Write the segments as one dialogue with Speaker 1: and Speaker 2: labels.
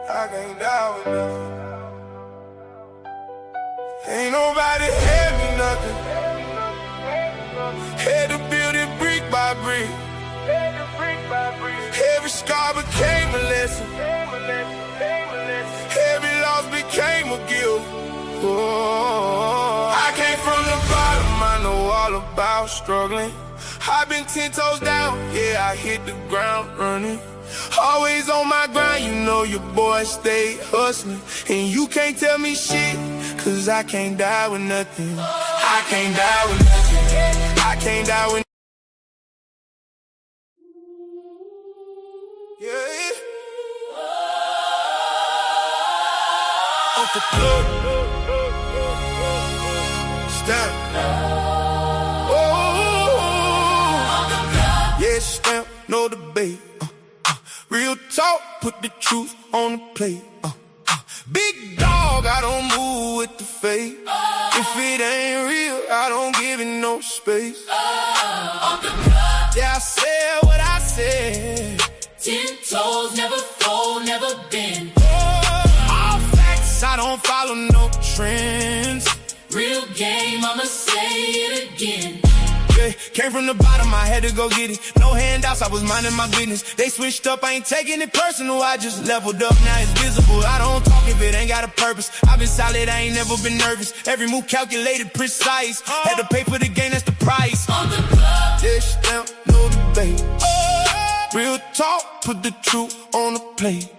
Speaker 1: I can't die with nothing. Ain't nobody had me nothing. Had to build it brick by brick. Every scar became a lesson. Every loss became a gift. Oh, I came from the bottom, I know all about struggling. I've been 10 toes down, yeah, I hit the ground running. Always on my grind, you know your boy stay hustling. And you can't tell me shit, cause I can't die with nothing. I can't die with nothing. I can't die with yeah. Off the plug. Stamp. Oh, yeah, stamp, no debate. Real talk, put the truth on the plate. Big dog, I don't move with the fate. If it ain't real, I don't give it no space. Yeah, I said what I said.
Speaker 2: 10 toes, never fold, never bend.
Speaker 1: All facts, I don't follow no trends.
Speaker 2: Real game, I'ma say it again.
Speaker 1: Yeah, came from the bottom, I had to go get it. No handouts, I was minding my business. They switched up, I ain't taking it personal. I just leveled up, now it's visible. I don't talk if it ain't got a purpose. I've been solid, I ain't never been nervous. Every move calculated, precise. Had to pay for the game, that's the price.
Speaker 2: On the plug.
Speaker 1: Yeah, stamp, no debate. Real talk, put the truth on the plate.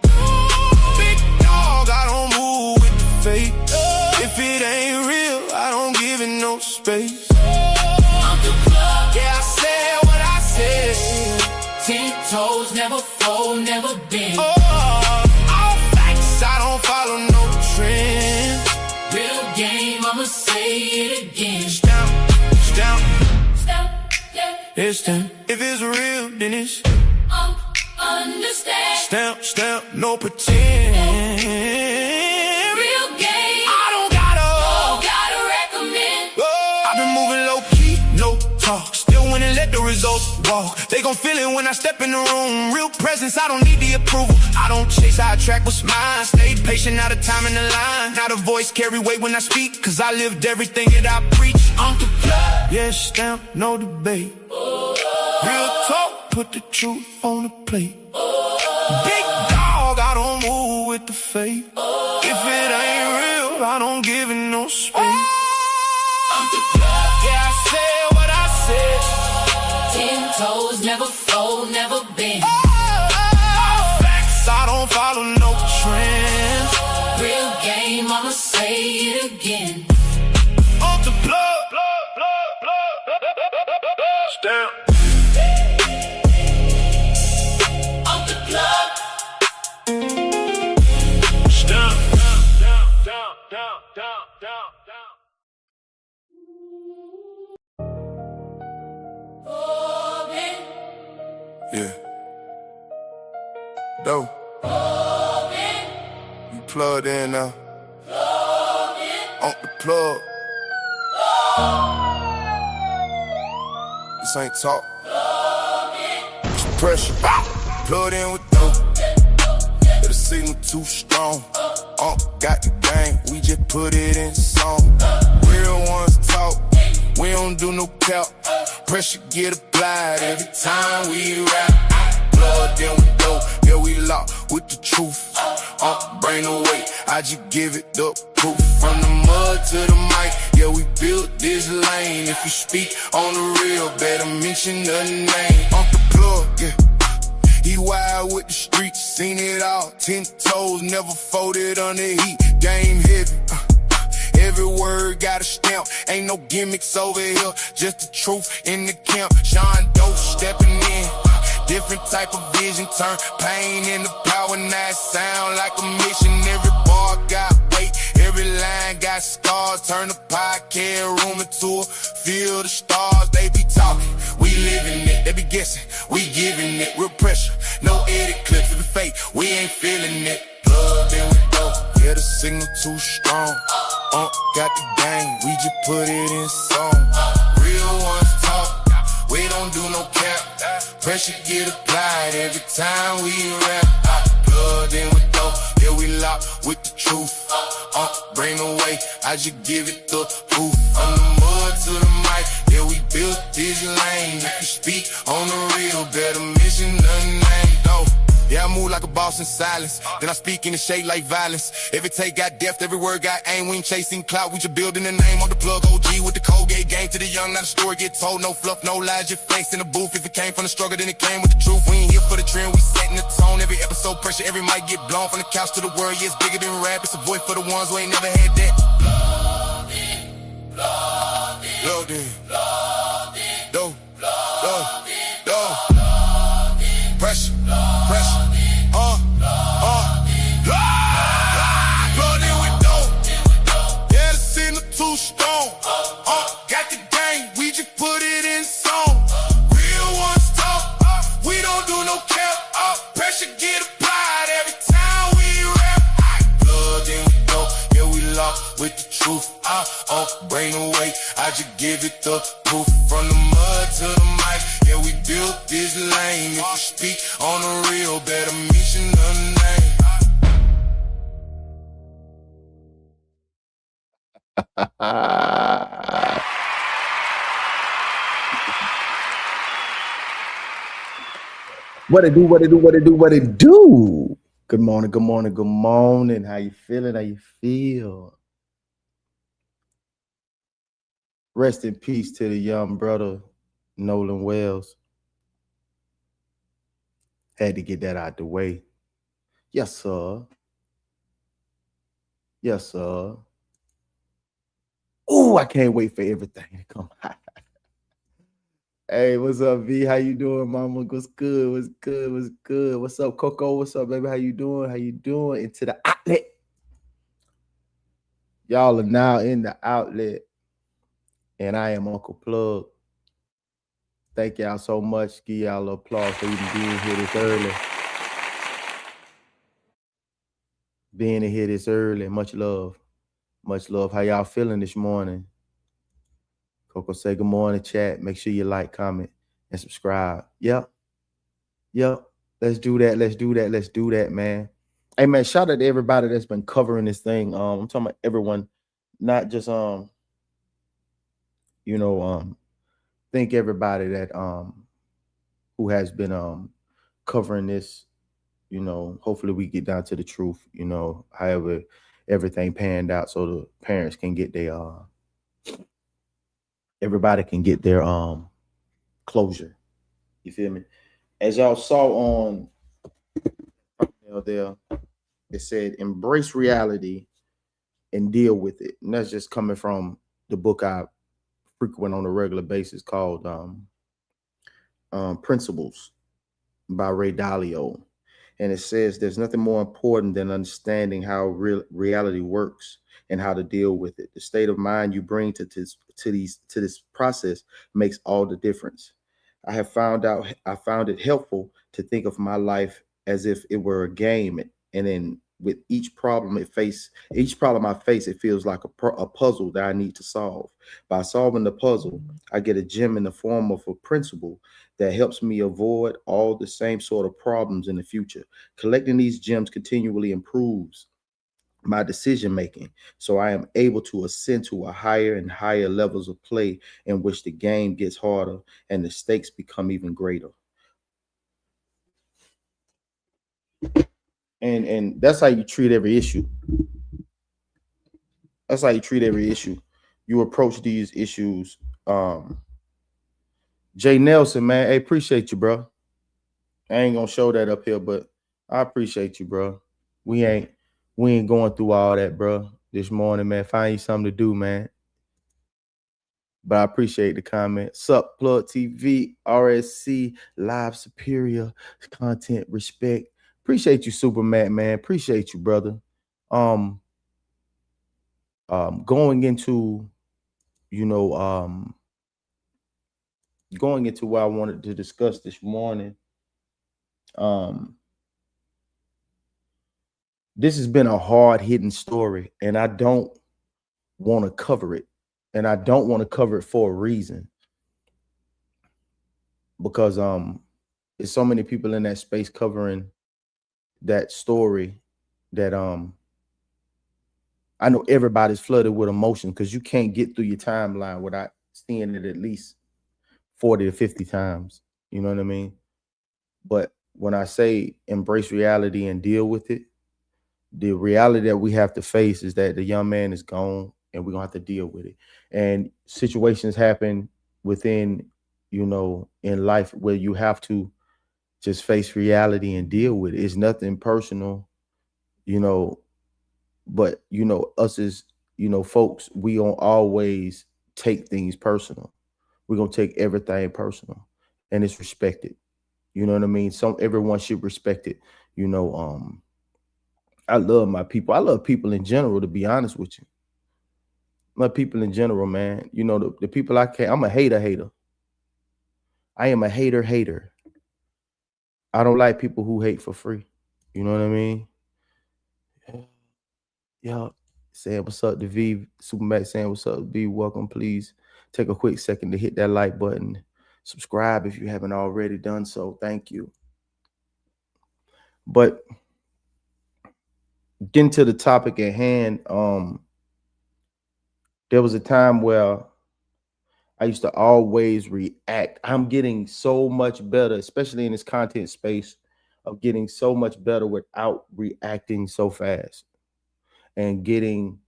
Speaker 1: Big dog, I don't move with the fate. If it ain't real, I don't give it no space. Yeah, I said what I said.
Speaker 2: 10 toes, never fold, never bend.
Speaker 1: All facts, I don't follow no trends.
Speaker 2: Real game, I'ma say it again.
Speaker 1: Stamp, stamp,
Speaker 2: Stamp, yeah.
Speaker 1: it's stamp. If it's real, then it's
Speaker 2: understand.
Speaker 1: stamp, stamp, no pretend.
Speaker 2: Real game,
Speaker 1: I don't
Speaker 2: gotta recommend.
Speaker 1: I've been moving low key, no talk. Still winning, let the results walk. They gon' feel it when I step in the room. Real presence, I don't need the approval. I don't chase, I attract what's mine. Stayed patient, out of time in the line. Now the voice carry weight when I speak, cause I lived everything that I preach. Uncle Plugg. Yeah, stamp, no debate. Real talk, put the truth on the plate. Big dog, I don't move with the fate. If it ain't real, I don't give it no space. Yeah, I said what I said.
Speaker 2: 10 toes, never fold, never bend.
Speaker 1: All facts, I don't follow no trends.
Speaker 2: Real game, I'ma say it again.
Speaker 1: Off the plug. Stamp.
Speaker 2: On the plug.
Speaker 1: Stamp. Yeah. Dope. You plugged in now. On the plug. This ain't talk. It's pressure. Plugged in with dope. The signal too strong. Got the game, we just put it in song. Real ones talk, we don't do no cap. Pressure get applied every time we rap. Plugged in with dope, yeah, we locked with the truth. Bring the weight, I just give it the proof. From the mud to the mic, yeah, we built this lane. If you speak on the real, better mention the name. The plug, yeah. He wild with the streets, seen it all. 10 toes, never folded under heat. Game heavy, every word got a stamp. Ain't no gimmicks over here, just the truth in the camp. Sean Doe stepping in, different type of vision. Turn pain into power, now it sound like a mission. Every bar got weight, every line got scars. Turn the podcast room into a field of stars. They be talking, we living it. They be guessing, we giving it. Real pressure, no edit clips of the fake. We ain't feeling it. Plugged in with dope, yeah, the signal too strong. Got the game, we just put it in song. Real ones talk, we don't do no cap. Pressure get applied every time we rap. Plugged in with dough, yeah, we locked with the truth. Bring away, I just give it the proof. From the mud to the mic, yeah, we built this lane. If you speak on the real, better mission than name, though. Yeah, I move like a boss in silence. Then I speak in the shade like violence. Every take got depth, every word got aim. We ain't chasing clout, we just building the name on the plug. OG with the Colgate game to the young, now the story get told. No fluff, no lies, just faced in the booth. If it came from the struggle, then it came with the truth. We ain't here for the trend, we setting the tone. Every episode pressure, every mic get blown. From the couch to the world, yeah, it's bigger than rap. It's a voice for the ones who ain't never had that. Plugged in, dough, pressure, pressure, plugged in with dough. Yeah, the signal too strong. Got the game, we just put it in song. Real ones talk, we don't do no cap. Pressure get applied every time we rap. Plugged in with dough, yeah, we locked with the truth. Brain away, I just give it the proof. From the mud to the mic, yeah, we built this lane. If you speak on the real, better mission the name.
Speaker 3: What it do, what it do, what it do, what it do. Good morning, good morning, good morning. How you feeling? How you feel? Rest in peace to the young brother, Nolan Wells. Had to get that out the way. Yes, sir. Yes, sir. Oh, I can't wait for everything to come out. Hey, what's up, V? How you doing, mama? What's good? What's good? What's good? What's up, Coco? What's up, baby? How you doing? How you doing? Into the outlet. Y'all are now in the outlet. And I am Uncle Plugg. Thank y'all so much. Give y'all applause for even being here this early. Being here this early. Much love. Much love. How y'all feeling this morning? Coco say good morning, chat. Make sure you like, comment, and subscribe. Yep. Let's do that. Let's do that. Let's do that, man. Hey, man, shout out to everybody that's been covering this thing. I'm talking about everyone, not just thank everybody that who has been covering this. Hopefully we get down to the truth, however everything panned out so the parents can get their everybody can get their closure. You feel me? As y'all saw on there, it said embrace reality and deal with it. And that's just coming from the book I frequent on a regular basis called Principles by Ray Dalio. And it says there's nothing more important than understanding how reality works and how to deal with it. The state of mind you bring to this process makes all the difference. I found it helpful to think of my life as if it were a game, and then with each problem I face, it feels like a puzzle that I need to solve. By solving the puzzle, I get a gem in the form of a principle that helps me avoid all the same sort of problems in the future. Collecting these gems continually improves my decision making, so I am able to ascend to a higher and higher levels of play in which the game gets harder and the stakes become even greater. And that's how you treat every issue. That's how you treat every issue. You approach these issues. Jay Nelson, man, I appreciate you, bro. I ain't gonna show that up here, but I appreciate you, bro. We ain't going through all that, bro. This morning, man. Find you something to do, man. But I appreciate the comment. Sup, Plugg TV, RSC, Live Superior, Content, Respect. Appreciate you, Super Matt, man. Appreciate you, brother. Going into, going into what I wanted to discuss this morning. This has been a hard-hitting story, and I don't want to cover it. And I don't want to cover it for a reason. Because there's so many people in that space covering that story that I know everybody's flooded with emotion because you can't get through your timeline without seeing it at least 40 to 50 times. You know what I mean? But when I say embrace reality and deal with it, the reality that we have to face is that the young man is gone and we're gonna have to deal with it. And situations happen within, in life where you have to just face reality and deal with it. It's nothing personal, you know, but us as folks, we don't always take things personal. We're gonna take everything personal and it's respected. You know what I mean? Everyone should respect it. You know, I love my people. I love people in general, to be honest with you. My people in general, man. The people I can't, I'm a hater. I am a hater. I don't like people who hate for free. You know what I mean? Yeah. Saying what's up to V. Supermax saying what's up to V. Welcome. Please take a quick second to hit that like button. Subscribe if you haven't already done so. Thank you. But getting to the topic at hand, there was a time where I used to always react. I'm getting so much better, especially in this content space, of getting so much better without reacting so fast and getting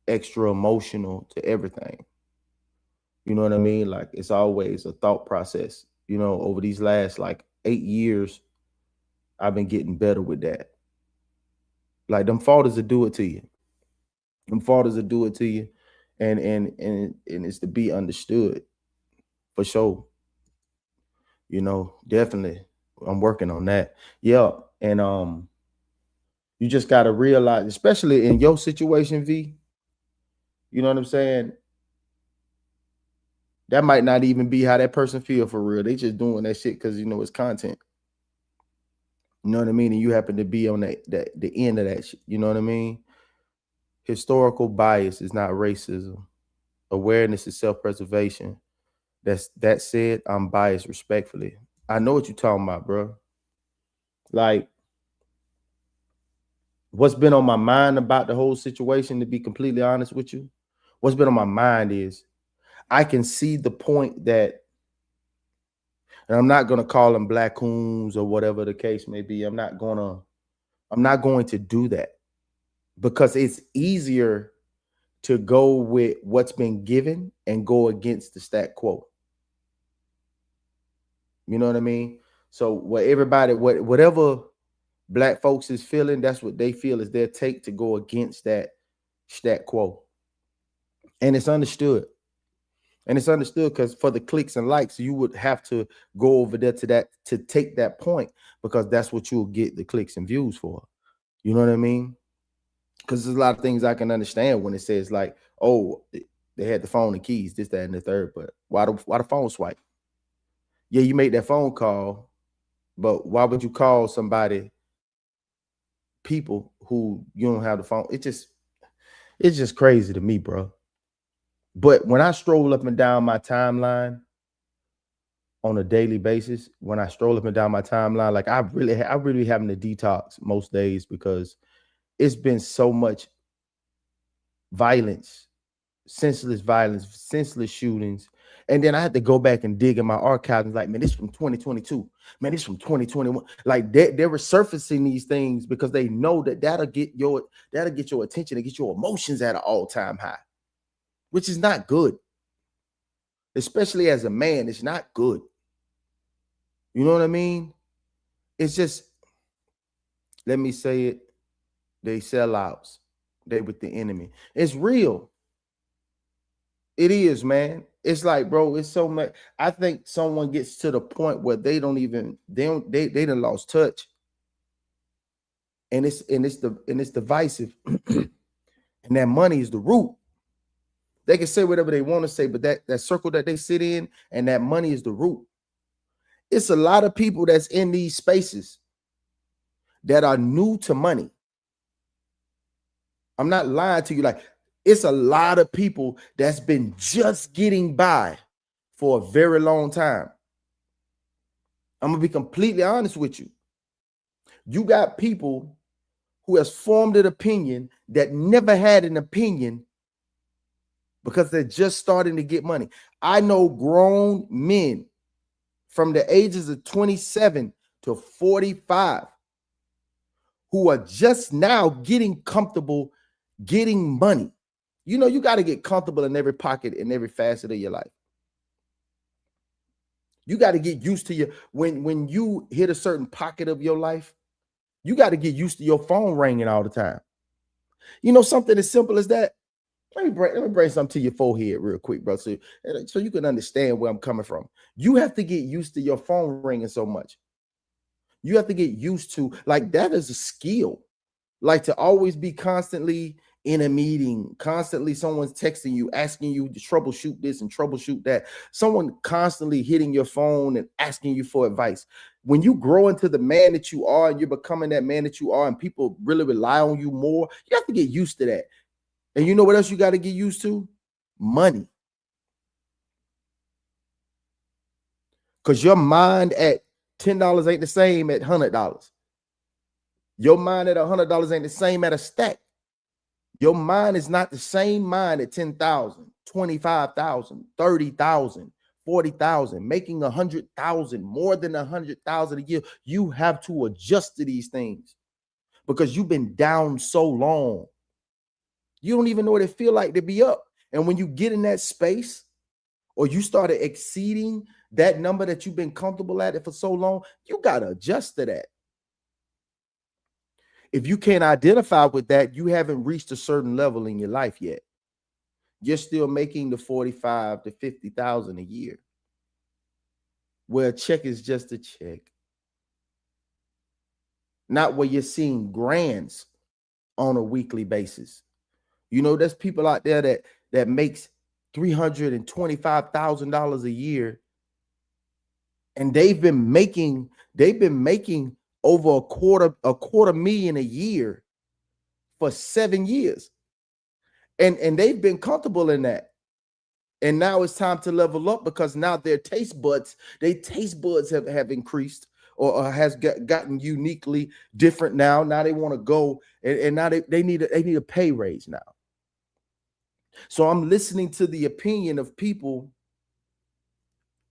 Speaker 3: extra emotional to everything. You know what I mean? Like, it's always a thought process. Over these last like 8 years, I've been getting better with that. Like, them fathers will do it to you. Them fathers will do it to you. And it's to be understood for sure. Definitely. I'm working on that. Yeah. And you just gotta realize, especially in your situation, V, you know what I'm saying? That might not even be how that person feel for real. They just doing that shit because it's content. You know what I mean? And you happen to be on the end of that shit. You know what I mean? Historical bias is not racism. Awareness is self-preservation. That said, I'm biased respectfully. I know what you're talking about, bro. Like, what's been on my mind about the whole situation, to be completely honest with you, what's been on my mind is I can see the point that, and I'm not going to call them black coons or whatever the case may be. I'm not going to do that because it's easier to go with what's been given and go against the stat quo. You know what I mean? So whatever black folks is feeling, that's what they feel is their take to go against that stat quo. And it's understood. And it's understood because for the clicks and likes, you would have to go over there to take that point, because that's what you'll get the clicks and views for. You know what I mean? Because there's a lot of things I can understand when it says like, oh, they had the phone and keys, this, that, and the third, but why the phone swipe? Yeah, you made that phone call, but why would you call somebody, people who you don't have the phone? It's just crazy to me, bro. But when I stroll up and down my timeline on a daily basis, like I really having to detox most days because it's been so much violence, senseless shootings. And then I had to go back and dig in my archives and like, man, this from 2022. Man, this from 2021. Like they're resurfacing these things because they know that'll get your attention and get your emotions at an all-time high, which is not good. Especially as a man, it's not good. You know what I mean? It's just, let me say it, they sellouts. They with the enemy. It's real. It is, man. It's like, bro, it's so much. I think someone gets to the point where they done lost touch. And it's divisive. And that money is the root. They can say whatever they want to say, but that circle that they sit in and that money is the root. It's a lot of people that's in these spaces that are new to money. I'm not lying to you. Like, it's a lot of people that's been just getting by for a very long time. I'm gonna be completely honest with you. You got people who has formed an opinion that never had an opinion because they're just starting to get money. I know grown men from the ages of 27 to 45 who are just now getting comfortable getting money. You know, you got to get comfortable in every pocket, in every facet of your life. You got to get used to when you hit a certain pocket of your life, you got to get used to your phone ringing all the time. You know, something as simple as that. Let me bring something to your forehead real quick, bro, so you can understand where I'm coming from. You have to get used to your phone ringing so much. You have to get used to, like, that is a skill. Like, to always be constantly in a meeting, constantly someone's texting you, asking you to troubleshoot this and troubleshoot that. Someone constantly hitting your phone and asking you for advice. When you grow into the man that you are and you're becoming that man that you are, and people really rely on you more, you have to get used to that. And you know what else you got to get used to? Money. Because your mind at $10 ain't the same at $100. Your mind at $100 ain't the same at a stack. Your mind is not the same mind at 10,000, 25,000, 30,000, 40,000, making 100,000, more than 100,000 a year. You have to adjust to these things because you've been down so long. You don't even know what it feel like to be up. And when you get in that space, or you started exceeding that number that you've been comfortable at it for so long, you got to adjust to that. If you can't identify with that, you haven't reached a certain level in your life yet. You're still making the 45 to 50,000 a year, where a check is just a check. Not where you're seeing grands on a weekly basis. You know, there's people out there that makes $325,000 a year, and they've been making over a quarter million a year for 7 years, and they've been comfortable in that. And now it's time to level up because now their taste buds have increased, or has gotten uniquely different now. Now they want to go, and now they need a pay raise now. So I'm listening to the opinion of people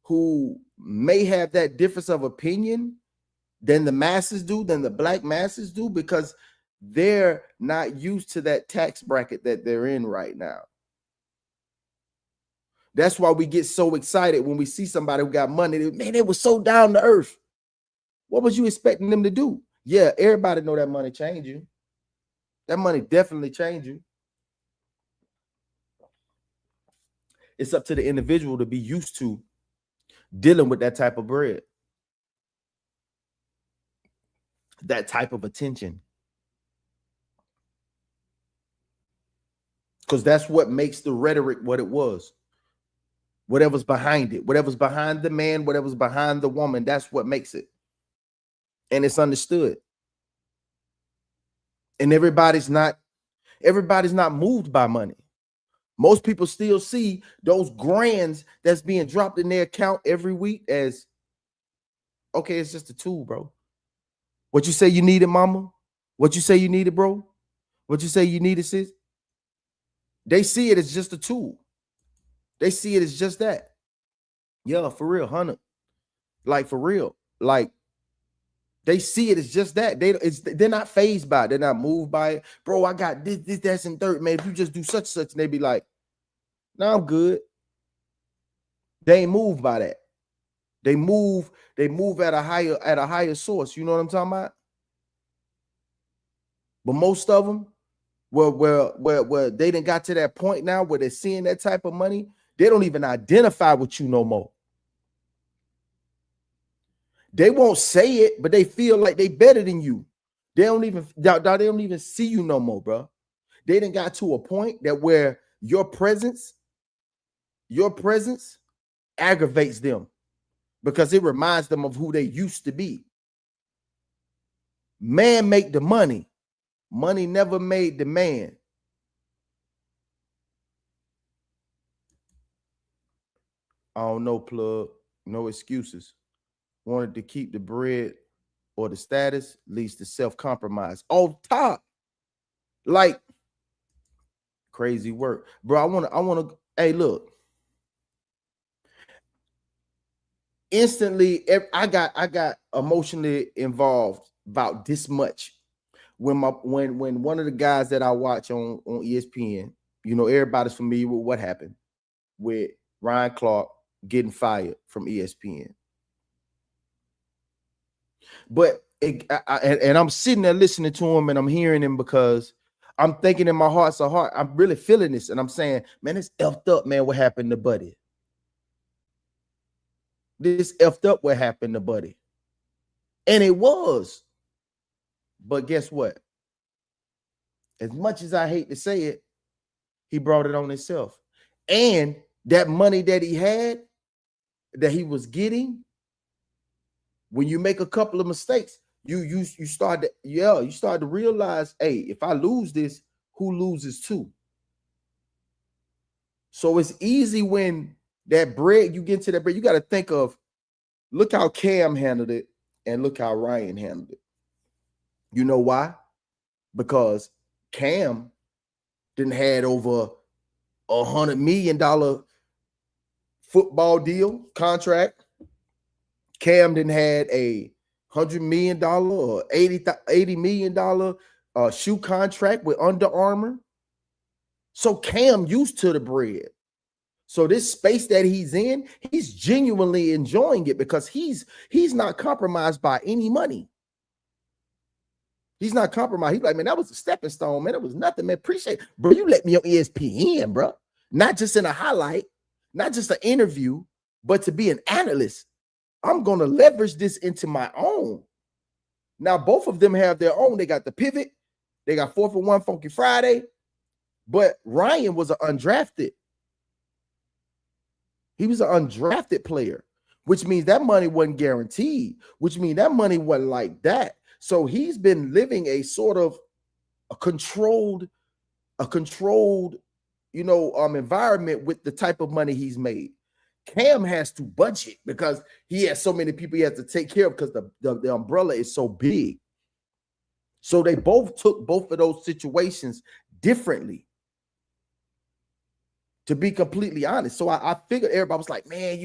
Speaker 3: who may have that difference of opinion than the masses do, than the black masses do, because they're not used to that tax bracket that they're in right now. That's why we get so excited when we see somebody who got money. Man, they were so down to earth. What was you expecting them to do? Yeah, everybody know that money changed you. That money definitely changed you. It's up to the individual to be used to dealing with that type of bread, that type of attention. Because that's what makes the rhetoric what it was. Whatever's behind it, whatever's behind the man, whatever's behind the woman, that's what makes it. And it's understood. And everybody's not moved by money. Most people still see those grands that's being dropped in their account every week as, okay, it's just a tool, bro. What you say you needed, mama? What you say you needed, bro? What you say you needed, sis? They see it as just a tool. They see it as just that. Yeah, for real, 100. Like, for real. Like, they see it as just that. They're not fazed by it. They're not moved by it. Bro, I got this, that's in third, man. If you just do such, and they be like, no, I'm good. They ain't moved by that. They move at a higher source. You know what I'm talking about? But most of them, where they done got to that point now where they're seeing that type of money, they don't even identify with you no more. They won't say it, but they feel like they better than you. They don't even see you no more, bro. They done got to a point that where your presence aggravates them because it reminds them of who they used to be. Man make the money. Money never made the man. I don't know, Plugg. No excuses. Wanted to keep the bread or the status leads to self-compromise. On top, like crazy work, bro. I want to. Hey, look. Instantly, I got emotionally involved about this much when one of the guys that I watch on ESPN, you know, everybody's familiar with what happened with Ryan Clark getting fired from ESPN. But and I'm sitting there listening to him and I'm hearing him because I'm thinking in my heart's a heart, I'm really feeling this, and I'm saying, man, it's effed up, man. What happened to Buddy? This effed up what happened to Buddy. And it was. But guess what? As much as I hate to say it, he brought it on himself. And that money that he had, that he was getting, when you make a couple of mistakes, you start to realize, hey, if I lose this, who loses too? So it's easy when that bread, you get into that bread, you got to think of, look how Cam handled it and look how Ryan handled it. You know why? Because Cam didn't had over $100 million football deal contract. Cam didn't had a $100 million or $80 million shoe contract with Under Armour. So Cam used to the bread. So this space that he's in, he's genuinely enjoying it because he's not compromised by any money. He's not compromised. He's like, man, that was a stepping stone, man. It was nothing, man. Appreciate it. Bro, you let me on ESPN, bro. Not just in a highlight, not just an interview, but to be an analyst. I'm going to leverage this into my own. Now, both of them have their own. They got the pivot. They got 4 for 1 Funky Friday. But Ryan was an undrafted. He was an undrafted player, which means that money wasn't guaranteed, which means that money wasn't like that. So he's been living a sort of a controlled, environment with the type of money he's made. Cam has to budget because he has so many people he has to take care of because the umbrella is so big. So they both took both of those situations differently, to be completely honest. So I figured everybody was like, man,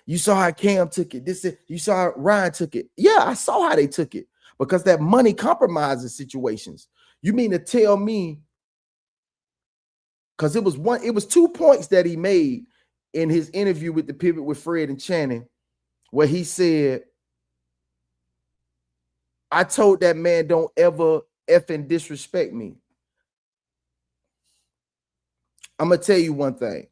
Speaker 3: you saw how Cam took it. You saw how Ryan took it. Yeah, I saw how they took it because that money compromises situations. You mean to tell me, because it was 2 points that he made in his interview with the Pivot with Fred and Channing, where he said, I told that man, don't ever effing disrespect me. I'm gonna tell you one thing.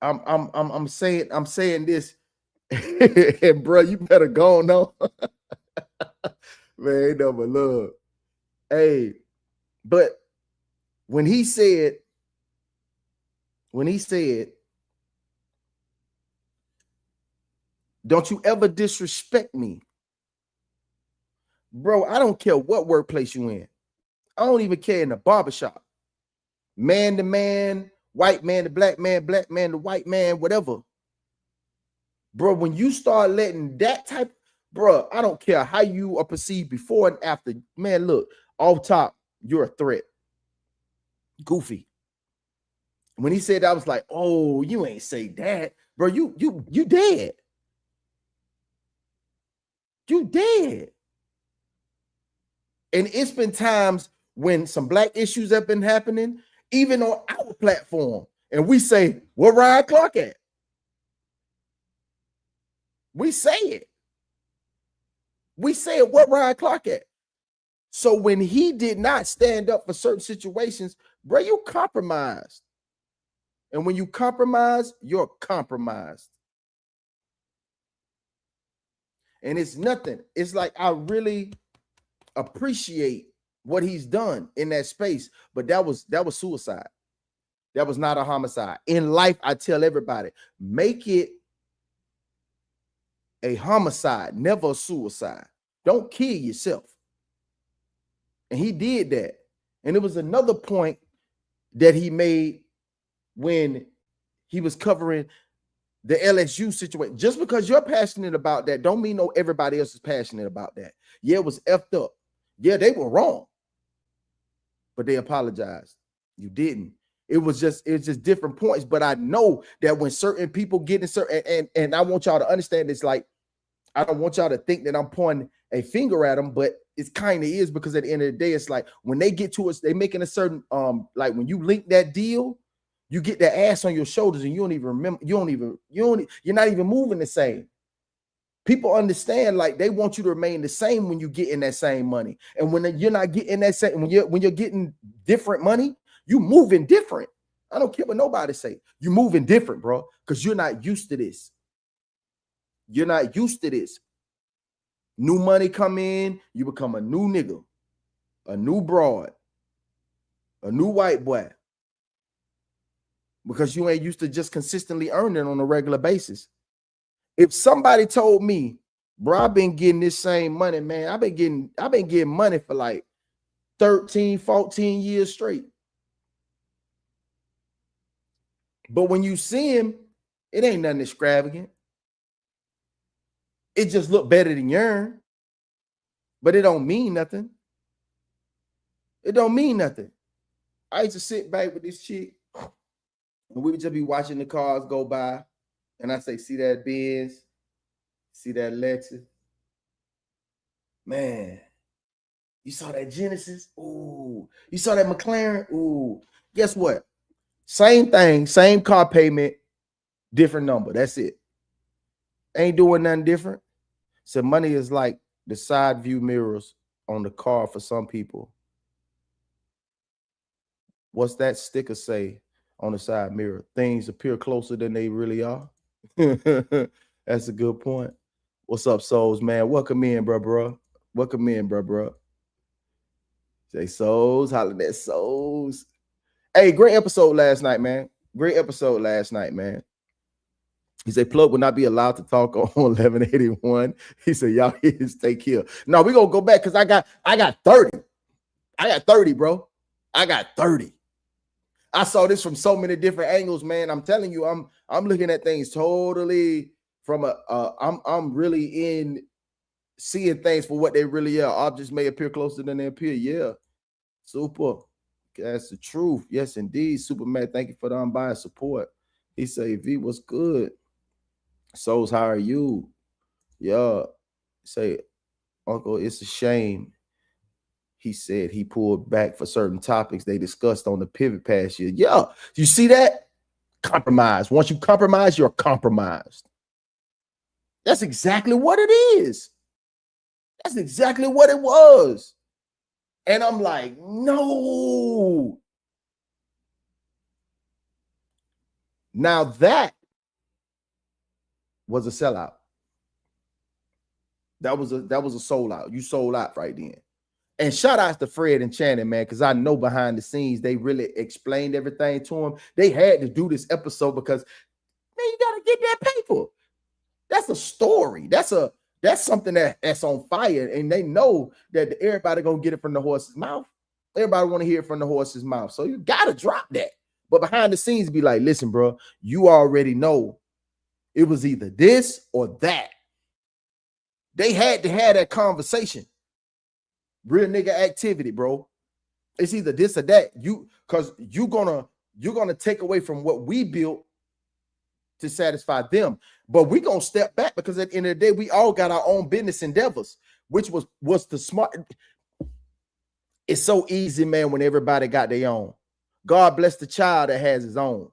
Speaker 3: I'm saying this, and bro, you better go on now. Man, ain't no but love. Hey, but when he said, don't you ever disrespect me, bro, I don't care what workplace you in. I don't even care in the barbershop. Man to man, white man to black man to white man, whatever. Bro, when you start letting that type, bro, I don't care how you are perceived before and after. Man, look, off top, you're a threat. Goofy. When he said that, I was like, oh, you ain't say that. Bro, you dead. You dead. And it's been times when some black issues have been happening, even on our platform, and we say, where Ryan Clark at? We say it. We say it, what Ryan Clark at? So when he did not stand up for certain situations, bro, you compromised. And when you compromise, you're compromised. And it's nothing. It's like, I really appreciate what he's done in that space, but that was suicide. That was not a homicide. In life, I tell everybody, make it a homicide, never a suicide. Don't kill yourself. And he did that. And it was another point that he made when he was covering the LSU situation. Just because you're passionate about that don't mean everybody else is passionate about that. Yeah, it was effed up. Yeah, they were wrong, but they apologized. You didn't. It's just different points. But I know that when certain people get in certain, and I want y'all to understand this, like, I don't want y'all to think that I'm pointing a finger at them, but it kind of is, because at the end of the day, it's like when they get to us, they making a certain like when you link that deal, you get that ass on your shoulders and you don't even remember, you're not even moving the same. People understand, like, they want you to remain the same when you get in that same money. And when you're not getting that same, when you're getting different money, you moving different. I don't care what nobody say. You moving different, bro, because you're not used to this. You're not used to this. New money come in, you become a new nigga, a new broad, a new white boy, because you ain't used to just consistently earning on a regular basis. If somebody told me, bro, I've been getting this same money, man, I've been getting money for like 13, 14 years straight. But when you see him, it ain't nothing extravagant. It just look better than yours, but it don't mean nothing. It don't mean nothing. I used to sit back with this chick, and we would just be watching the cars go by, and I say, see that Benz, see that Lexus, man. You saw that Genesis? Ooh. You saw that McLaren? Ooh. Guess what? Same thing, same car payment, different number. That's it. Ain't doing nothing different. So money is like the side view mirrors on the car for some people. What's that sticker say on the side mirror? Things appear closer than they really are. That's a good point. What's up, souls, man? Welcome in, bro. Welcome in, bro. Say souls, hollering at souls. Hey, great episode last night, man. Great episode last night, man. He said Plugg will not be allowed to talk on 1181. He said, y'all kids take care. No, we're gonna go back because I got 30. I got 30, bro. I got 30. I saw this from so many different angles, man. I'm telling you, I'm looking at things totally from I'm really in seeing things for what they really are. Objects may appear closer than they appear. Yeah. Super. That's the truth. Yes, indeed. Superman, thank you for the unbiased support. He said, V, what's good? Souls, how are you? Yeah. Say, Uncle, it's a shame. He said he pulled back for certain topics they discussed on the pivot past year. Yeah. You see that? Compromise. Once you compromise, you're compromised. That's exactly what it is. That's exactly what it was. And I'm like, no. Now that was a sellout. That was a sold out. You sold out right then. And shout outs to Fred and Channing, man, because I know behind the scenes they really explained everything to him. They had to do this episode because, man, you got to get that paper. That's a story. That's something that's on fire, and they know that everybody gonna get it from the horse's mouth. Everybody want to hear it from the horse's mouth, so you gotta drop that. But behind the scenes, be like, listen, bro, you already know it was either this or that. They had to have that conversation. Real nigga activity, bro. It's either this or that. Because you're gonna take away from what we built to satisfy them. But we gonna step back because at the end of the day, we all got our own business endeavors, which was the smart. It's so easy, man, when everybody got their own. God bless the child that has his own.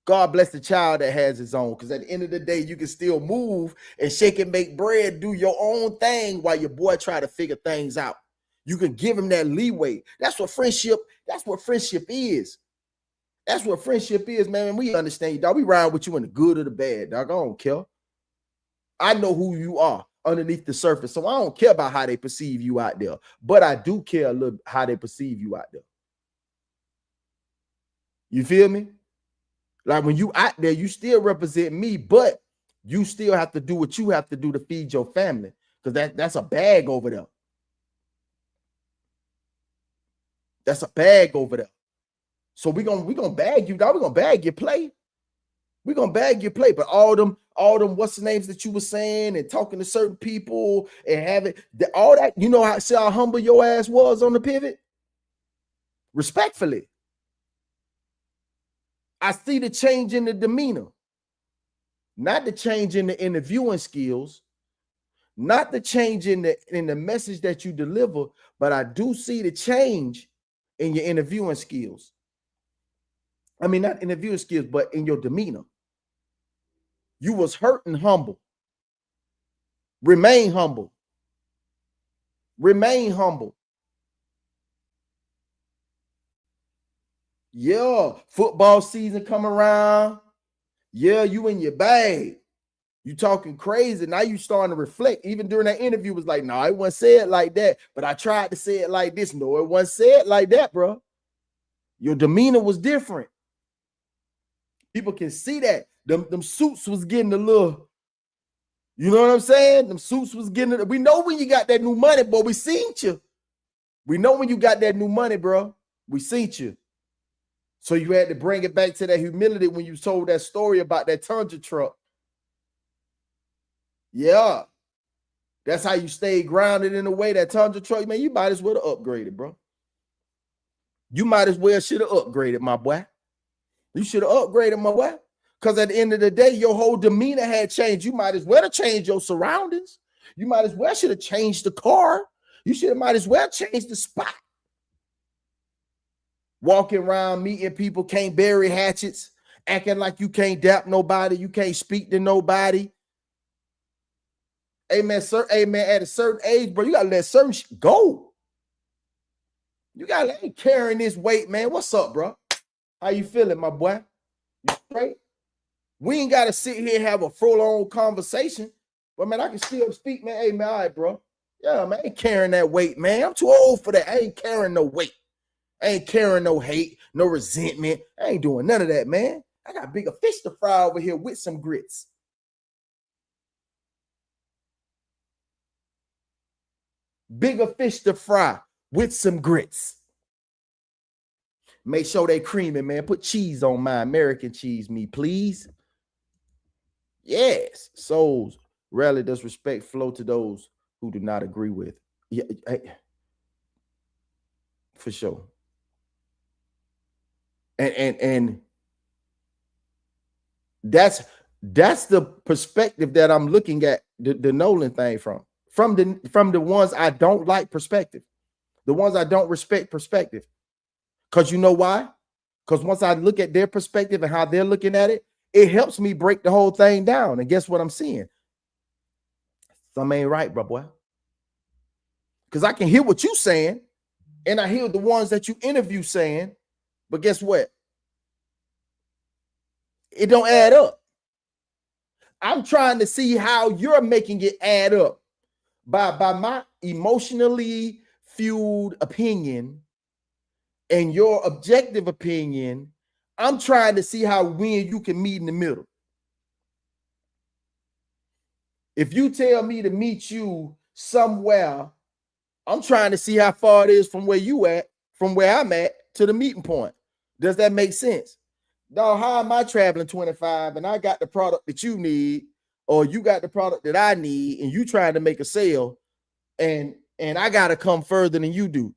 Speaker 3: God bless the child that has his own. Because at the end of the day, you can still move and shake and make bread, do your own thing while your boy try to figure things out. You can give him that leeway. That's what friendship is. That's what friendship is, man. We understand you, dog. We ride with you in the good or the bad, dog. I don't care. I know who you are underneath the surface, so I don't care about how they perceive you out there. But I do care a little how they perceive you out there. You feel me? Like when you out there, you still represent me, but you still have to do what you have to do to feed your family, because that's a bag over there. That's a bag over there. So we gonna bag you, dog. We're gonna bag your play. We're gonna bag your play. But all them what's the names that you were saying and talking to certain people and having all that, you know how, see how humble your ass was on the pivot? Respectfully. I see the change in the demeanor, not the change in the interviewing skills, not the change in the message that you deliver, but I do see the change in your interviewing skills. I mean, not interviewing skills, but in your demeanor. You was hurt and humble. Remain humble. Remain humble. Yeah, football season come around. Yeah, you in your bag. You talking crazy. Now you starting to reflect. Even during that interview, was like, no, it wasn't said like that. But I tried to say it like this. No, it wasn't said like that, bro. Your demeanor was different. People can see that. Them suits was getting a little, you know what I'm saying? Them suits was getting, we know when you got that new money, boy. We seen you. We know when you got that new money, bro. We seen you. So you had to bring it back to that humility when you told that story about that Tundra truck. Yeah. That's how you stay grounded in a way. That Tundra truck, man, you might as well have upgraded, bro. You might as well should have upgraded, my boy. You should have upgraded, my boy. Because at the end of the day, your whole demeanor had changed. You might as well have changed your surroundings. You might as well should have changed the car. You should have might as well changed the spot. Walking around, meeting people, can't bury hatchets, acting like you can't dap nobody, you can't speak to nobody. Hey man, sir, hey man, at a certain age, bro, you gotta let certain shit go. You gotta ain't carrying this weight, man. What's up, bro? How you feeling, my boy? You straight? We ain't gotta sit here and have a full-on conversation. But man, I can still speak, man. Hey man, all right, bro. Yeah, man, I ain't carrying that weight, man. I'm too old for that. I ain't carrying no weight. I ain't carrying no hate, no resentment. I ain't doing none of that, man. I got bigger fish to fry over here with some grits. Bigger fish to fry with some grits. Make sure they creamy, man. Put cheese on my American cheese, me, please. Yes. Souls rarely does respect flow to those who do not agree with. Yeah, for sure. And that's the perspective that I'm looking at the Nolan thing from the ones I don't like perspective, the ones I don't respect perspective. Because you know why? Because once I look at their perspective and how they're looking at it, it helps me break the whole thing down. And guess what I'm seeing? Something ain't right, bro, boy. Because I can hear what you saying, and I hear the ones that you interview saying, but guess what? It don't add up. I'm trying to see how you're making it add up by my emotionally fueled opinion and your objective opinion. I'm trying to see how we and you can meet in the middle. If you tell me to meet you somewhere, I'm trying to see how far it is from where you at, from where I'm at to the meeting point. Does that make sense? Dog, how am I traveling 25 and I got the product that you need, or you got the product that I need, and you trying to make a sale, and I got to come further than you do?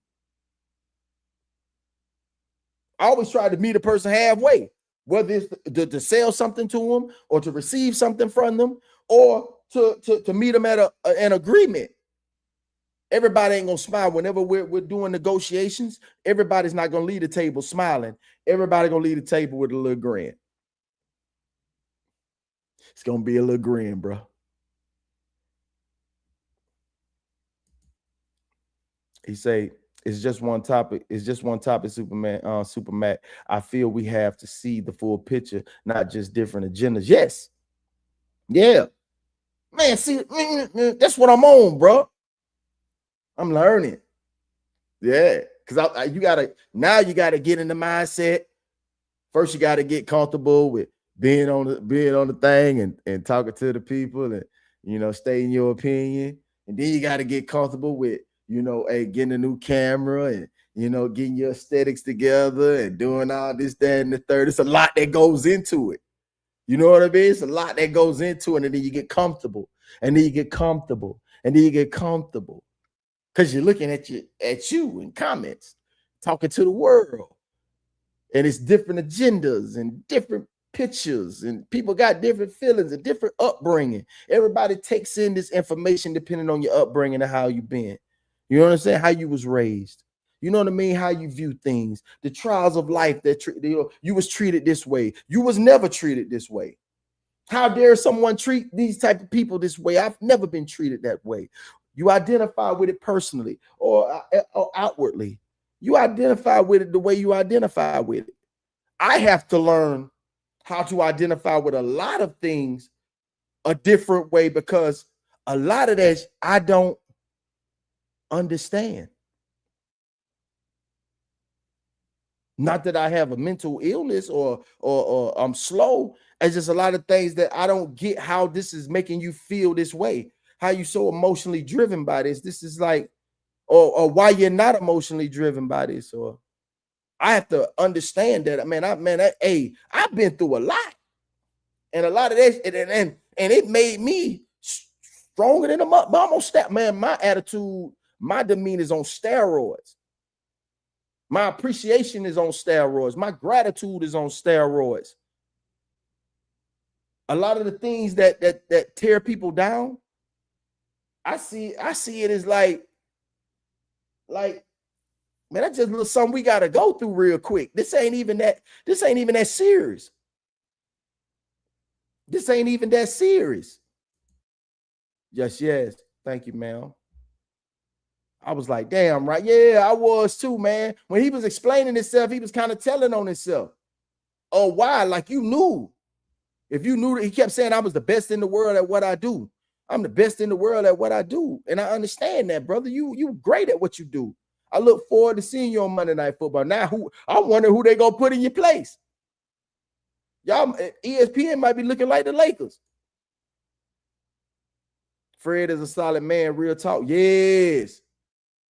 Speaker 3: I always try to meet a person halfway, whether it's to sell something to them or to receive something from them, or to meet them at an agreement. Everybody ain't gonna smile whenever we're doing negotiations. Everybody's not gonna leave the table smiling. Everybody gonna leave the table with a little grin. It's gonna be a little grin, bro. He say, it's just one topic. It's just one topic, Superman, Super Mac. I feel we have to see the full picture, not just different agendas. Yes. Yeah. Man, see, that's what I'm on, bro. I'm learning. Yeah. Because you gotta get in the mindset. First, you gotta get comfortable with being on the thing and talking to the people and stating your opinion. And then you gotta get comfortable with, hey, getting a new camera getting your aesthetics together and doing all this, that, and the third. It's a lot that goes into it. You know what I mean? It's a lot that goes into it, and then you get comfortable, and then you get comfortable, and then you get comfortable, because you're looking at you in comments, talking to the world, and it's different agendas and different pictures, and people got different feelings and different upbringing. Everybody takes in this information depending on your upbringing and how you've been. You know what I'm saying? How you was raised. You know what I mean? How you view things, the trials of life that you was treated this way. You was never treated this way. How dare someone treat these type of people this way? I've never been treated that way. You identify with it personally or outwardly. You identify with it the way you identify with it. I have to learn how to identify with a lot of things a different way, because a lot of that I don't understand. Not that I have a mental illness or I'm slow. It's just a lot of things that I don't get, how this is making you feel this way. How you so emotionally driven by this. This is like, or why you're not emotionally driven by this. Or I have to understand that. I've been through a lot. And a lot of that, and it made me stronger than almost that. Man, my attitude, my demeanor is on steroids. My appreciation is on steroids. My gratitude is on steroids. A lot of the things that tear people down, I see it as like, man, that's just a little something we gotta go through real quick. This ain't even that serious. This ain't even that serious. Yes. Thank you, ma'am. I was like, damn, right? Yeah, I was too, man. When he was explaining himself, he was kind of telling on himself. Oh, why? Like, you knew. If you knew, he kept saying I was the best in the world at what I do. I'm the best in the world at what I do. And I understand that, brother. You great at what you do. I look forward to seeing you on Monday Night Football. Now, I wonder who they gonna put in your place. Y'all, ESPN might be looking like the Lakers. Fred is a solid man, real talk. Yes.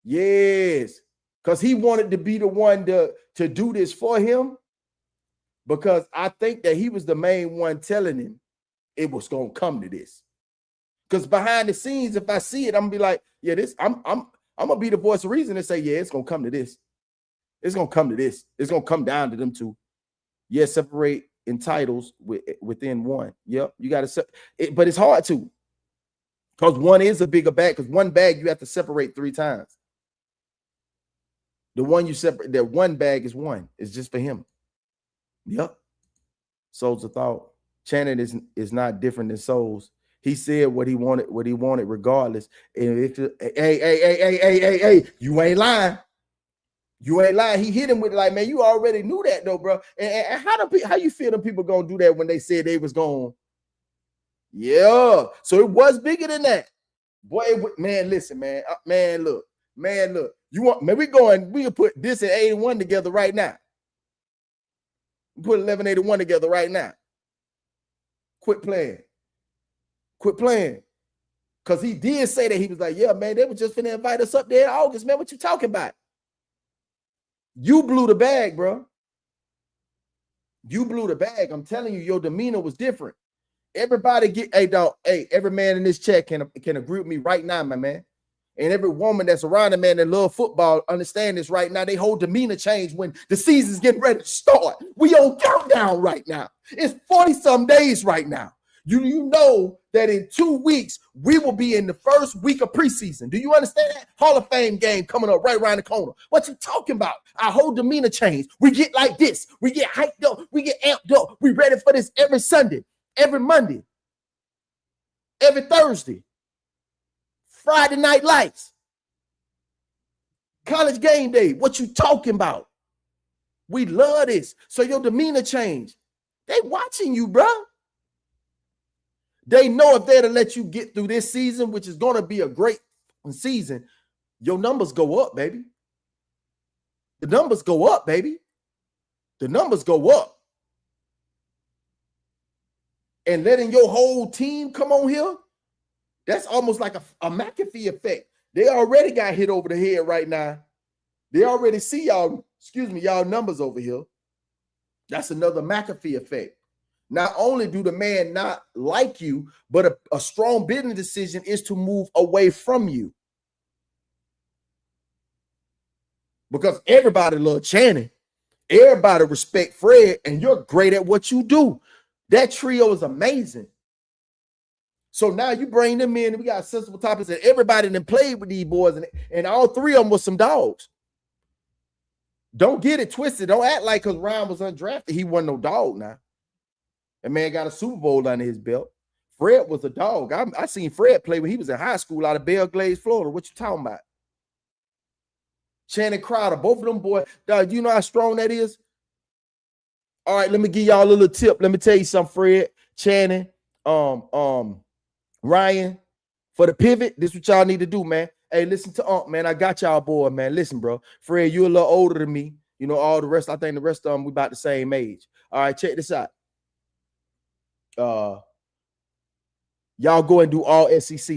Speaker 3: Because he wanted to be the one to do this for him, because I think that he was the main one telling him it was gonna come to this. Because behind the scenes, if I see it, I'm gonna be like, yeah, I'm gonna be the voice of reason and say, yeah, it's gonna come to this. It's gonna come to this. It's gonna come down to them two. Yeah, separate in titles within one. Yep, you got to it, but it's hard to, because one is a bigger bag. Because one bag you have to separate 3 times. The one you separate, that one bag is one. It's just for him. Yep. Souls of Thought. Channing is not different than Souls. He said what he wanted regardless. And if hey, you ain't lying. You ain't lying. He hit him with like, man, you already knew that though, bro. And how you feel them people gonna do that when they said they was going? Yeah. So it was bigger than that. Boy, man, listen, man. Look. You want, man, we can put this and 81 together right now. Put 1181 together right now. Quit playing. Because he did say that. He was like, yeah, man, they were just finna invite us up there in August, man. What you talking about? You blew the bag, bro. You blew the bag. I'm telling you, your demeanor was different. Everybody every man in this chat can agree with me right now, my man. And every woman that's around a man that love football understand this right now. They whole demeanor change when the season's getting ready to start. We on countdown right now. It's 40-some days right now. You know that in 2 weeks, we will be in the first week of preseason. Do you understand that? Hall of Fame game coming up right around the corner. What you talking about? Our whole demeanor change. We get like this. We get hyped up. We get amped up. We ready for this every Sunday, every Monday, every Thursday. Friday night lights. College game day. What you talking about? We love this. So your demeanor change. They watching you, bro. They know if they'd let you get through this season, which is going to be a great season, your numbers go up, baby. The numbers go up, baby. The numbers go up. And letting your whole team come on here, that's almost like a McAfee effect. They already got hit over the head right now They already see y'all, y'all numbers over here. That's another McAfee effect. Not only do the man not like you, but a strong business decision is to move away from you. Because everybody love Channing. Everybody respect Fred, and you're great at what you do. That trio is amazing. So now you bring them in, and we got sensible topics, and everybody then played with these boys, and all three of them was some dogs. Don't get it twisted. Don't act like because Ryan was undrafted, he wasn't no dog now. That man got a Super Bowl under his belt. Fred was a dog. I seen Fred play when he was in high school out of Belle Glade, Florida. What you talking about? Channing Crowder, both of them boys. Dog, you know how strong that is? All right, let me give y'all a little tip. Let me tell you something, Fred, Channing, Ryan, for the pivot, this is what y'all need to do, man. Hey, listen to man. I got y'all boy, man. Listen, bro. Fred, you a little older than me. You know, all the rest, I think the rest of them, we about the same age. All right, check this out. Y'all go and do all SEC.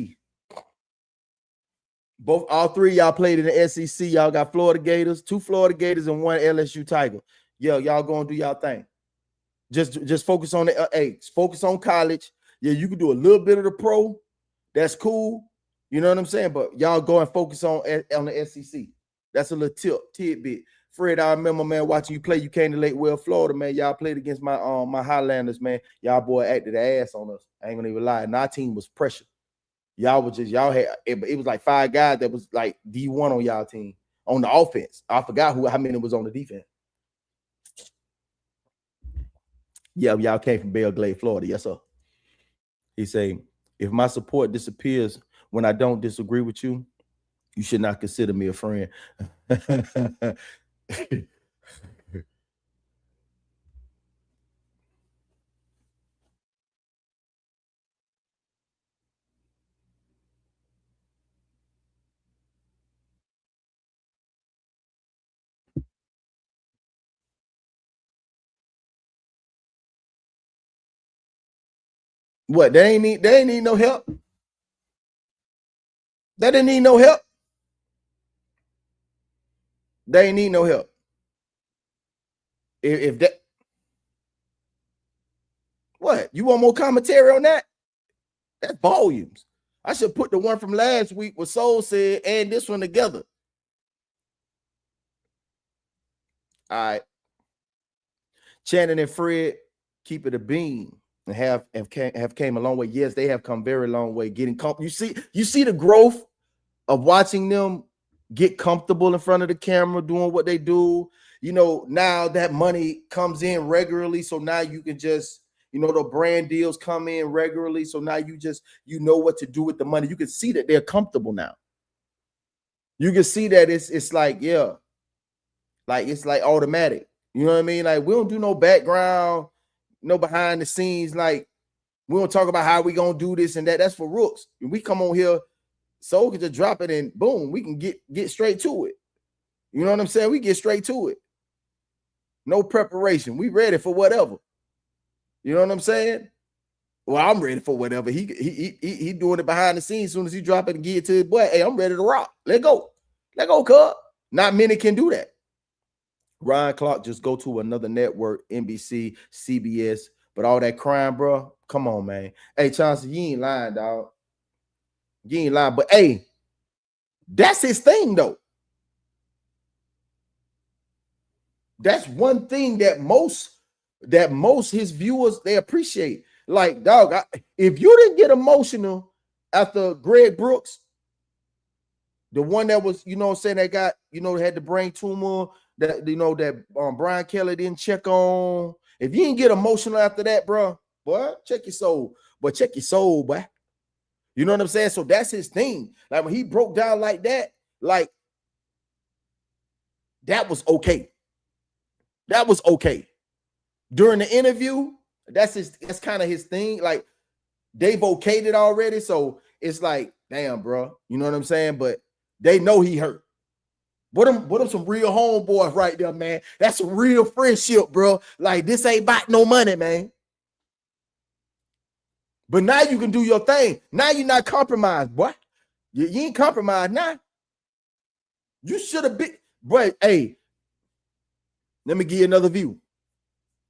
Speaker 3: All three y'all played in the SEC. Y'all got Florida Gators, 2 Florida Gators, and 1 LSU Tiger. Yeah, y'all go and do y'all thing. Just focus on the focus on college. Yeah, you can do a little bit of the pro. That's cool. You know what I'm saying? But y'all go and focus on the SEC. That's a little tidbit. Fred, I remember, man, watching you play. You came to Lake Well, Florida, man. Y'all played against my Highlanders, man. Y'all boy acted ass on us. I ain't gonna even lie. And our team was pressure. Y'all had it was like 5 guys that was like D1 on y'all team on the offense. I forgot how many was on the defense. Yeah, y'all came from Belle Glade, Florida. Yes, sir. He say, if my support disappears when I don't disagree with you, you should not consider me a friend. What? They ain't need no help. They didn't need no help. They ain't need no help. If that, what? You want more commentary on that? That's volumes. I should put the one from last week with Soul said and this one together. All right. Channing and Fred keep it a beam and have came a long way. Yes, they have come very long way. Getting comfortable. You see the growth of watching them get comfortable in front of the camera, doing what they do. You know, now that money comes in regularly, so now you can just, you know, the brand deals come in regularly, so now you know what to do with the money. You can see that they're comfortable now. You can see that it's like, yeah, like it's like automatic. You know what I mean? Like, we don't do no background, no behind the scenes. Like, we don't talk about how we gonna do this and that. That's for rooks. When we come on here, so we can just drop it and boom, we can get straight to it. You know what I'm saying? We get straight to it. No preparation. We ready for whatever. You know what I'm saying? Well, I'm ready for whatever. He doing it behind the scenes. As soon as he drop it and get it to his boy, hey, I'm ready to rock. Let go, cuz. Not many can do that. Ryan Clark just go to another network, NBC, CBS, but all that crime, bro. Come on, man. Hey, Chauncey, you ain't lying, dog. You ain't lying, but hey, that's his thing, though. That's one thing that most his viewers, they appreciate. Like, dog, if you didn't get emotional after Greg Brooks, the one that was, you know what I'm saying, that got, you know, had the brain tumor, that, you know, that Brian Kelly didn't check on. If you didn't get emotional after that, bro, boy, check your soul. But check your soul, boy. You know what I'm saying? So that's his thing. Like, when he broke down like that, like, that was okay. That was okay. During the interview, that's kind of his thing. Like, they've okayed it already, so it's like, damn, bro. You know what I'm saying? But they know he hurt. What them some real homeboys right there, man. That's a real friendship, bro. Like, this ain't about no money, man. But now you can do your thing. Now you're not compromised, boy. You ain't compromised now. You should have been. But hey, let me give you another view.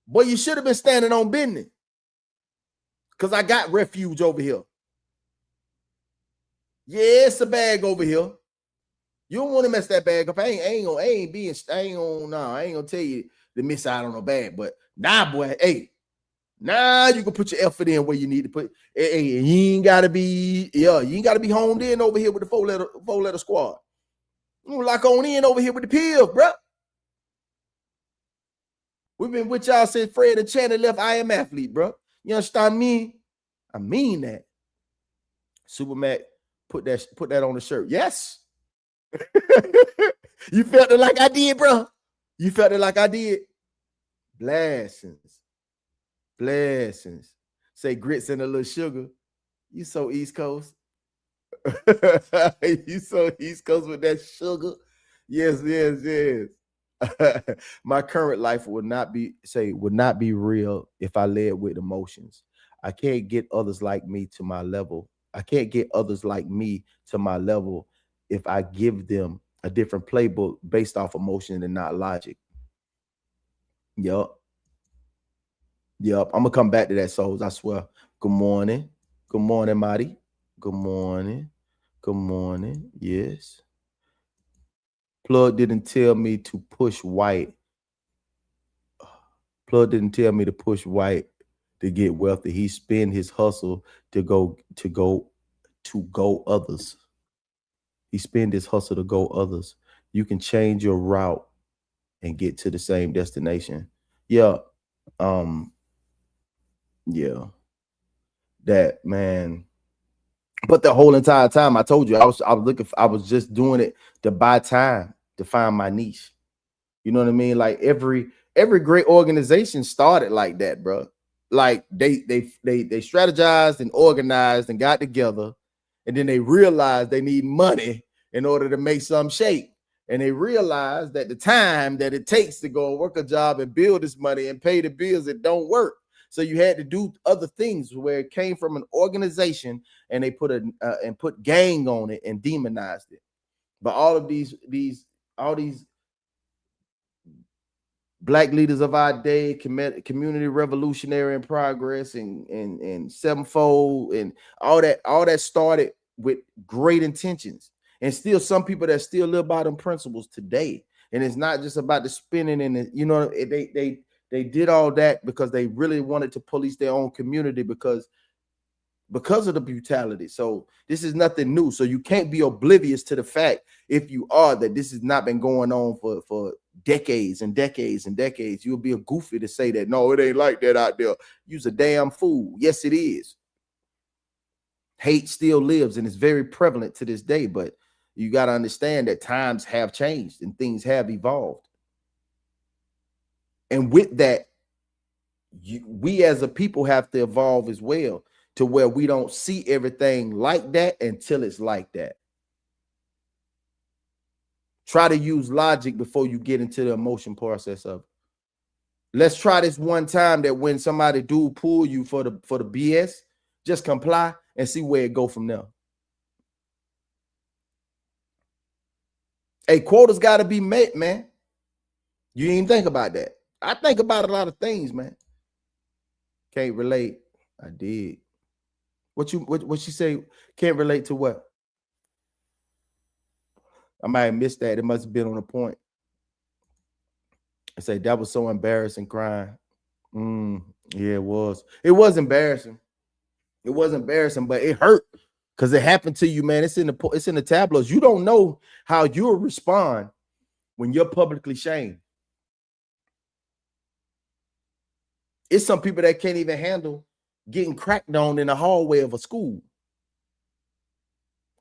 Speaker 3: Boy, you should have been standing on business. Because I got refuge over here. Yeah, it's a bag over here. You don't want to mess that bag up. I ain't gonna tell you to miss out on a bag. But nah, boy, hey, now you can put your effort in where you need to put. Hey, you ain't gotta be homed in over here with the four letter squad. You lock on in over here with the pills, bro. We've been with y'all since Fred and Channing left I Am Athlete, bro. You understand me? I mean that. Supermac, put that on the shirt. Yes. You felt it like I did, bro. You felt it like I did. Blessings. Say grits and a little sugar. You so East Coast. You so East Coast with that sugar. Yes. My current life would not be real if I led with emotions. I can't get others like me to my level. If I give them a different playbook based off emotion and not logic. Yup. I'm gonna come back to that, souls. I swear. Good morning, Marty. Good morning. Yes. Plugg didn't tell me to push white. Plugg didn't tell me to push white to get wealthy. He spend his hustle to go others. He spend his hustle to go others. You can change your route and get to the same destination. Yeah. Yeah. That, man. But the whole entire time, I told you, I was just doing it to buy time to find my niche. You know what I mean? Like every great organization started like that, bro. Like they strategized and organized and got together, and then they realized they need money in order to make some shake. And they realized that the time that it takes to go work a job and build this money and pay the bills, it don't work. So you had to do other things where it came from an organization, and they put gang on it and demonized it. But all these Black leaders of our day, community revolutionary in progress, and sevenfold, and all that started with great intentions, and still some people that still live by them principles today. And it's not just about the spinning and they did all that because they really wanted to police their own community because of the brutality. So this is nothing new. So you can't be oblivious to the fact, if you are, that this has not been going on for decades and decades and decades. You'll be a goofy to say that, no, it ain't like that out there. You's a damn fool. Yes, it is. Hate still lives, and it's very prevalent to this day. But you got to understand that times have changed and things have evolved. And with that, we as a people have to evolve as well, to where we don't see everything like that until it's like that. Try to use logic before you get into the emotion process of it. Let's try this one time that when somebody do pull you for the BS, just comply and see where it go from there. A quota's got to be met, man. You didn't think about that. I think about a lot of things, man. Can't relate. I did. What she say? Can't relate to what? I might have missed that. It must have been on a point. I say that was so embarrassing, crying. Yeah, it was. It was embarrassing. It was embarrassing, but it hurt because it happened to you, man. It's in the tabloids. You don't know how you'll respond when you're publicly shamed. It's some people that can't even handle getting cracked on in the hallway of a school,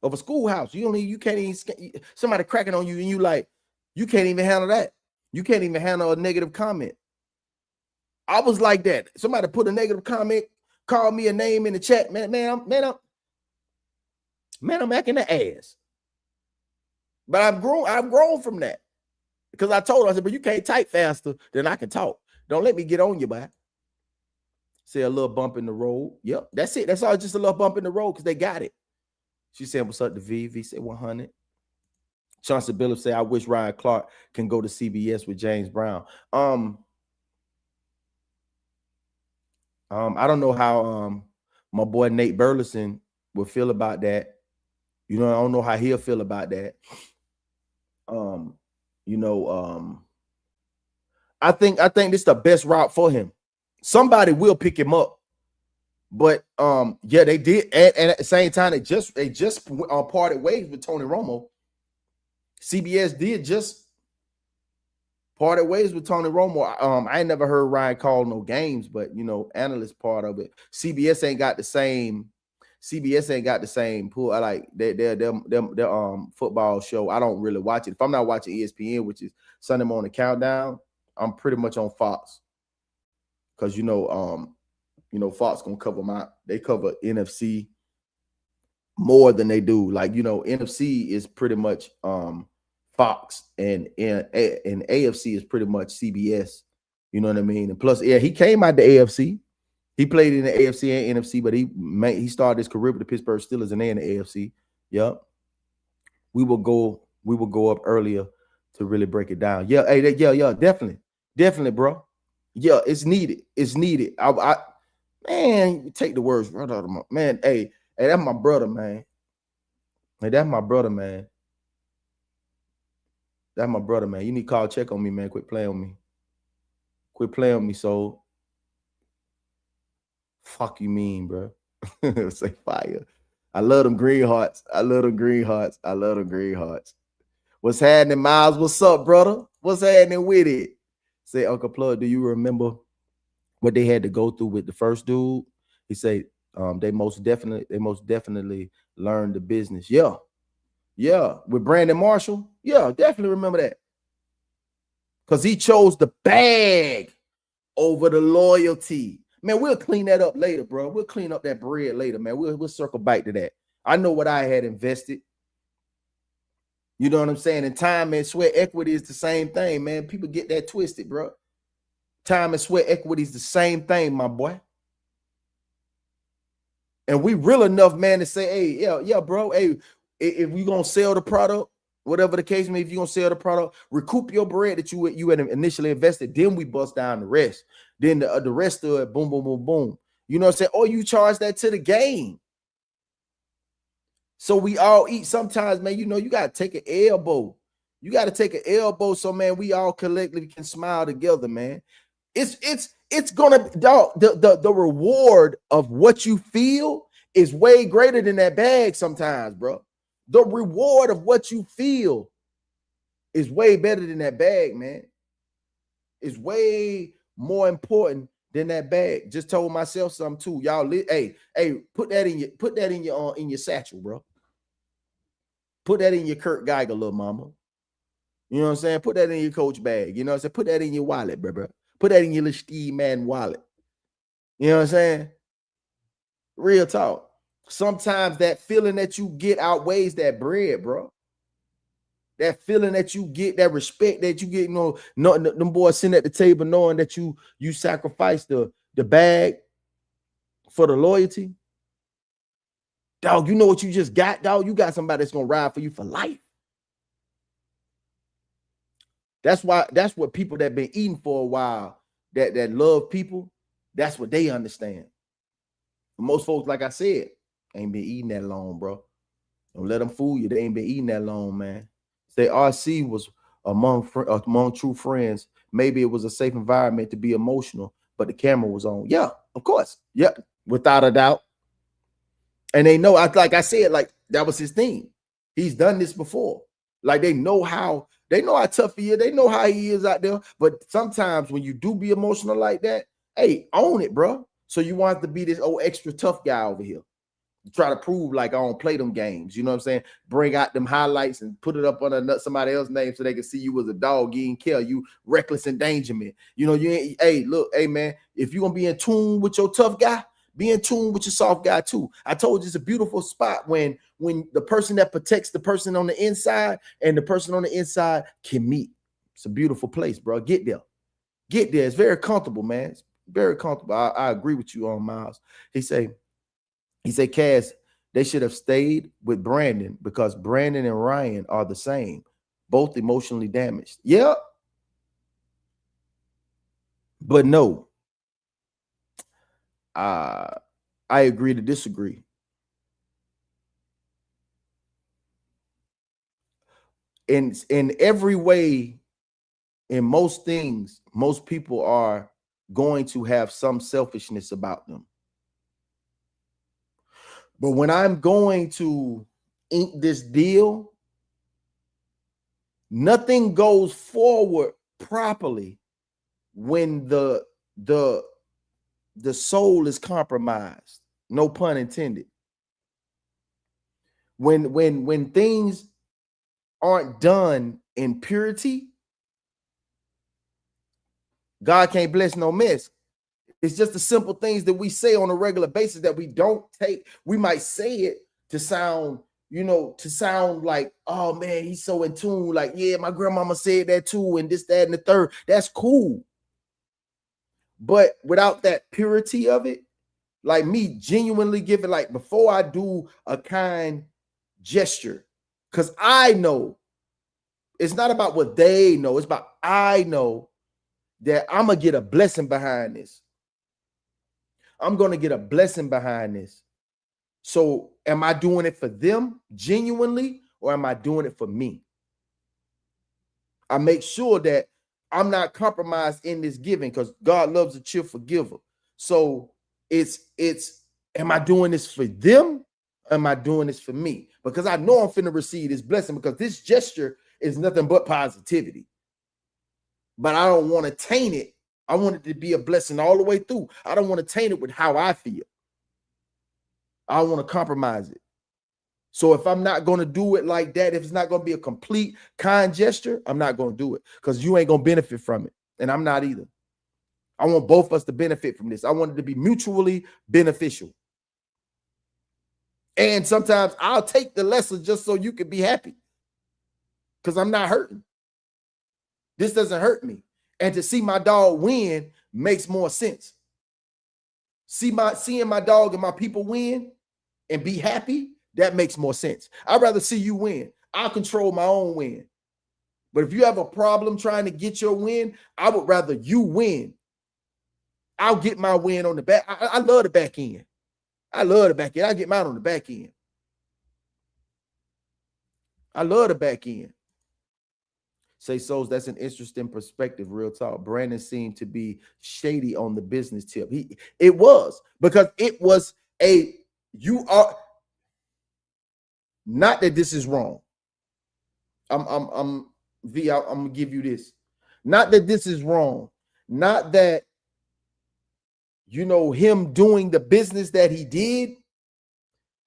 Speaker 3: of a schoolhouse. You can't even, somebody cracking on you, and you can't even handle that. You can't even handle a negative comment. I was like that. Somebody put a negative comment, called me a name in the chat. Man, I'm acting the ass. But I've grown from that, because I told her, I said, but you can't type faster than I can talk. Don't let me get on you, boy. Say a little bump in the road. Yep, that's it. That's all, just a little bump in the road, because they got it. She said, what's up to V? V said 100. Chauncey Billups say, I wish Ryan Clark can go to CBS with James Brown. I don't know how my boy Nate Burleson will feel about that. You know, I don't know how he'll feel about that. I think this is the best route for him. Somebody will pick him up. But yeah, they did, and at the same time, they just parted ways with Tony Romo. CBS did just parted ways with Tony Romo. I ain't never heard Ryan call no games, but you know, analyst part of it. CBS ain't got the same pull. I like their football show. I don't really watch it. If I'm not watching ESPN, which is Sunday Morning Countdown, I'm pretty much on Fox. Because Fox gonna cover they cover NFC more than they do. Like, NFC is pretty much Fox, and AFC is pretty much CBS. You know what I mean? And plus, yeah, he came out the AFC. He played in the AFC and NFC, but he started his career with the Pittsburgh Steelers and they in the AFC. Yep. We will go up earlier to really break it down. Yeah, hey, yeah, definitely, bro. Yeah, it's needed. It's needed. Man, take the words right out of my man. Hey, that's my brother, man. Hey, that's my brother, man. That's my brother, man. You need to call check on me, man. Quit playing on me. Quit playing on me, so. Fuck you mean, bro? Say fire. I love them green hearts. I love them green hearts. I love them green hearts. What's happening, Miles? What's up, brother? What's happening with it? Say, Uncle Plugg, do you remember what they had to go through with the first dude? He said, they most definitely learned the business. Yeah. With Brandon Marshall. Yeah, definitely remember that. Because he chose the bag over the loyalty. Man, we'll clean that up later, bro. We'll clean up that bread later, man. We'll circle back to that. I know what I had invested. You know what I'm saying? And time and sweat equity is the same thing, man. People get that twisted, bro. Time and sweat equity is the same thing, my boy. And we real enough, man, to say, hey, yeah, bro. Hey, if we gonna sell the product, whatever the case may be, if you're gonna sell the product, recoup your bread that you had initially invested, then we bust down the rest. Then the rest of it, boom, boom, boom, boom. You know what I'm saying? Or you charge that to the game. So we all eat. Sometimes, man, you got to take an elbow. You got to take an elbow so, man, we all collectively can smile together, man. It's gonna, dog, the reward of what you feel is way greater than that bag sometimes, bro. The reward of what you feel is way better than that bag, man. It's way more important than that bag. Just told myself something too. Y'all, hey, put that in your satchel, bro. Put that in your Kurt Geiger, little mama. You know what I'm saying? Put that in your coach bag. You know what I'm saying? Put that in your wallet, bro. Put that in your little Steve Madden wallet. You know what I'm saying? Real talk. Sometimes that feeling that you get outweighs that bread, bro. That feeling that you get, that respect that you get, them boys sitting at the table knowing that you sacrificed the bag for the loyalty. Dog, you know what you just got, dog? You got somebody that's gonna ride for you for life. That's what people that been eating for a while, that love people, that's what they understand. But most folks, like I said, ain't been eating that long, bro. Don't let them fool you. They ain't been eating that long, man. Say RC was among true friends. Maybe it was a safe environment to be emotional, but the camera was on. Yeah, of course. Yeah, without a doubt. And they know, like I said, like that was his thing. He's done this before. Like they know how tough he is. They know how he is out there. But sometimes when you do be emotional like that, hey, own it, bro. So you want to be this old extra tough guy over here. Try to prove like I don't play them games. You know what I'm saying? Bring out them highlights and put it up on somebody else's name so they can see you as a dog. You ain't care. You reckless endangerment. You know, you ain't, hey, look, hey, man, if you're going to be in tune with your tough guy, be in tune with your soft guy too. I told you it's a beautiful spot when the person that protects the person on the inside and the person on the inside can meet. It's a beautiful place, bro. Get there. Get there. It's very comfortable, man. It's very comfortable. I agree with you on Miles. He said, Cass, they should have stayed with Brandon because Brandon and Ryan are the same. both emotionally damaged. Yeah. But no, I agree to disagree. In every way, in most things, most people are going to have some selfishness about them. But when I'm going to ink this deal, nothing goes forward properly when the soul is compromised. No pun intended. When things aren't done in purity, God can't bless no mess. It's just the simple things that we say on a regular basis that we don't take. We might say it to sound, to sound like, oh man, he's so in tune. Like, yeah, my grandmama said that too, and this, that, and the third. That's cool. But without that purity of it, like me genuinely giving, like before I do a kind gesture, because I know it's not about what they know, it's about I know that I'm gonna get a blessing behind this. I'm gonna get a blessing behind this. So am I doing it for them genuinely, or am I doing it for me? I make sure that I'm not compromised in this giving, because God loves a cheerful giver. So it's am I doing this for them? Or am I doing this for me? Because I know I'm finna receive this blessing, because this gesture is nothing but positivity. But I don't want to taint it. I want it to be a blessing all the way through. I don't want to taint it with how I feel. I don't want to compromise it. So if I'm not going to do it like that, if it's not going to be a complete kind gesture, I'm not going to do it, because you ain't going to benefit from it. And I'm not either. I want both of us to benefit from this. I want it to be mutually beneficial. And sometimes I'll take the lesser just so you can be happy, because I'm not hurting. This doesn't hurt me. And to see my dog win makes more sense. Seeing my dog and my people win and be happy, that makes more sense. I'd rather see you win. I'll control my own win. But if you have a problem trying to get your win, I would rather you win. I'll get my win on the back. I love the back end. I love the back end. I get mine on the back end. I love the back end. Say Souls, that's an interesting perspective. Real talk. Brandon seemed to be shady on the business tip. It was, because it was you are not that this is wrong. I'm gonna give you this. Not that this is wrong. Not that, him doing the business that he did,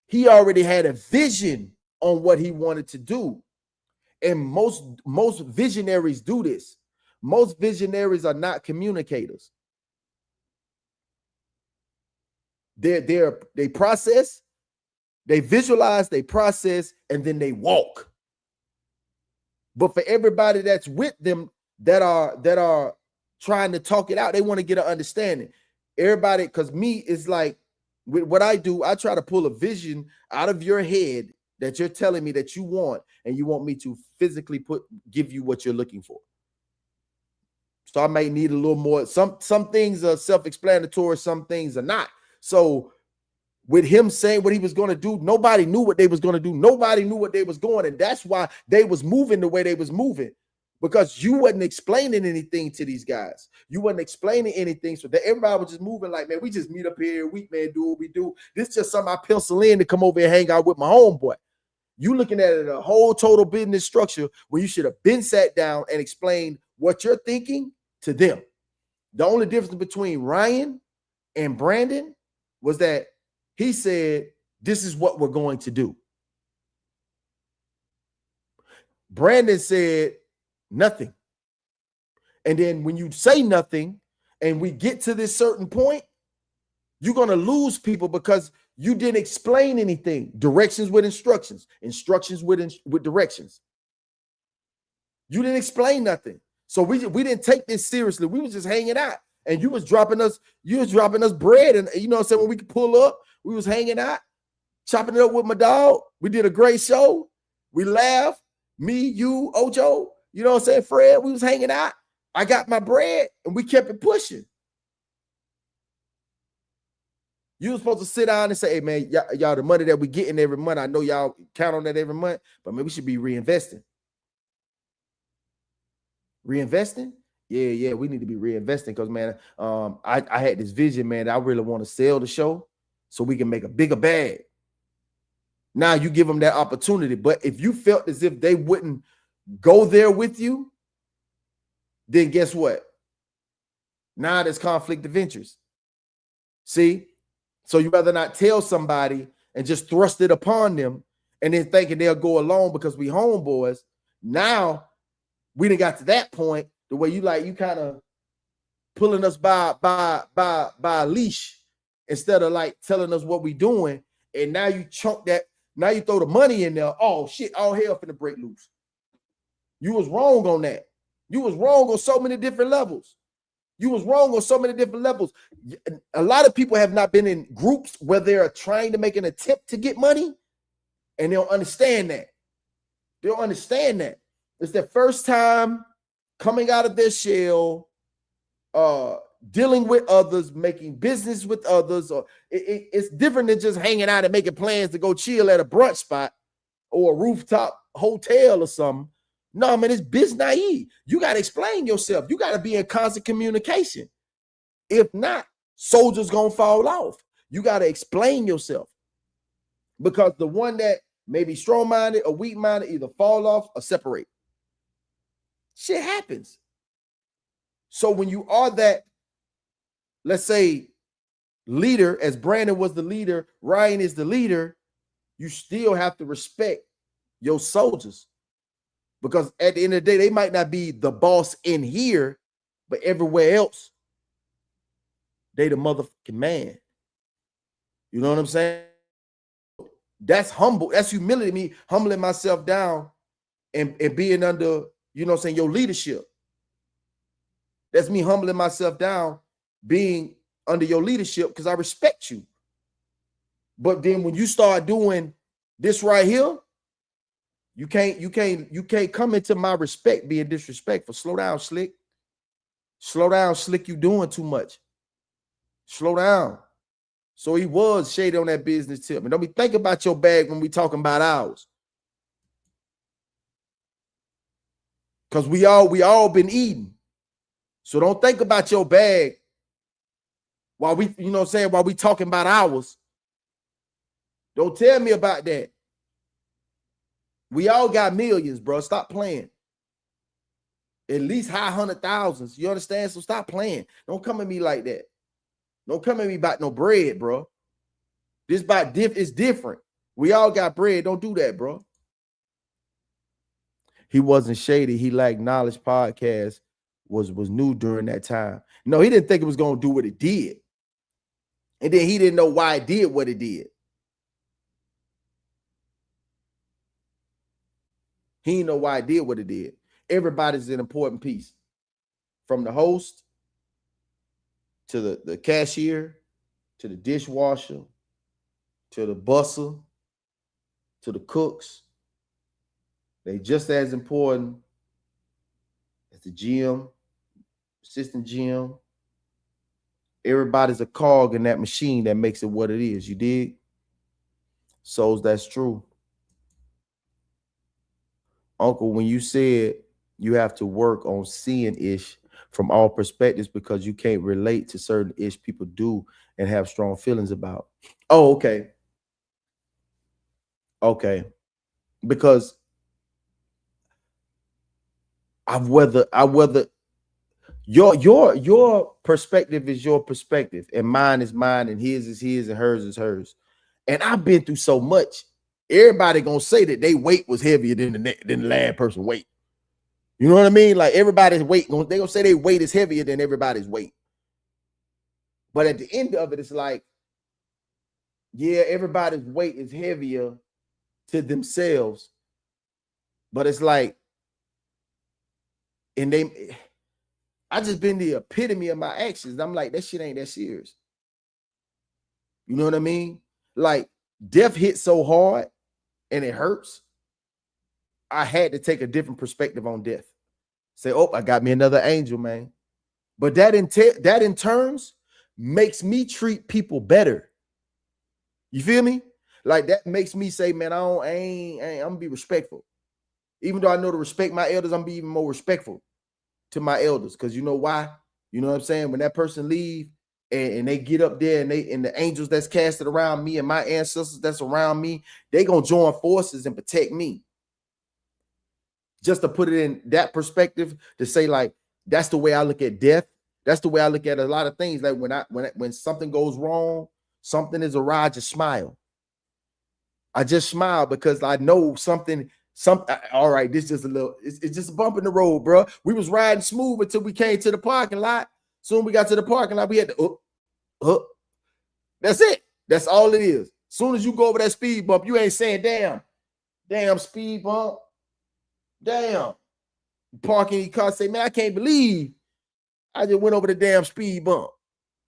Speaker 3: he already had a vision on what he wanted to do. And most visionaries do this. Most visionaries are not communicators. They process, they visualize, they process, and then they walk. But for everybody that's with them that are trying to talk it out, they want to get an understanding. Everybody, because me is like, with what I do, I try to pull a vision out of your head that you're telling me that you want, and you want me to physically give you what you're looking for. So I might need a little more. Some things are self-explanatory, some things are not. So with him saying what he was going to do, nobody knew what they was going to do. Nobody knew what they was going, and that's why they was moving the way they was moving, because you wasn't explaining anything to these guys. You wasn't explaining anything, so that everybody was just moving like, man, we just meet up here every week, man, do what we do. This is just something I pencil in to come over and hang out with my homeboy. You looking at it a whole total business structure where you should have been sat down and explained what you're thinking to them. The only difference between Ryan and Brandon was that he said, this is what we're going to do. Brandon said nothing. And then when you say nothing and we get to this certain point, you're going to lose people, because you didn't explain anything. Directions with instructions, instructions with directions. You didn't explain nothing. So we didn't take this seriously. We was just hanging out, and you was dropping us bread. And you know what I'm saying, when we could pull up, we was hanging out, chopping it up with my dog. We did a great show. We laughed. Me, you, Ojo, you know what I'm saying, Fred, we was hanging out. I got my bread and we kept it pushing. You were supposed to sit down and say, hey, man, y'all, the money that we getting every month, I know y'all count on that every month, but maybe we should be reinvesting. Reinvesting? Yeah, we need to be reinvesting because, man, I had this vision, man, I really want to sell the show so we can make a bigger bag. Now you give them that opportunity. But if you felt as if they wouldn't go there with you, then guess what? Now there's conflict of interest. See? So you rather not tell somebody and just thrust it upon them and then thinking they'll go along because we homeboys. Now we done got to that point the way you kind of pulling us by a leash instead of like telling us what we doing. And now you chunk that. Now you throw the money in there. Oh shit, all hell finna break loose. You was wrong on that. You was wrong on so many different levels. You was wrong on so many different levels. A lot of people have not been in groups where they're trying to make an attempt to get money, and they don't understand that. They don't understand that. It's their first time coming out of their shell, dealing with others, making business with others. Or it's different than just hanging out and making plans to go chill at a brunch spot or a rooftop hotel or something. No, man, it's biz naive. You got to explain yourself. You got to be in constant communication. If not, soldiers gonna fall off. You got to explain yourself, because the one that may be strong-minded or weak-minded either fall off or separate. Shit happens. So when you are that, let's say, leader, as Brandon was the leader, Ryan is the leader, you still have to respect your soldiers. Because at the end of the day, they might not be the boss in here, but everywhere else, they the motherfucking man. You know what I'm saying? That's humble. That's humility, me humbling myself down and being under, you know what I'm saying, your leadership. That's me humbling myself down, being under your leadership because I respect you. But then when you start doing this right here, you can't come into my respect being disrespectful. Slow down, Slick. Slow down, Slick. You doing too much. Slow down. So he was shady on that business tip. And don't be thinking about your bag when we talking about ours. Because we all been eating. So don't think about your bag while we, you know what I'm saying, while we talking about ours. Don't tell me about that. We all got millions, bro. Stop playing. At least high 100,000s. You understand? So stop playing. Don't come at me like that. Don't come at me about no bread, bro. This about it's different. We all got bread. Don't do that, bro. He wasn't shady. He lacked knowledge. Podcast was new during that time. No, he didn't think it was going to do what it did. And then he didn't know why it did what it did. He didn't know why it did what it did. Everybody's an important piece. From the host to the cashier, to the dishwasher, to the busser, to the cooks. They just as important as the GM, assistant GM. Everybody's a cog in that machine that makes it what it is. You dig? So that's true. Uncle, when you said you have to work on seeing ish from all perspectives because you can't relate to certain ish people do and have strong feelings about. Oh, okay. Okay. Because I whether your perspective is your perspective, and mine is mine, and his is his, and hers is hers. And I've been through so much. Everybody gonna say that they weight was heavier than the last person weight. You know what I mean? Like everybody's weight, they gonna say their weight is heavier than everybody's weight. But at the end of it, it's like, yeah, everybody's weight is heavier to themselves. But it's like, and I just been the epitome of my actions. I'm like, that shit ain't that serious. You know what I mean? Like, death hit so hard and it hurts. I had to take a different perspective on death. Say, oh, I got me another angel, man. But that in turns makes me treat people better. You feel me? Like that makes me say, man, I'm gonna be respectful. Even though I know to respect my elders, I'm gonna be even more respectful to my elders. Because you know why? You know what I'm saying? When that person leave and they get up there and the angels that's casted around me and my ancestors that's around me, they gonna join forces and protect me. Just to put it in that perspective, to say like that's the way I look at death. That's the way I look at a lot of things. Like when something goes wrong, something is awry, I just smile. I just smile because I know something. All right, this just a little. It's just a bump in the road, bro. We was riding smooth until we came to the parking lot. Soon we got to the parking lot, we had to That's it. That's all it is. Soon as you go over that speed bump, you ain't saying damn speed bump, damn. Parking your car, say, man, I can't believe I just went over the damn speed bump.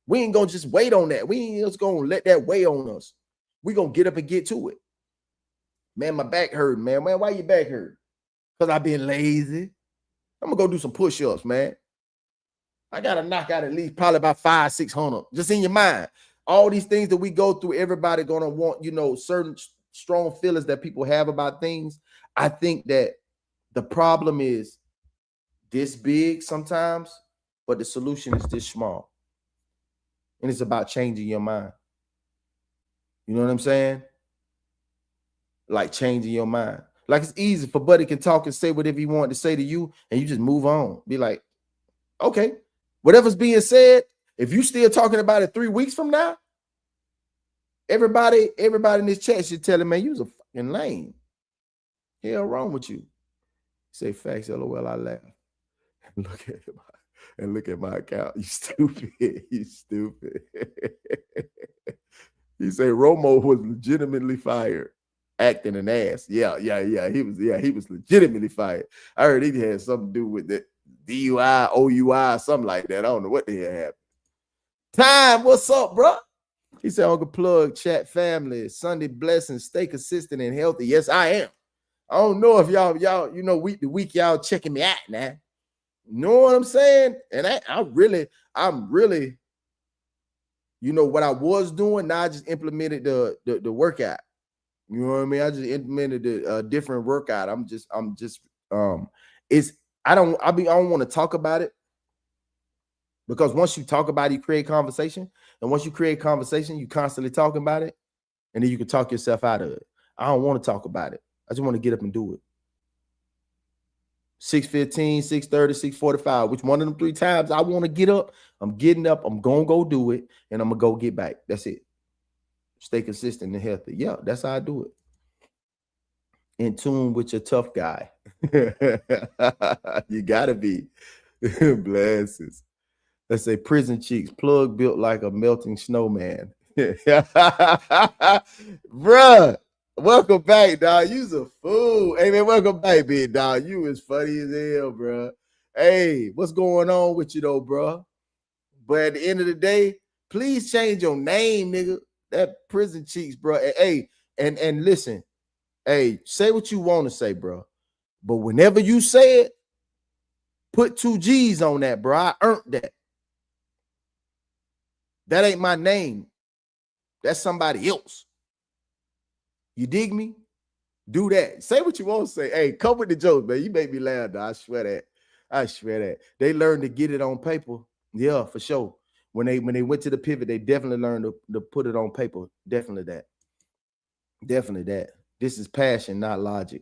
Speaker 3: We ain't gonna just wait on that. We ain't just gonna let that weigh on us. We gonna get up and get to it. Man, my back hurt, man. Man, why your back hurt? Because I've been lazy. I'm gonna go do some push-ups, man. I gotta knock out at least probably about 500-600. Just in your mind. All these things that we go through, everybody gonna want, certain strong feelings that people have about things. I think that the problem is this big sometimes, but the solution is this small. And it's about changing your mind. You know what I'm saying? Like changing your mind. Like it's easy for Buddy can talk and say whatever he wanted to say to you, and you just move on. Be like, okay, whatever's being said, if you still talking about it 3 weeks from now, everybody in this chat should tell him, man, you was a fucking lame. Hell wrong with you. Say facts, LOL, I laugh. Look at my account. You stupid. You stupid. He said Romo was legitimately fired, acting an ass. Yeah. He was legitimately fired. I heard he had something to do with the DUI, OUI, something like that. I don't know what the hell happened. Time, what's up, bro? He said, Uncle Plugg, chat family, Sunday blessings, stay consistent and healthy. Yes, I am. I don't know if y'all, week to week, y'all checking me out now. You know what I'm saying? And I'm really, what I was doing, now I just implemented the workout. You know what I mean? I just implemented a different workout. I don't want to talk about it, because once you talk about it, you create conversation. And once you create conversation, you constantly talking about it, and then you can talk yourself out of it. I don't want to talk about it. I just want to get up and do it. 6:15, 6:30, 6:45, which one of them 3 times I want to get up, I'm getting up, I'm going to go do it, and I'm going to go get back. That's it. Stay consistent and healthy. Yeah, that's how I do it. In tune with your tough guy. You got to be. Blessings. Let's say prison cheeks, Plugg built like a melting snowman. Bruh. Welcome back, dog. You's a fool. Hey, man, welcome back, big dog. You is funny as hell, bro. Hey, what's going on with you, though, bro? But at the end of the day, please change your name, nigga. That prison cheeks, bro. Hey, and listen, hey, say what you want to say, bro. But whenever you say it, put 2 G's on that, bro. I earned that. That ain't my name. That's somebody else. You dig me? Do that. Say what you want to say. Hey, come with the jokes, man. You make me laugh, though. I swear that. They learned to get it on paper. Yeah, for sure. When they went to the pivot, they definitely learned to put it on paper. Definitely that. This is passion, not logic.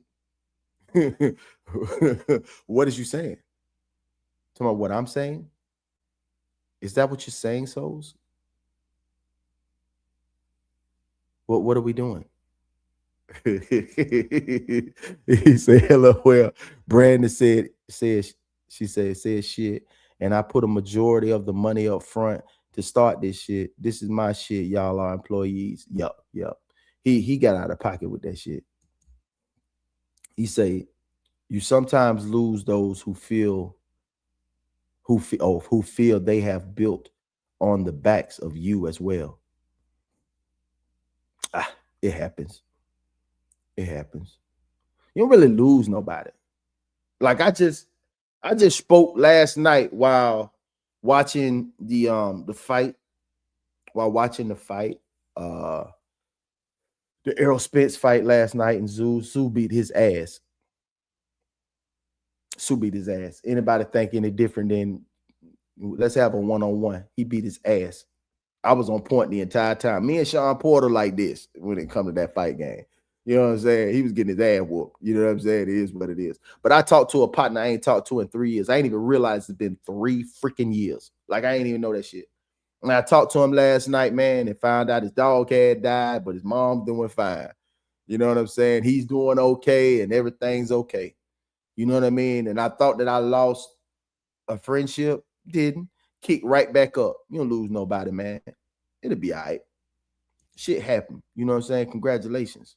Speaker 3: What is you saying? Talking about what I'm saying? Is that what you're saying, souls? What are we doing? He said, hello, well, Brandon said shit, and I put a majority of the money up front to start this shit. This is my shit. Y'all are employees. Yup. He got out of pocket with that shit. He said, you sometimes lose those who feel they have built on the backs of you as well. It happens. You don't really lose nobody. Like I just spoke last night while watching the fight. While watching the fight, the Errol Spence fight last night, and Sue beat his ass. Sue beat his ass. Anybody think any different than let's have a one-on-one? He beat his ass. I was on point the entire time. Me and Sean Porter like this when it comes to that fight game. You know what I'm saying? He was getting his ass whooped. You know what I'm saying? It is what it is. But I talked to a partner I ain't talked to in 3 years. I ain't even realized it's been 3 freaking years. Like, I ain't even know that shit. And I talked to him last night, man, and found out his dog had died, but his mom's doing fine. You know what I'm saying? He's doing okay, and everything's okay. You know what I mean? And I thought that I lost a friendship. Didn't. Kick right back up. You don't lose nobody, man. It'll be all right. Shit happened. You know what I'm saying? Congratulations.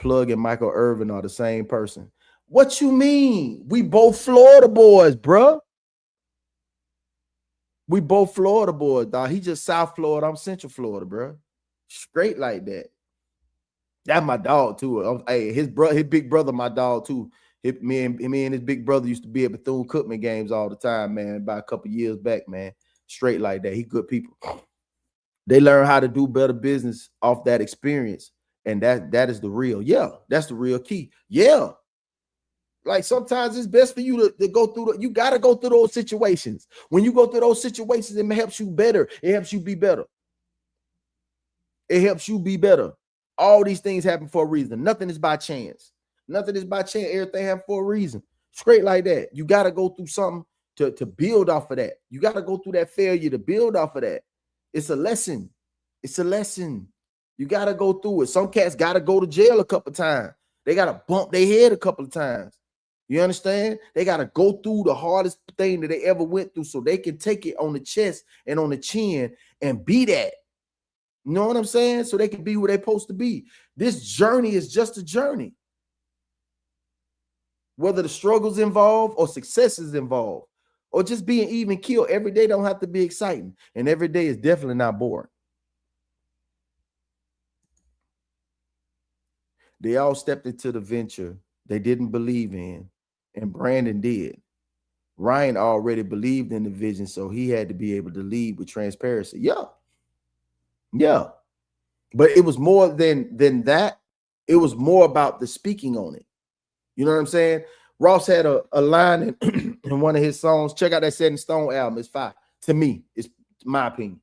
Speaker 3: Plugg and Michael Irvin are the same person. What you mean? We both Florida boys, bro. We both Florida boys, dog. He just South Florida. I'm Central Florida, bro. Straight like that. That's my dog too. Hey, his big brother, my dog too. Me and his big brother used to be at Bethune-Cookman games all the time, man. About a couple years back, man. Straight like that. He good people. They learn how to do better business off that experience, and that is the real. Yeah, that's the real key. Yeah. Like sometimes it's best for you to go through you got to go through those situations. When you go through those situations, it helps you better. It helps you be better. It helps you be better. All these things happen for a reason. Nothing is by chance. Nothing is by chance. Everything happens for a reason. Straight like that. You got to go through something to build off of that. You got to go through that failure to build off of that. It's a lesson. It's a lesson. You got to go through it. Some cats got to go to jail a couple of times. They got to bump their head a couple of times. You understand? They got to go through the hardest thing that they ever went through so they can take it on the chest and on the chin and be that. You know what I'm saying? So they can be where they're supposed to be. This journey is just a journey. Whether the struggles involved or successes involved or just being even killed, every day don't have to be exciting. And every day is definitely not boring. They all stepped into the venture they didn't believe in, and Brandon did. Ryan already believed in the vision, so he had to be able to lead with transparency. Yeah. But it was more than that. It was more about the speaking on it. You know what I'm saying? Ross had a line in one of his songs. Check out that Set in Stone album. It's fire. To me, it's my opinion.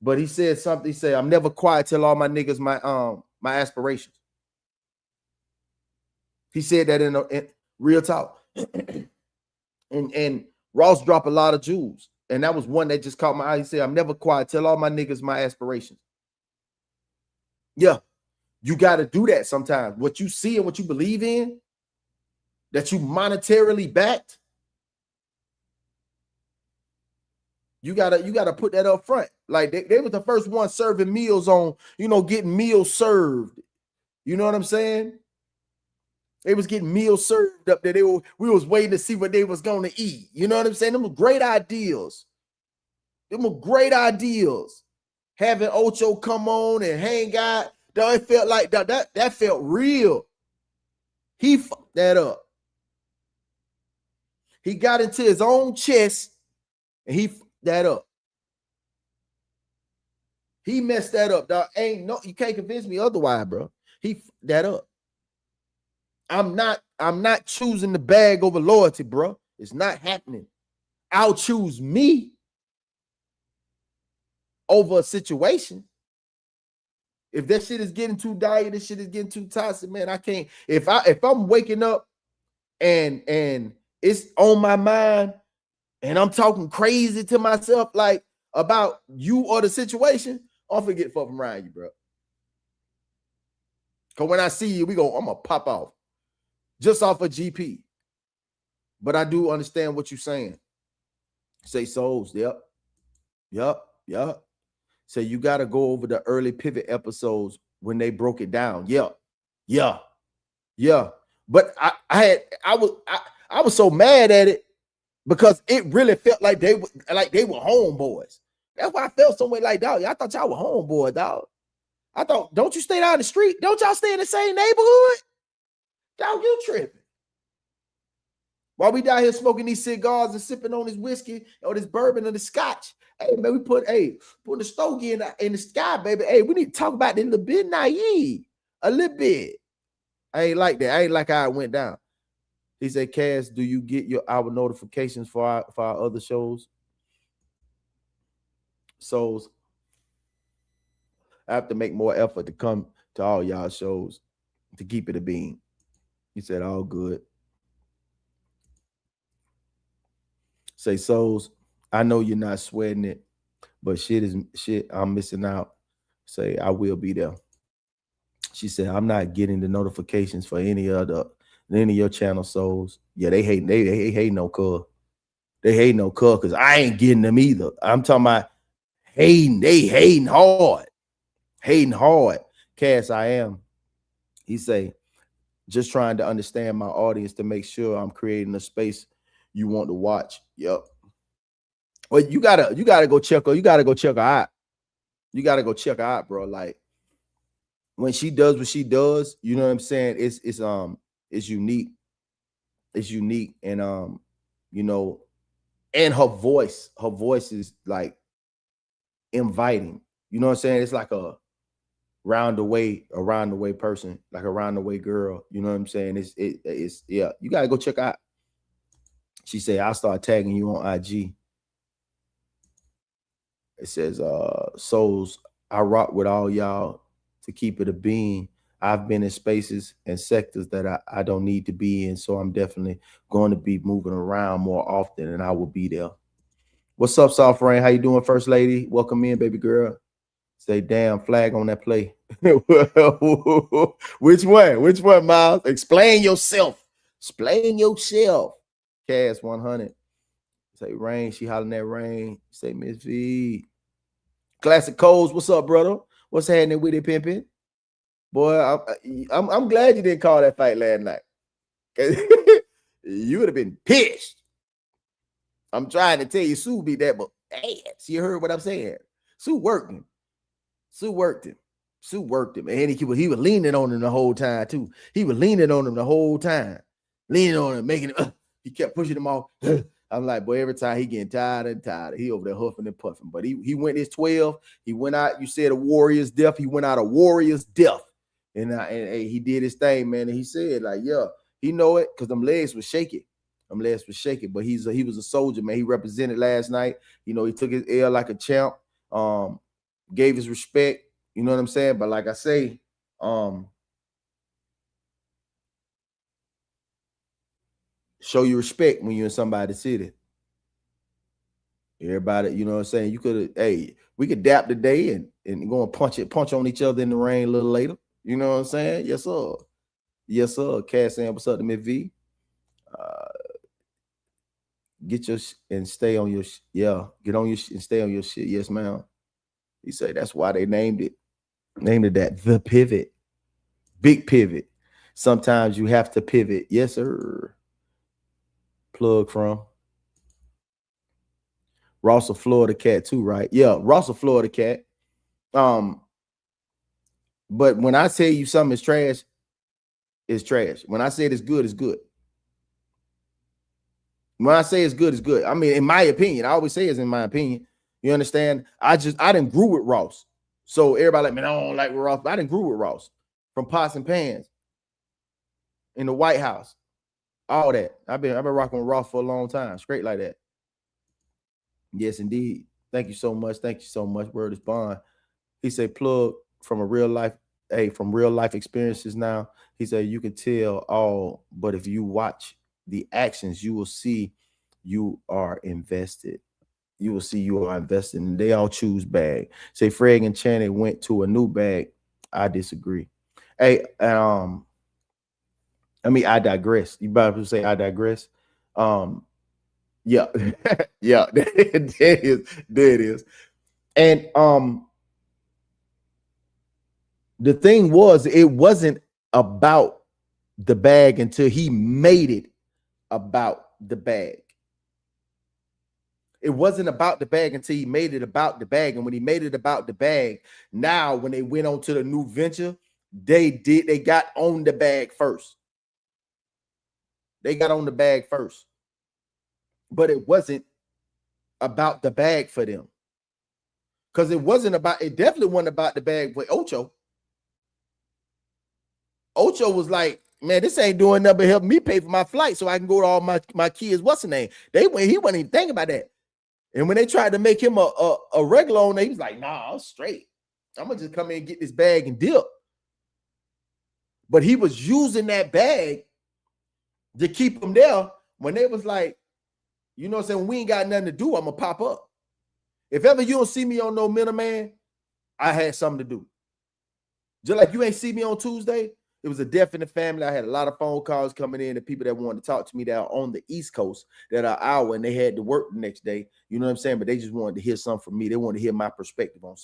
Speaker 3: But he said something. He said, "I'm never quiet till all my niggas my aspirations." He said that in real talk. and Ross dropped a lot of jewels. And that was one that just caught my eye. He said, "I'm never quiet till all my niggas my aspirations." Yeah, you got to do that sometimes. What you see and what you believe in, that you monetarily backed, you gotta put that up front. Like they was the first one serving meals on, getting meals served. You know what I'm saying? They was getting meals served up there. We was waiting to see what they was gonna eat. You know what I'm saying? Them were great ideas. Having Ocho come on and hang out, it felt like that felt real. He fucked that up. He got into his own chest and he fucked that up. He messed that up, dog. You can't convince me otherwise, bro. He fucked that up. I'm not choosing the bag over loyalty, bro. It's not happening. I'll choose me over a situation. If that shit is getting too dire, this shit is getting too toxic, man. I can't. If I'm waking up and it's on my mind and I'm talking crazy to myself like about you or the situation, I'll forget fucking around you, bro. Cause when I see you, I'm gonna pop off. Just off of GP. But I do understand what you're saying. Say souls, yep. So you got to go over the early pivot episodes when they broke it down. Yeah. But I was so mad at it because it really felt like they were homeboys. That's why I felt some way like, dog. I thought y'all were homeboys, dog. I thought, don't you stay down the street? Don't y'all stay in the same neighborhood? Dog, you tripping. While we down here smoking these cigars and sipping on this whiskey or this bourbon or the scotch, hey, man, we put the stogie in the sky, baby. Hey, we need to talk about this a little bit, naive. A little bit. I ain't like that. I ain't like how it went down. He said, Cass, do you get our notifications for our other shows? So I have to make more effort to come to all y'all shows to keep it a bean. He said, all good. Say, Souls, I know you're not sweating it, but shit, I'm missing out. Say, I will be there. She said, I'm not getting the notifications for any of your channel, Souls. Yeah, they hate no cuz. They hate no cuz because I ain't getting them either. I'm talking about hating. They hating hard. Hating hard. Cass, I am. He say, just trying to understand my audience to make sure I'm creating a space you want to watch. Yep. Well, you gotta go check her. You gotta go check her out. You gotta go check her out, bro. Like when she does what she does, you know what I'm saying? It's unique. It's unique. And you know, and her voice is like inviting. You know what I'm saying? It's like a round the way person, like a round the way girl. You know what I'm saying? It's yeah, you gotta go check out. She said, I'll start tagging you on IG. It says, Souls, I rock with all y'all to keep it a bean. I've been in spaces and sectors that I don't need to be in. So I'm definitely going to be moving around more often and I will be there. What's up, Soft Rain? How you doing, First Lady? Welcome in, baby girl. Say, damn, flag on that play. Which one, Miles? Explain yourself. Explain yourself. Cass 100. Say, Rain, she hollering that Rain. Say, Miss V. Classic Coles, what's up, brother? What's happening with it, pimping? Boy, I'm glad you didn't call that fight last night. You would have been pissed. I'm trying to tell you, Sue beat that, but hey, she heard what I'm saying. Sue worked him. And he was leaning on him the whole time, too. He was leaning on him the whole time. Leaning on him, making it, he kept pushing him off. I'm like, boy, every time he getting tired and tired. He over there huffing and puffing. But he went his 12. He went out, you said a warrior's death. He went out a warrior's death. And he did his thing, man. And he said, like, yeah, he know it because them legs was shaking. But he was a soldier, man. He represented last night. You know, he took his L like a champ. Gave his respect. You know what I'm saying? But like I say, show your respect when you're in somebody's city. Everybody, you know what I'm saying? You could have, we could dap today and go and punch on each other in the rain a little later. You know what I'm saying? Yes, sir. Yes, sir. Cass saying, what's up to Miss V? Get your and stay on your get on your and stay on your shit. Yes, ma'am. He said that's why they named it that, the pivot. Big pivot. Sometimes you have to pivot. Yes, sir. Plug from Ross, a Florida cat too, right? Yeah, Ross, a Florida cat. But when I tell you something is trash, it's trash. When I say it's good, it's good. When I say it's good, it's good. I mean, in my opinion, I always say it's in my opinion. You understand? I didn't grew with Ross. So everybody like, man, I don't like Ross. I didn't grew with Ross from Pots and Pans in the White House. All that. I've been rocking with Ross for a long time. Straight like that. Yes, indeed. Thank you so much. Thank you so much. Word is bond. He said, Plug from real life experiences now. He said, you can tell all, but if you watch the actions, you will see you are invested. You will see you are invested, and they all choose bag. Say Fred and Channing went to a new bag. I disagree. Hey, I digress. You about to say I digress? Yeah, yeah, there it is. And the thing was, it wasn't about the bag until he made it about the bag. It wasn't about the bag until he made it about the bag. And when he made it about the bag, now when they went on to the new venture, they got on the bag first. They got on the bag first. But it wasn't about the bag for them. Because it definitely wasn't about the bag for Ocho. Ocho was like, man, this ain't doing nothing but helping me pay for my flight so I can go to all my kids. What's the name? He wasn't even thinking about that. And when they tried to make him a regular on there, he was like, nah, I'm straight. I'm going to just come in and get this bag and dip. But he was using that bag to keep him there when they was like, you know what I'm saying? When we ain't got nothing to do, I'm going to pop up. If ever you don't see me on no middleman, I had something to do. Just like you ain't see me on Tuesday, it was a death in the family. I had a lot of phone calls coming in and people that wanted to talk to me that are on the East Coast that are hour and they had to work the next day. You know what I'm saying? But they just wanted to hear something from me. They wanted to hear my perspective on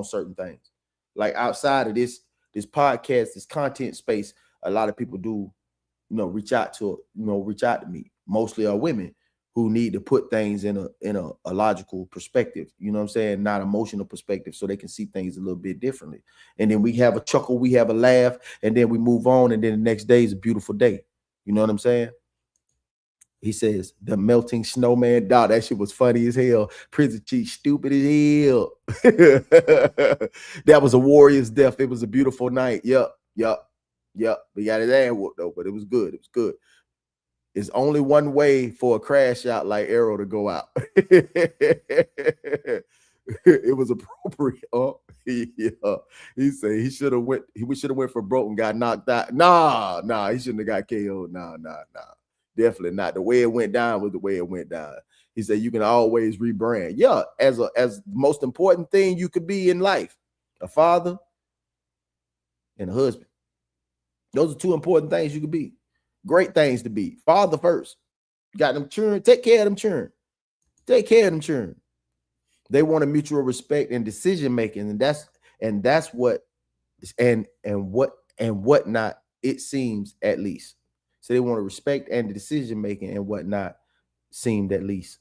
Speaker 3: certain things. Like outside of this podcast, this content space, a lot of people do, reach out to me. Mostly are women who need to put things in a logical perspective, you know what I'm saying? Not emotional perspective, so they can see things a little bit differently. And then we have a chuckle, we have a laugh, and then we move on, and then the next day is a beautiful day. You know what I'm saying? He says, the melting snowman, dog, that shit was funny as hell. Prison Chief, stupid as hell. That was a warrior's death. It was a beautiful night. Yep. We got his ass whooped, though, but it was good. It was good. It's only one way for a crash out like Arrow to go out. It was appropriate. Oh, yeah. He said he should have went for broke and got knocked out. Nah, he shouldn't have got KO'd. Nah. Definitely not. The way it went down was the way it went down. He said you can always rebrand. Yeah, as the most important thing you could be in life, a father and a husband. Those are two important things you could be. Great things to be. Father first. Got them children. Take care of them children. They want a mutual respect and decision making, and that's what whatnot. It seems at least. So they want to respect and the decision making and whatnot. Seemed at least.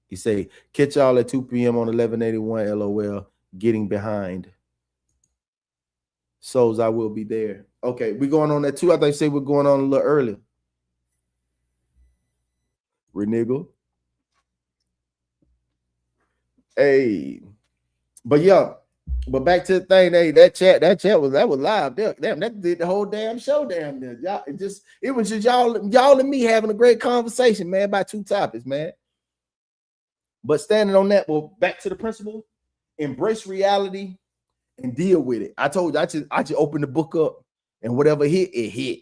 Speaker 3: He say, catch y'all at 2 p.m. on 1181. LOL. Getting behind. Souls, I will be there. Okay, we're going on that too. I thought you said we're going on a little early. Reniggle. Hey, but back to the thing. Hey, that chat was live. Damn, that did the whole damn show. Damn, there. It was just y'all and me having a great conversation, man, about two topics, man. But standing on that, well, back to the principle: embrace reality and deal with it. I told you, I just opened the book up, and whatever hit, it hit.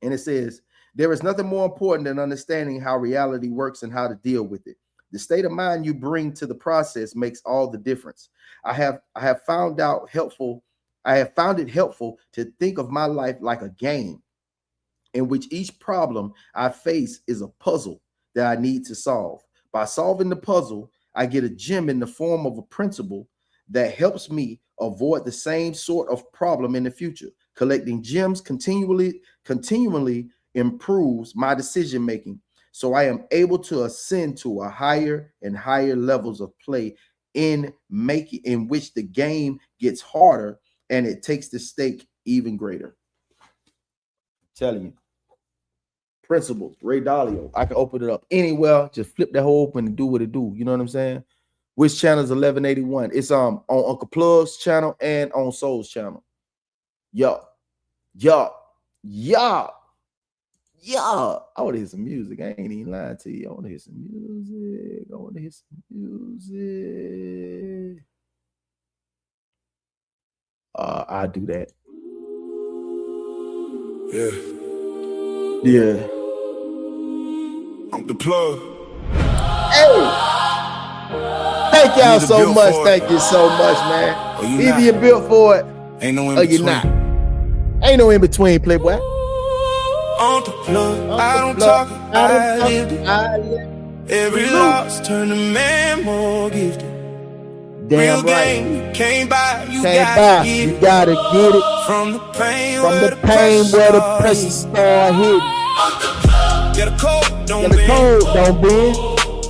Speaker 3: And it says, there is nothing more important than understanding how reality works and how to deal with it. The state of mind you bring to the process makes all the difference. I have found it helpful to think of my life like a game in which each problem I face is a puzzle that I need to solve. By solving the puzzle, I get a gem in the form of a principle that helps me avoid the same sort of problem in the future. Collecting gems continually improves my decision making, so I am able to ascend to a higher and higher levels of play in which the game gets harder and it takes the stake even greater. I'm telling you. Principles, Ray Dalio. I can open it up anywhere. Just flip that whole open and do what it do. You know what I'm saying? Which channel is 1181? It's on Uncle Plugg's channel and on Soul's channel. Yo. I want to hear some music. I ain't even lying to you. I want to hear some music. I do that. Yeah.
Speaker 1: I'm the plug.
Speaker 3: Hey. Thank y'all so much. Thank you so much, man. Either you're built for it
Speaker 1: Ain't no in
Speaker 3: or
Speaker 1: between.
Speaker 3: you're not. Ain't no in between, Playboy.
Speaker 1: On the plug, I don't talk, I live it. Every loss turn a man more gifted.
Speaker 3: Damn
Speaker 1: Real
Speaker 3: right.
Speaker 1: game, can't buy, you
Speaker 3: Can't
Speaker 1: gotta
Speaker 3: buy.
Speaker 1: get
Speaker 3: You
Speaker 1: it.
Speaker 3: gotta get it
Speaker 1: From the pain
Speaker 3: from
Speaker 1: where
Speaker 3: the pain where the pressure start hitting.
Speaker 1: Get a cold, don't
Speaker 3: Get a
Speaker 1: bend.
Speaker 3: cold, don't bend.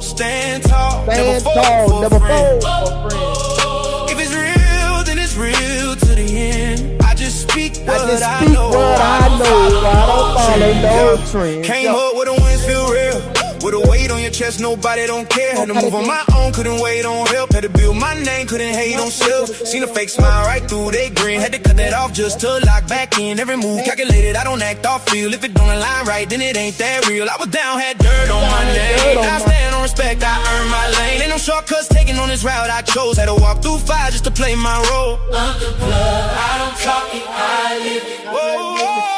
Speaker 1: Stand tall,
Speaker 3: Stand
Speaker 1: never
Speaker 3: tall,
Speaker 1: fold
Speaker 3: never
Speaker 1: for a friend.
Speaker 3: fold for a friend.
Speaker 1: If it's real, then it's real to the end. I just speak what
Speaker 3: I just
Speaker 1: I
Speaker 3: speak
Speaker 1: know.
Speaker 3: what I know. I don't no trends.
Speaker 1: Came up with the wins feel real. With a weight on your chest, nobody don't care. Had to move on my own, couldn't wait on help. Had to build my name, couldn't hate on self. Seen a fake smile right through they grin. Had to cut that off just to lock back in. Every move calculated, I don't act off feel. If it don't align right, then it ain't that real. I was down, had dirt on my name. I stand on respect, I earn my lane. Ain't no shortcuts taking on this route I chose. Had to walk through fire just to play my role.
Speaker 2: I'm the plug, I don't talk it, I live it.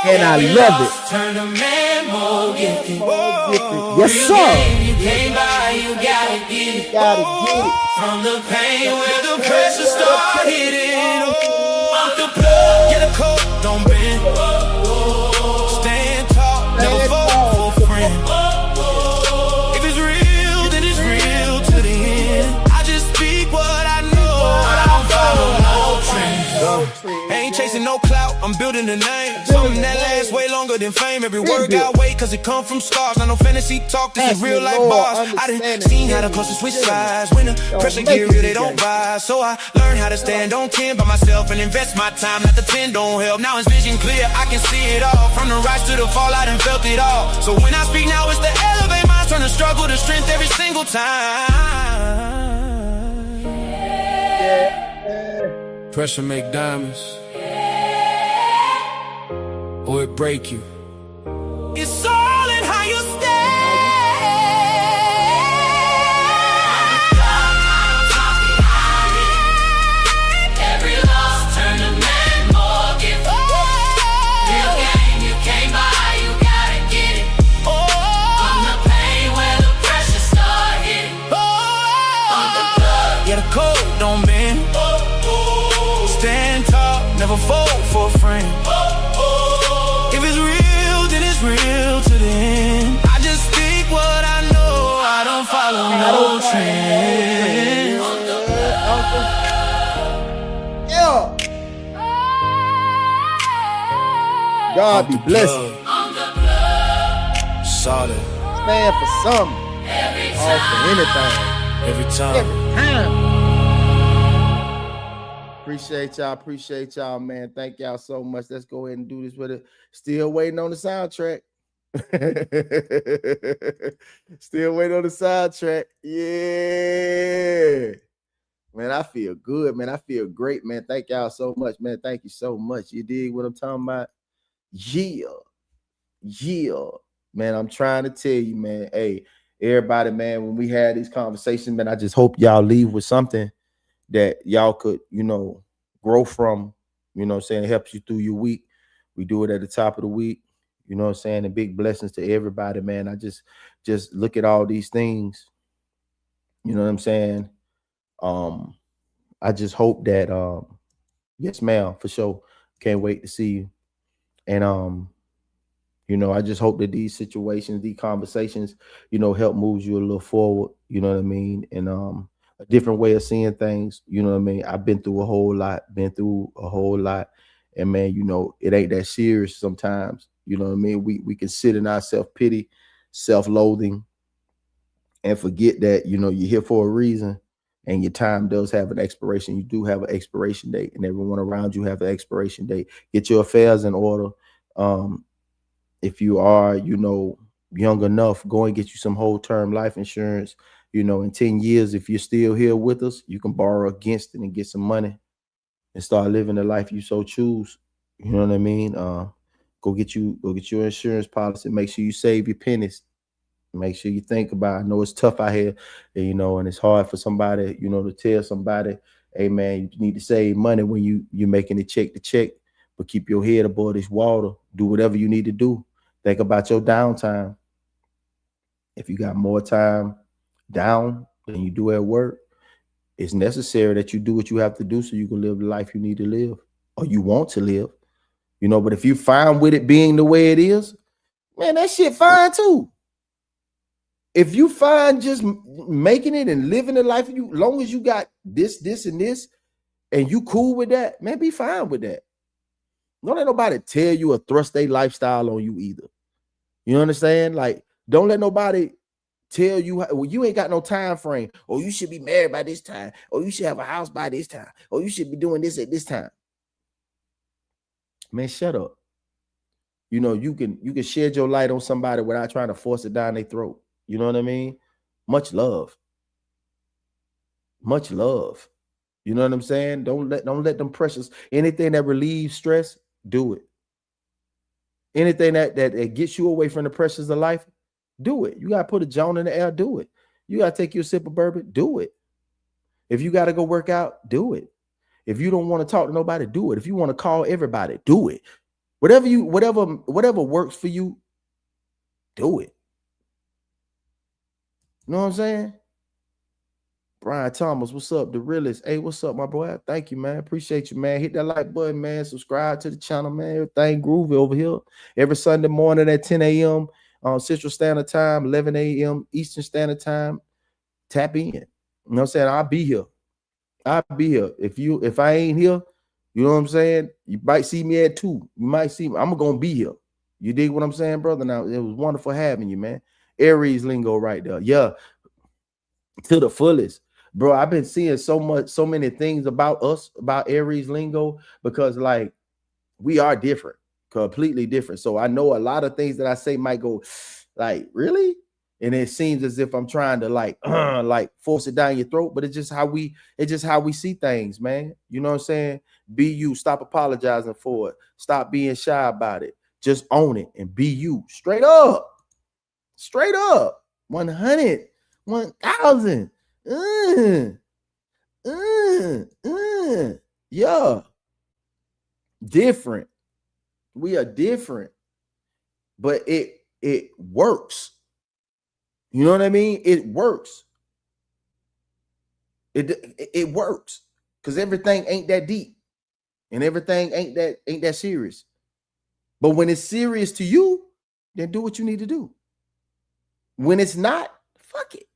Speaker 3: And I love it.
Speaker 2: Turn a man more gifted.
Speaker 3: Yes, sir.
Speaker 2: You came by, you gotta get it.
Speaker 3: Gotta get it.
Speaker 2: From the pain where the pressure start hitting. I'm the plug.
Speaker 1: Get a coat, don't bend. Stand tall, never fall for a friend. If it's real, then it's real to the end. I just speak what I know. I don't follow no trends. Ain't chasing no clout, I'm building a name. Something that lasts way longer than fame. Every word got weight cause it come from scars. Not no fantasy talk, this is real life bars. I done seen how the closest switch sides. When the pressure get real, they don't rise. So I learned how to stand on 10 by myself and invest my time. Not the 10 don't help, now it's vision clear, I can see it all. From the rise to the fall, I done felt it all. So when I speak now, it's to elevate minds. Turn the struggle to strength every single time. Pressure make diamonds, or it break you. It's all in how you stand.
Speaker 2: Every loss turn a man more gifted. Real game, you came by, you gotta get it. From the pain where the pressure start hitting. I'm the plug.
Speaker 1: Yeah, the code don't bend. Stand tall, never fold for a friend. If it's real, then it's real to the end. I just speak what I know. I don't follow no trends.
Speaker 3: Yeah. God be blessing.
Speaker 2: I'm the plug.
Speaker 1: Solid
Speaker 3: Stand for something.
Speaker 2: Every
Speaker 3: All for
Speaker 2: time.
Speaker 3: anything.
Speaker 1: every time.
Speaker 3: Time. Appreciate y'all, man. Thank y'all so much. Let's go ahead and do this with it. Still waiting on the soundtrack. Still waiting on the soundtrack. Yeah. Man, I feel good, man. I feel great, man. Thank y'all so much, man. Thank you so much. You dig what I'm talking about? Yeah. Man, I'm trying to tell you, man. Hey, everybody, man, when we had these conversations, man, I just hope y'all leave with something that y'all could, grow from, what I'm saying? It helps you through your week. We do it at the top of the week, you know what I'm saying? And big blessings to everybody, man. I just look at all these things, you know what I'm saying? I just hope that, yes, ma'am, for sure. Can't wait to see you. And, I just hope that these situations, these conversations, help move you a little forward, you know what I mean? And, a different way of seeing things, you know what I mean? I've been through a whole lot, and man, it ain't that serious sometimes, you know what I mean? We can sit in our self-pity, self-loathing, and forget that, you're here for a reason, and your time does have an expiration. You do have an expiration date, and everyone around you have an expiration date. Get your affairs in order. If you are, young enough, go and get you some whole term life insurance. In 10 years, if you're still here with us, you can borrow against it and get some money and start living the life you so choose. You know what I mean? Go get your insurance policy. Make sure you save your pennies. Make sure you think about it. I know it's tough out here, and it's hard for somebody, to tell somebody, hey man, you need to save money when you're making it check to check, but keep your head above this water. Do whatever you need to do. Think about your downtime. If you got more time down than you do at work, it's necessary that you do what you have to do so you can live the life you need to live or you want to live, but if you're fine with it being the way it is, man, that shit fine too. If you find just making it and living the life, long as you got this, and this, and you cool with that, man, be fine with that. Don't let nobody tell you or thrust their lifestyle on you either. You understand? Like, don't let nobody tell you, well, you ain't got no time frame, or you should be married by this time, or you should have a house by this time, or you should be doing this at this time. Man, shut up. You know, you can shed your light on somebody without trying to force it down their throat. You know what I mean? Much love. Much love. You know what I'm saying? Don't let them pressures, anything that relieves stress, do it. Anything that gets you away from the pressures of life, do it. You gotta put a joint in the air, do it. You gotta take your sip of bourbon, do it. If you gotta go work out, do it. If you don't want to talk to nobody, do it. If you want to call everybody, do it. Whatever works for you, do it. You know what I'm saying? Brian Thomas, what's up? The realist. Hey, what's up, my boy? Thank you, man. Appreciate you, man. Hit that like button, man. Subscribe to the channel, man. Everything groovy over here. Every Sunday morning at 10 a.m. Central Standard Time, 11 a.m. Eastern Standard Time. Tap in. You know what I'm saying? I'll be here. I'll be here. If I ain't here, you know what I'm saying? You might see me at 2. You might see me. I'm gonna be here. You dig what I'm saying, brother? Now, it was wonderful having you, man. Aries lingo right there. Yeah, to the fullest. Bro, I've been seeing so many things about us, about Aries lingo, because like we are different, completely different. So I know a lot of things that I say might go like, really? And it seems as if I'm trying to like force it down your throat, but it's just how we see things, man. You know what I'm saying? Be you. Stop apologizing for it. Stop being shy about it. Just own it and be you. Straight up. 100, 1000. Yeah. Different. We are different, but it works. You know what I mean? It works. It works because everything ain't that deep and everything ain't that serious. But when it's serious to you, then do what you need to do. When it's not, fuck it.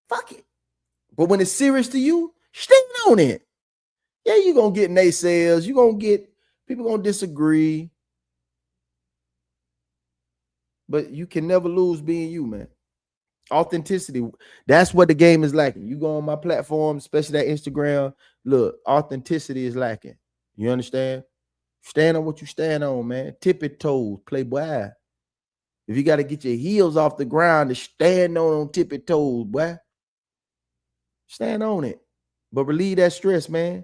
Speaker 3: Fuck it. But when it's serious to you, stand on it. Yeah, you're going to get naysayers. You're going to get people going to disagree. But you can never lose being you, man. Authenticity. That's what the game is lacking. You go on my platform, especially that Instagram. Look, authenticity is lacking. You understand? Stand on what you stand on, man. Tippy toes, playboy. If you got to get your heels off the ground to stand on tippy toes, boy, stand on it. But relieve that stress, man.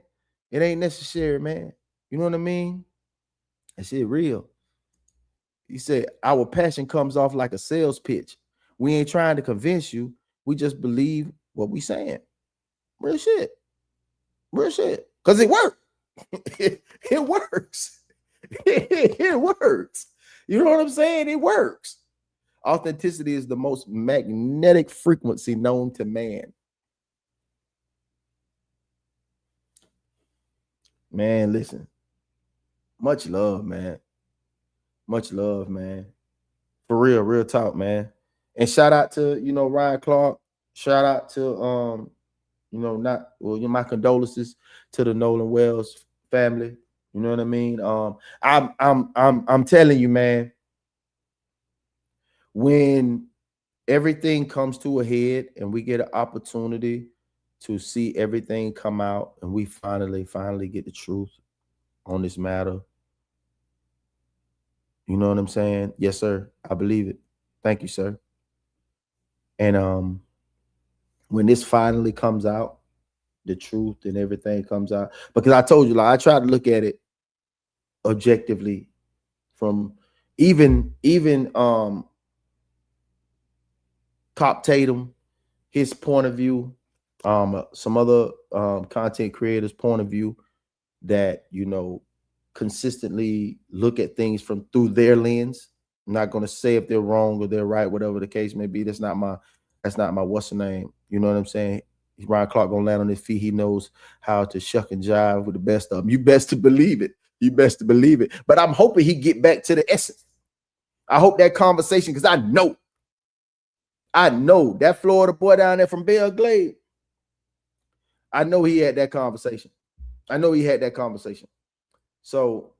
Speaker 3: It ain't necessary, man. You know what I mean? That shit real. He said, our passion comes off like a sales pitch. We ain't trying to convince you. We just believe what we saying. Real shit. Real shit. Because it works. It works. It works. You know what I'm saying? It works. Authenticity is the most magnetic frequency known to man. Man, listen. Much love, man. Much love, man. For real talk, man. And shout out to, Ryan Clark. Shout out to my condolences to the Nolan Wells family. You know what I mean? I'm telling you, man, when everything comes to a head and we get an opportunity to see everything come out and we finally get the truth on this matter. You know what I'm saying? Yes, sir. I believe it. Thank you, sir. And when this finally comes out, the truth and everything comes out, because I told you, like, I try to look at it objectively from even Cop Tatum, his point of view, some other content creators' point of view that, consistently look at things through their lens. I'm not going to say if they're wrong or they're right, whatever the case may be. That's not my what's the name. You know what I'm saying? Ryan Clark gonna land on his feet. He knows how to shuck and jive with the best of them. You best to believe it. You best to believe it. But I'm hoping he get back to the essence. I hope that conversation, because I know that Florida boy down there from Belle Glade. I know he had that conversation. So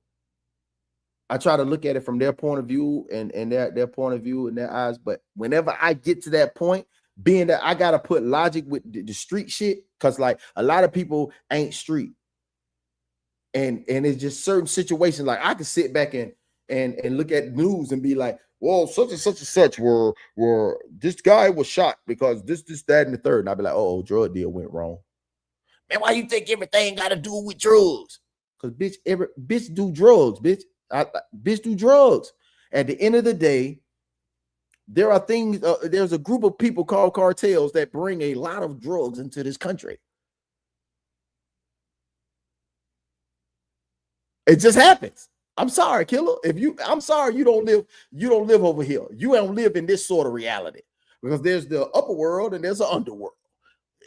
Speaker 3: I try to look at it from their point of view and their point of view and their eyes. But whenever I get to that point, being that I got to put logic with the street shit, because like a lot of people ain't street. And it's just certain situations. Like I could sit back and look at news and be like, well, such and such were this guy was shot because this, that, and the third. And I'd be like, oh, drug deal went wrong. Man, why you think everything got to do with drugs? Because bitch do drugs, bitch. Bitch do drugs. At the end of the day, there are things, there's a group of people called cartels that bring a lot of drugs into this country. It just happens. I'm sorry, killer. I'm sorry you don't live over here. You don't live in this sort of reality. Because there's the upper world and there's the underworld.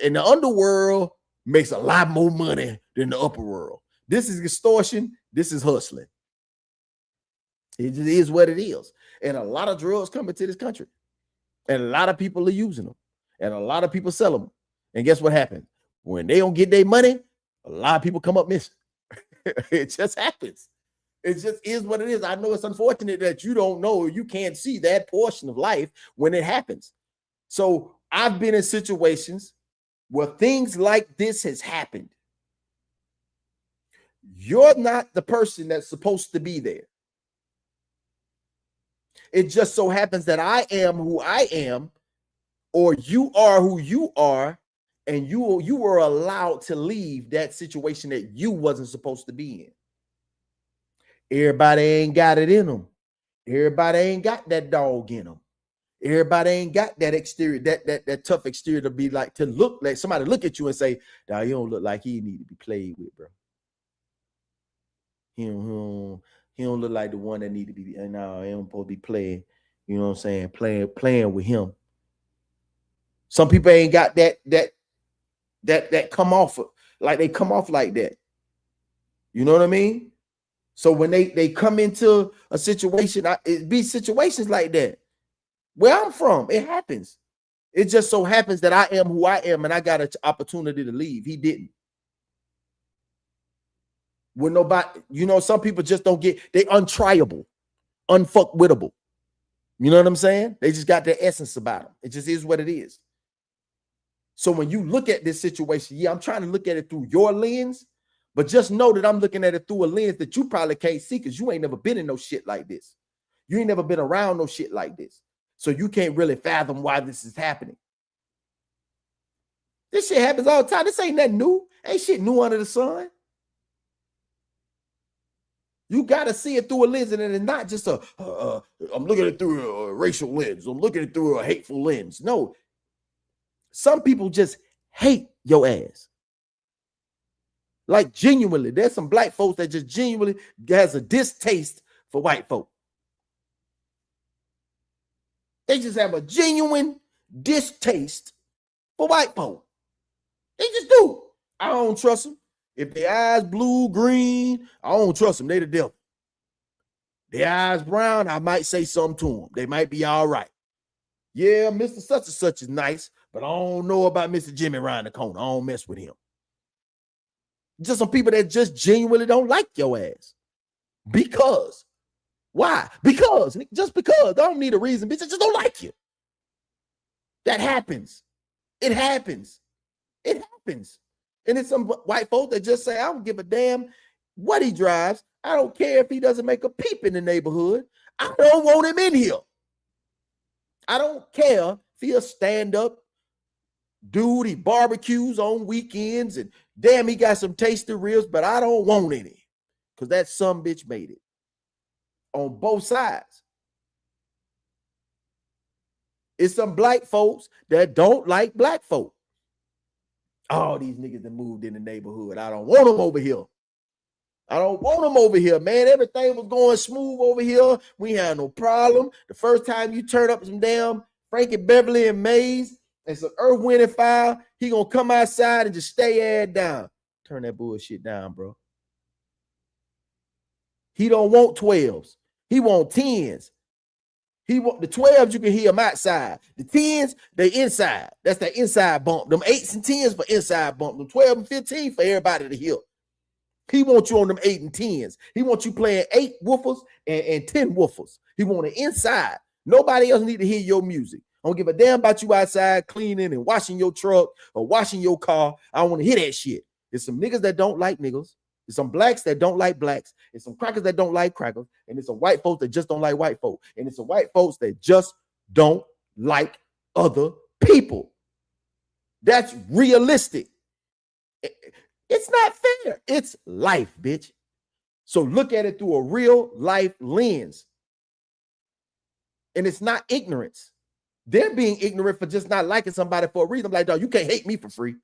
Speaker 3: And the underworld makes a lot more money than the upper world. This is extortion. This is hustling. It just is what it is. And a lot of drugs come into this country. And a lot of people are using them. And a lot of people sell them. And guess what happens? When they don't get their money, a lot of people come up missing. It just happens. It just is what it is. I know it's unfortunate that you don't know, you can't see that portion of life when it happens. So I've been in situations where things like this has happened. You're not the person that's supposed to be there. It just so happens that I am who I am, or you are who you are, and you were allowed to leave that situation that you wasn't supposed to be in. Everybody ain't got it in them. Everybody ain't got that dog in them. Everybody ain't got that exterior, that tough exterior to be like, to look like somebody look at you and say, "Nah, you don't look like he need to be played with, bro. He don't look like the one that need to be. No, he don't supposed to be playing. You know what I'm saying? Playing with him." Some people ain't got that come off like they come off like that. You know what I mean? So when they come into a situation, it be situations like that. Where I'm from, it happens. It just so happens that I am who I am, and I got an opportunity to leave. He didn't. When nobody, some people just don't get, they untriable, unfuckwittable. You know what I'm saying? They just got their essence about them. It just is what it is. So when you look at this situation, yeah, I'm trying to look at it through your lens, but just know that I'm looking at it through a lens that you probably can't see because you ain't never been in no shit like this. You ain't never been around no shit like this. So you can't really fathom why this is happening. This shit happens all the time. This ain't nothing new. Ain't shit new under the sun. You got to see it through a lens, and it's not just I'm looking at it through a racial lens. I'm looking at it through a hateful lens. No. Some people just hate your ass. Like genuinely. There's some black folks that just genuinely has a distaste for white folk. They just have a genuine distaste for white folk. They just do. I don't trust them. If their eyes blue, green, I don't trust them. They the devil. Their eyes brown, I might say something to them. They might be all right. Yeah, Mr. Such and Such is nice, but I don't know about Mr. Jimmy around the corner. I don't mess with him. Just some people that just genuinely don't like your ass. Because. Why? Because. Just because. I don't need a reason. Bitch, I just don't like you. That happens. It happens. It happens. And it's some white folks that just say, I don't give a damn what he drives. I don't care if he doesn't make a peep in the neighborhood. I don't want him in here. I don't care if he a stand-up dude. He barbecues on weekends and damn, he got some tasty ribs, but I don't want any because that some bitch made it on both sides. It's some black folks that don't like black folk. All these niggas that moved in the neighborhood. I don't want them over here. I don't want them over here, man. Everything was going smooth over here. We had no problem. The first time you turn up some damn Frankie Beverly and Maze and some Earth, Wind, and Fire, he gonna come outside and just stay ass down. Turn that bullshit down, bro. He don't want 12s. He want 10s. He want the 12s, you can hear them outside. The 10s, they inside. That's the inside bump. Them 8s and 10s for inside bump. Them 12 and 15 for everybody to hear. He wants you on them 8 and 10s. He wants you playing 8 woofers and 10 woofers. He want it inside. Nobody else need to hear your music. I don't give a damn about you outside cleaning and washing your truck or washing your car. I don't want to hear that shit. There's some niggas that don't like niggas. There's some blacks that don't like blacks. There's some crackers that don't like crackers. And there's some white folks that just don't like white folks. And it's some white folks that just don't like other people. That's realistic. It's not fair. It's life, bitch. So look at it through a real life lens. And it's not ignorance. They're being ignorant for just not liking somebody for a reason. I'm like, dog, you can't hate me for free.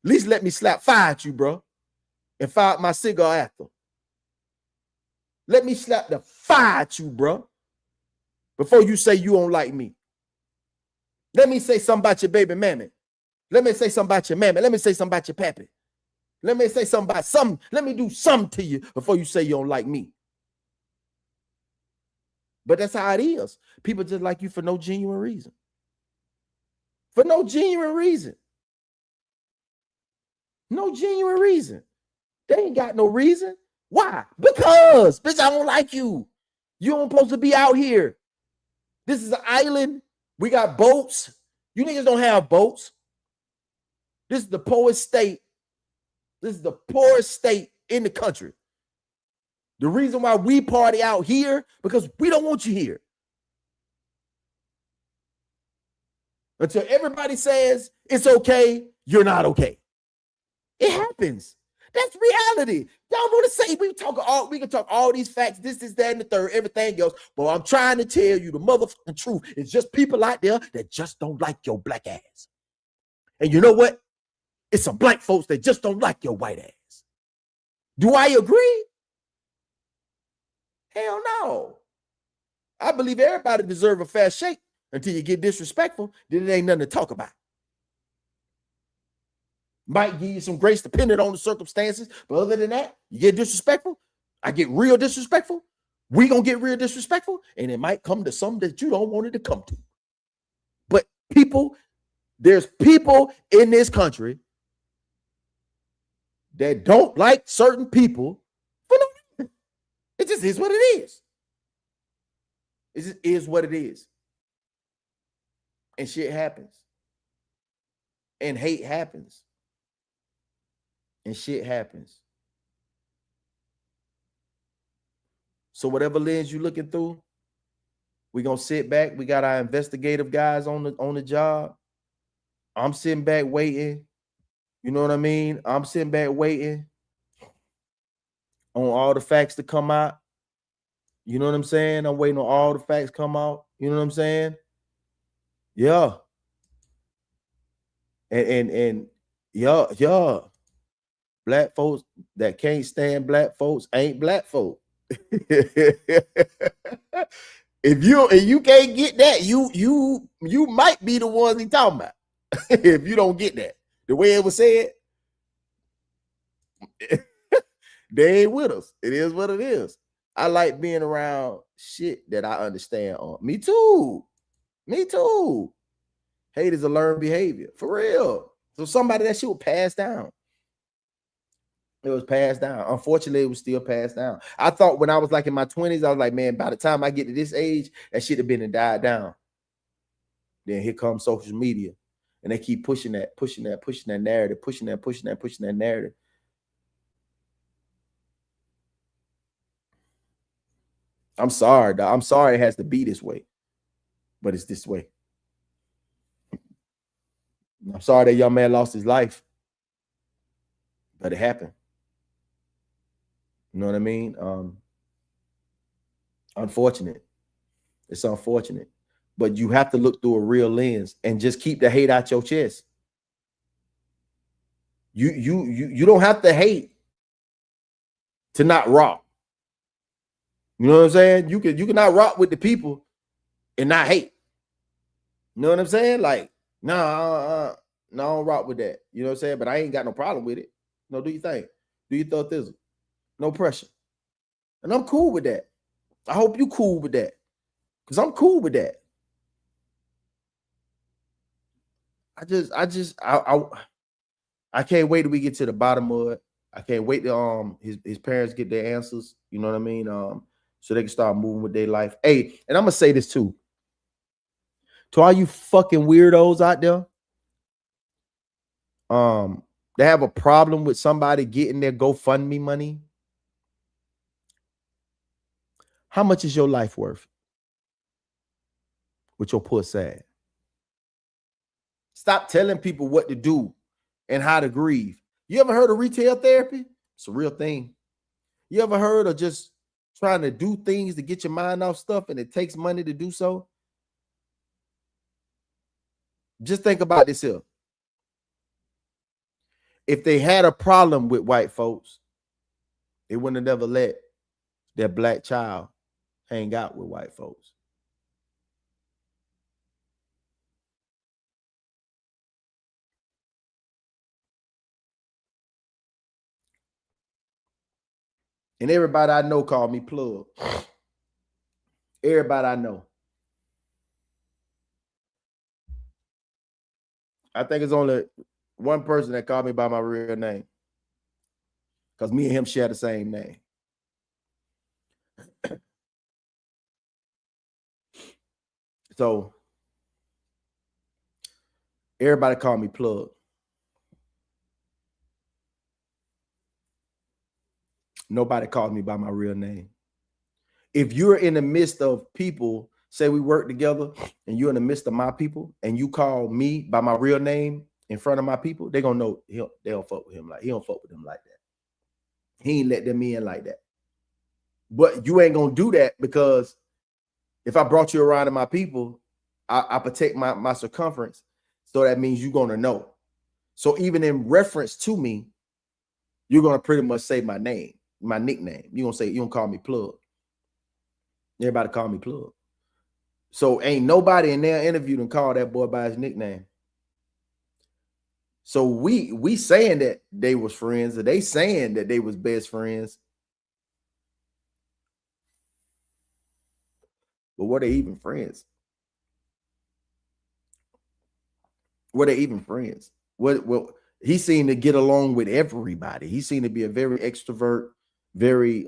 Speaker 3: At least let me slap fire at you, bro. And fire my cigar after. Let me slap the fire at you, bro. Before you say you don't like me. Let me say something about your baby mammy. Let me say something about your mammy. Let me say something about your pappy. Let me say something about something. Let me do something to you before you say you don't like me. But that's how it is. People just like you for no genuine reason. For no genuine reason. No genuine reason. They ain't got no reason. Why? Because, bitch, I don't like you. You don't supposed to be out here. This is an island. We got boats. You niggas don't have boats. This is the poorest state. This is the poorest state in the country. The reason why we party out here, because we don't want you here. Until everybody says it's okay, you're not okay. It happens. That's reality. Y'all want to say we can talk all these facts, this, that, and the third, everything else. But I'm trying to tell you the motherfucking truth. It's just people out there that just don't like your black ass. And you know what? It's some black folks that just don't like your white ass. Do I agree? Hell no. I believe everybody deserves a fair shake until you get disrespectful. Then it ain't nothing to talk about. Might give you some grace depending on the circumstances. But other than that, you get disrespectful. I get real disrespectful. We gonna get real disrespectful. And it might come to something that you don't want it to come to. But there's people in this country that don't like certain people for no reason. It just is what it is. It just is what it is. And shit happens. And hate happens. And shit happens. So whatever lens you're looking through, we're gonna sit back. We got our investigative guys on the job. I'm sitting back waiting. You know what I mean? I'm sitting back waiting on all the facts to come out. You know what I'm saying? I'm waiting on all the facts come out. You know what I'm saying? Yeah. And yeah. Black folks that can't stand black folks ain't black folk. If you can't get that, you might be the ones he talking about. If you don't get that, the way it was said, they ain't with us. It is what it is. I like being around shit that I understand on. Me too. Hate is a learned behavior. For real. So somebody that shit was passed down. It was passed down. Unfortunately, it was still passed down. I thought when I was like in my 20s, I was like, man, by the time I get to this age, that shit have been and died down. Then here comes social media. And they keep pushing that narrative, pushing that narrative. I'm sorry, dog. I'm sorry it has to be this way, but it's this way. I'm sorry that young man lost his life, but it happened. You know what I mean? Unfortunate. It's unfortunate. But you have to look through a real lens and just keep the hate out your chest. You don't have to hate to not rock. You know what I'm saying? You can not rock with the people and not hate. You know what I'm saying? Like, no, I don't rock with that. You know what I'm saying? But I ain't got no problem with it. No, do your thing. Do your thothism. No pressure. And I'm cool with that. I hope you cool with that. Because I'm cool with that. I can't wait till we get to the bottom of it. I can't wait till his parents get their answers. You know what I mean? So they can start moving with their life. Hey, and I'm gonna say this too. To all you fucking weirdos out there, that have a problem with somebody getting their GoFundMe money, how much is your life worth with your poor sad? Stop telling people what to do and how to grieve. You ever heard of retail therapy? It's a real thing. You ever heard of just trying to do things to get your mind off stuff and it takes money to do so? Just think about this here. If they had a problem with white folks, they wouldn't have never let their black child hang out with white folks. And everybody I know call me Plugg. Everybody I know. I think it's only one person that called me by my real name, because me and him share the same name. So everybody call me Plugg. Nobody called me by my real name. If you're in the midst of people, say we work together, and you're in the midst of my people, and you call me by my real name in front of my people, they're gonna know they don't fuck with him like he don't fuck with them like that. He ain't let them in like that. But you ain't gonna do that, because if I brought you around to my people, I protect my circumference. So that means you're gonna know. So even in reference to me, you're gonna pretty much say my name, my nickname. You're gonna say, you don't call me Plugg. Everybody call me Plugg. So ain't nobody in their interview done call that boy by his nickname. So we saying that they was friends, or they saying that they was best friends. But were they even friends? Were they even friends? Well, he seemed to get along with everybody. He seemed to be a very extrovert, very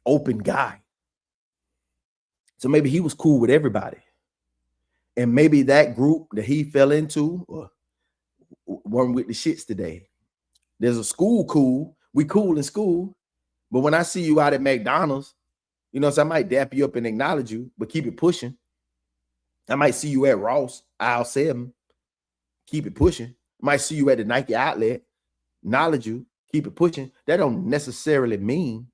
Speaker 3: open guy. So maybe he was cool with everybody. And maybe that group that he fell into weren't with the shits today. There's a school cool. We cool in school. But when I see you out at McDonald's, you know, so I might dap you up and acknowledge you, but keep it pushing. I might see you at Ross, aisle 7, keep it pushing. I might see you at the Nike outlet, acknowledge you, keep it pushing. That don't necessarily mean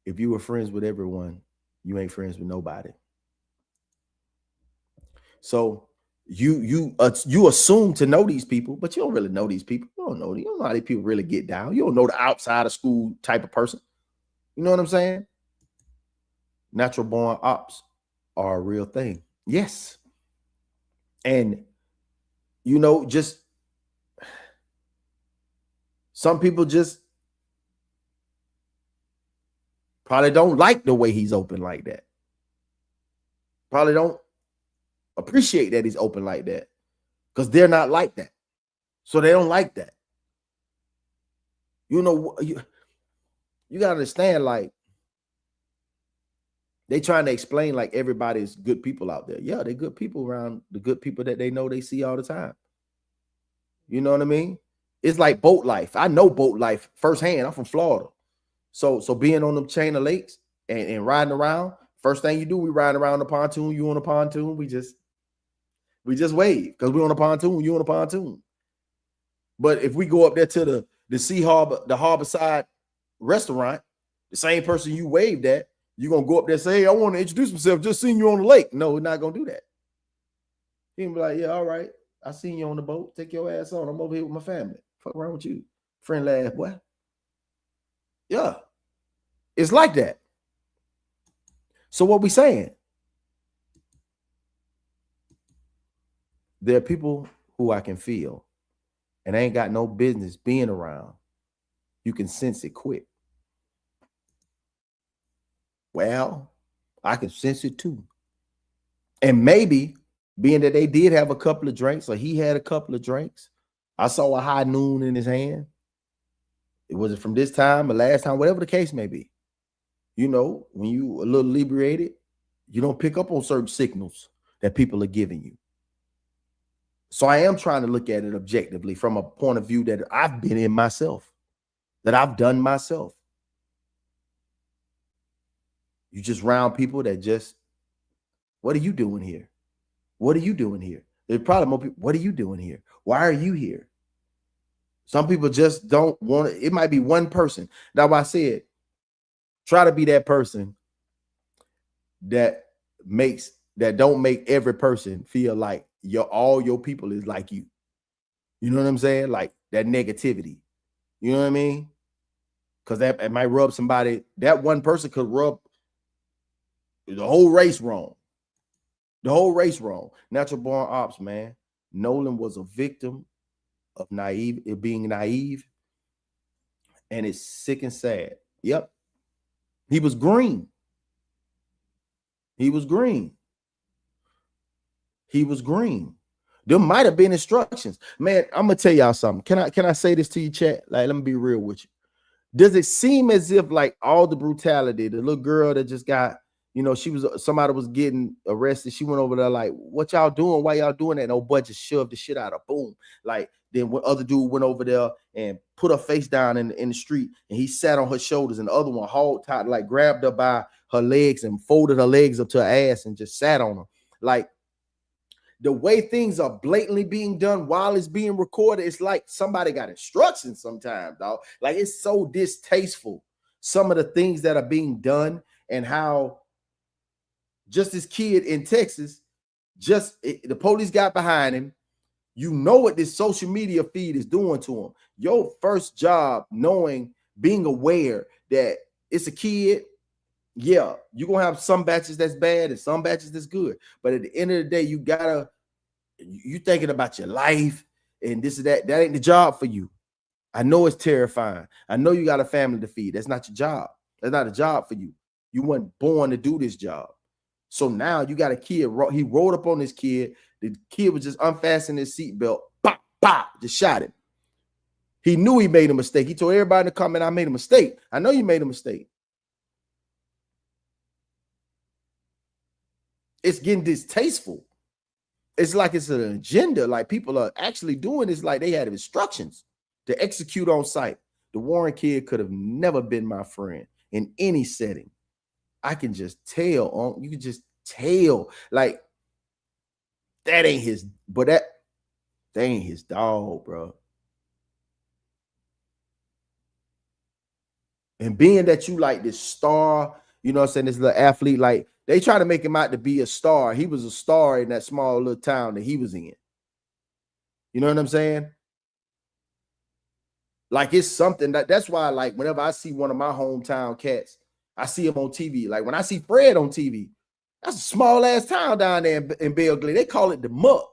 Speaker 3: if you were friends with everyone, you ain't friends with nobody. So you assume to know these people, but you don't really know these people. You don't know how these people really get down. You don't know the outside of school type of person. You know what I'm saying? Natural born ops are a real thing. Yes. And, you know, just some people just probably don't like the way he's open like that. Probably don't appreciate that he's open like that, because they're not like that. So they don't like that. You know, you gotta understand, like, they trying to explain like everybody's good people out there. Yeah, they're good people around the good people that they know they see all the time. You know what I mean? It's like boat life. I know boat life firsthand. I'm from Florida. So being on them chain of lakes and riding around, first thing you do, we ride around the pontoon, you on a pontoon, we just wave, because we on a pontoon, you on a pontoon. But if we go up there to the Sea Harbor, the Harborside restaurant, the same person you waved at, you're gonna go up there and say, hey, I want to introduce myself, just seen you on the lake. No, we're not gonna do that. He can be like, yeah, all right, I seen you on the boat, take your ass on, I'm over here with my family. Fuck around with you, friendly ass boy. Yeah, it's like that. So what we saying? There are people who I can feel, and I ain't got no business being around. You can sense it quick. Well, I can sense it too. And maybe being that they did have a couple of drinks, or he had a couple of drinks, I saw a high noon in his hand. It wasn't from this time or last time, whatever the case may be. You know, when you a little inebriated, you don't pick up on certain signals that people are giving you. So I am trying to look at it objectively from a point of view that I've been in myself, that I've done myself. You just round people that just, what are you doing here? What are you doing here? There's probably more people, what are you doing here? Why are you here? Some people just don't want it. It might be one person. That's why I said, try to be that person that don't make every person feel like all your people is like you. You know what I'm saying? Like that negativity. You know what I mean? Because that it might rub somebody. That one person could rub the whole race wrong. The whole race wrong. Natural born ops, man. Nolan was a victim of being naive. And it's sick and sad. Yep. He was green. He was green. He was green. There might have been instructions. Man, I'm gonna tell y'all something. Can I say this to you, chat? Like, let me be real with you. Does it seem as if like all the brutality, the little girl that just got, somebody was getting arrested. She went over there like, what y'all doing? Why y'all doing that? And old boy just shoved the shit out of boom. Like, then when other dude went over there and put her face down in the street and he sat on her shoulders, and the other one hauled tight, like grabbed her by her legs and folded her legs up to her ass and just sat on her. Like, the way things are blatantly being done while it's being recorded, it's like somebody got instructions sometimes, dog. Like, it's so distasteful, some of the things that are being done, and how just this kid in Texas, the police got behind him. You know what this social media feed is doing to him. Your first job, being aware that it's a kid, yeah, you're gonna have some batches that's bad and some batches that's good. But at the end of the day, you thinking about your life and this and that. That ain't the job for you. I know it's terrifying. I know you got a family to feed. That's not your job. That's not a job for you. You weren't born to do this job. So now you got a kid. He rolled up on this kid. The kid was just unfastening his seatbelt. Pop, pop, just shot him. He knew he made a mistake. He told everybody in the comment, I made a mistake. I know you made a mistake. It's getting distasteful. It's like it's an agenda. Like, people are actually doing this like they had instructions to execute on site. The Warren kid could have never been my friend in any setting. I can just tell. You can just tell. Like, that ain't his, but that ain't his dog, bro. And being that you like this star, you know what I'm saying, this little athlete, like, they try to make him out to be a star. He was a star in that small little town that he was in. You know what I'm saying? Like, it's something that's why, like, whenever I see one of my hometown cats, I see him on TV. Like, when I see Fred on TV, that's a small ass town down there in Belle Glade. They call it the Muck.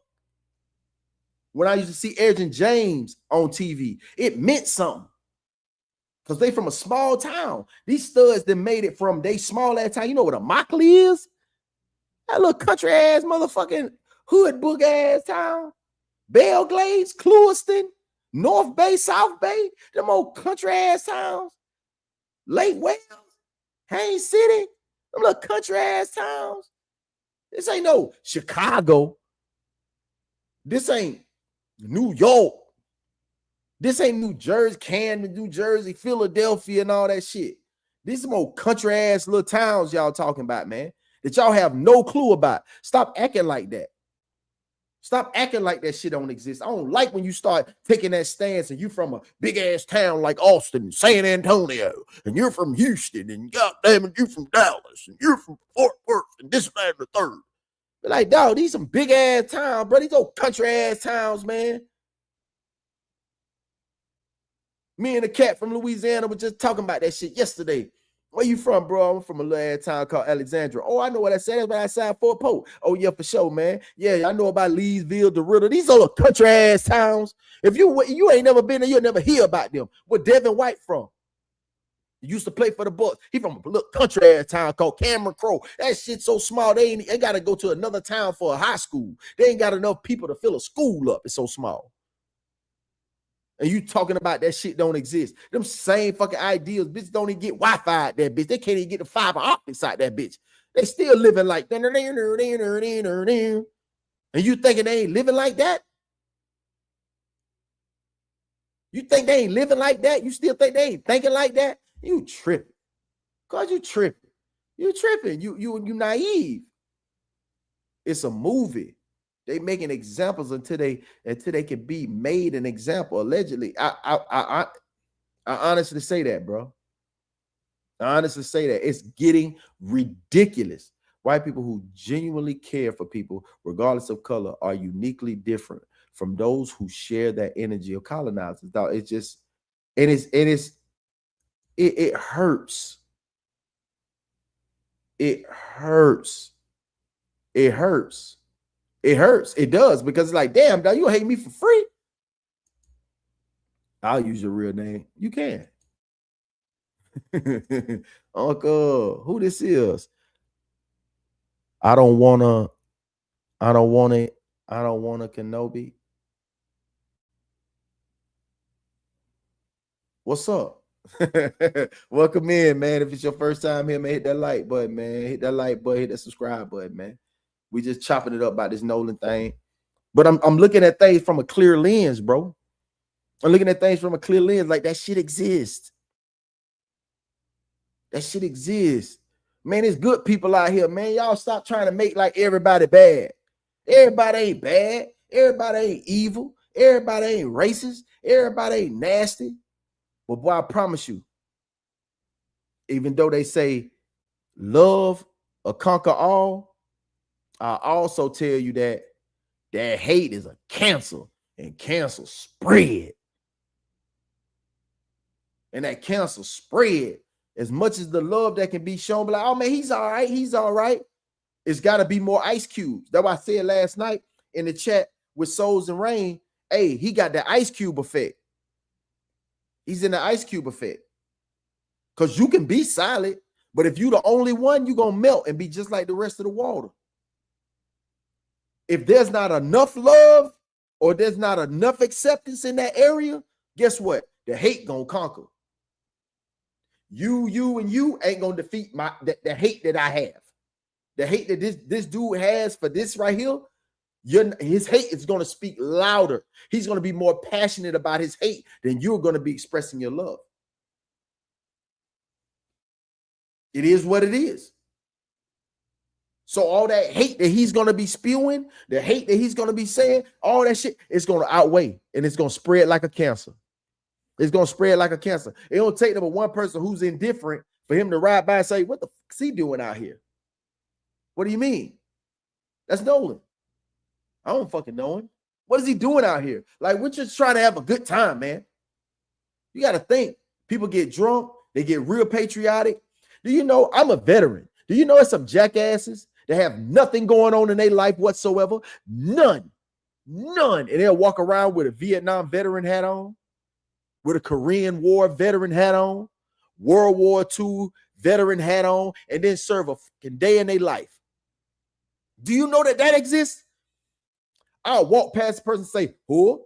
Speaker 3: When I used to see Ergin James on TV, it meant something. Because they from a small town. These studs that made it from they small ass town. You know what a Mockley is? That little country ass motherfucking hood book ass town. Belle Glades, Clewiston, North Bay, South Bay, them old country ass towns. Lake Wales, Haines City, them little country ass towns. This ain't no Chicago. This ain't New York. This ain't New Jersey, Camden, New Jersey, Philadelphia, and all that shit. These some old country ass little towns y'all talking about, man, that y'all have no clue about. Stop acting like that. Stop acting like that shit don't exist. I don't like when you start taking that stance and you from a big ass town like Austin, San Antonio, and you're from Houston, and goddamn it, you're from Dallas, and you're from Fort Worth, and this, that, and the third. But like, dog, these some big ass towns, bro. These old country ass towns, man. Me and the cat from Louisiana were just talking about that shit yesterday. Where you from, bro? I'm from a little ass town called Alexandria. Oh, I know what I said. That's what I signed Fort Pope. Oh, yeah, for sure, man. Yeah, I know about Leesville, DeRidder. These are country ass towns. If you ain't never been there, you'll never hear about them. Where Devin White from? He used to play for the Bucks. He from a little country ass town called Cameron Crow. That shit's so small, they got to go to another town for a high school. They ain't got enough people to fill a school up. It's so small. And you talking about that shit don't exist. Them same fucking ideas, bitch, don't even get Wi-Fi out that bitch. They can't even get the fiber optics out that bitch. They still living like that. And you thinking they ain't living like that? You think they ain't living like that? You still think they ain't thinking like that? You tripping. Cause you tripping. You tripping. You naive. It's a movie. They making examples until they can be made an example. Allegedly, I honestly say that, bro. I honestly say that it's getting ridiculous. White people who genuinely care for people, regardless of color, are uniquely different from those who share that energy of colonizers. It's just, it hurts. It hurts. It hurts. It hurts. It does, because it's like, damn, dog, you hate me for free. I'll use your real name. You can. Uncle, who this is? I don't want to Kenobi. What's up? Welcome in, man. If it's your first time here, man, hit that like button, man. Hit that like button, hit that subscribe button, man. We just chopping it up about this Nolan thing. But I'm looking at things from a clear lens, bro. I'm looking at things from a clear lens, like that shit exists. That shit exists. Man, there's good people out here, man. Y'all stop trying to make like everybody bad. Everybody ain't bad. Everybody ain't evil. Everybody ain't racist. Everybody ain't nasty. But boy, I promise you, even though they say love or conquer all, I also tell you that hate is a cancer, and cancer spread. And that cancer spread. As much as the love that can be shown, be like, oh man, he's all right. He's all right. It's got to be more ice cubes. That's why I said last night in the chat with Souls and Rain, hey, he got the ice cube effect. He's in the ice cube effect. Because you can be solid, but if you're the only one, you're going to melt and be just like the rest of the water. If there's not enough love or there's not enough acceptance in that area, guess what? The hate going to conquer. You ain't going to defeat the hate that I have. The hate that this dude has for this right here, his hate is going to speak louder. He's going to be more passionate about his hate than you're going to be expressing your love. It is what it is. So all that hate that he's going to be spewing, the hate that he's going to be saying, all that shit, it's going to outweigh, and it's going to spread like a cancer. It's going to spread like a cancer. It don't take but one person who's indifferent for him to ride by and say, what the fuck is he doing out here? What do you mean? That's Nolan. I don't fucking know him. What is he doing out here? Like, we're just trying to have a good time, man. You got to think. People get drunk. They get real patriotic. Do you know I'm a veteran? Do you know there's some jackasses that have nothing going on in their life whatsoever? None. And they'll walk around with a Vietnam veteran hat on, with a Korean War veteran hat on, World War II veteran hat on, and then serve a fucking day in their life. Do you know that exists? I'll walk past the person and say, who?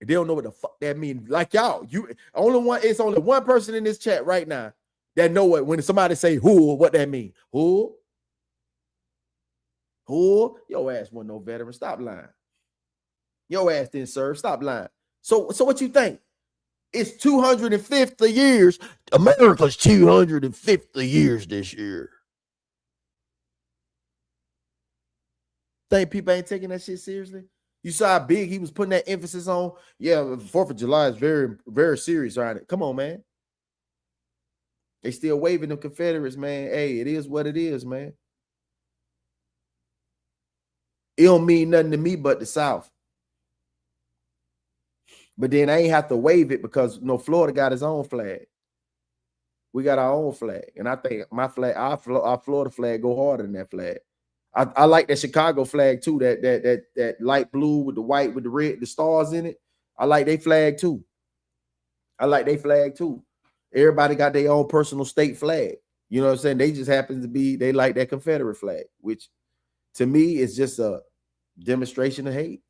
Speaker 3: And they don't know what the fuck that means. Like y'all, it's only one person in this chat right now that know what when somebody say who, what that means. Who? Your ass wasn't no veteran. Stop lying. Your ass didn't serve. Stop lying. So what you think? It's 250 years. America's 250 years this year. Think people ain't taking that shit seriously? You saw how big he was putting that emphasis on. Yeah, 4th of July is very, very serious around it. Come on, man. They still waving them Confederates, man. Hey, it is what it is, man. It don't mean nothing to me but the South. But then I ain't have to wave it because Florida got his own flag. We got our own flag. And I think my flag, our Florida flag go harder than that flag. I like that Chicago flag too, that light blue with the white with the red, the stars in it. I like their flag too. Everybody got their own personal state flag. You know what I'm saying? They just happen to be, they like that Confederate flag, which to me is just a demonstration of hate.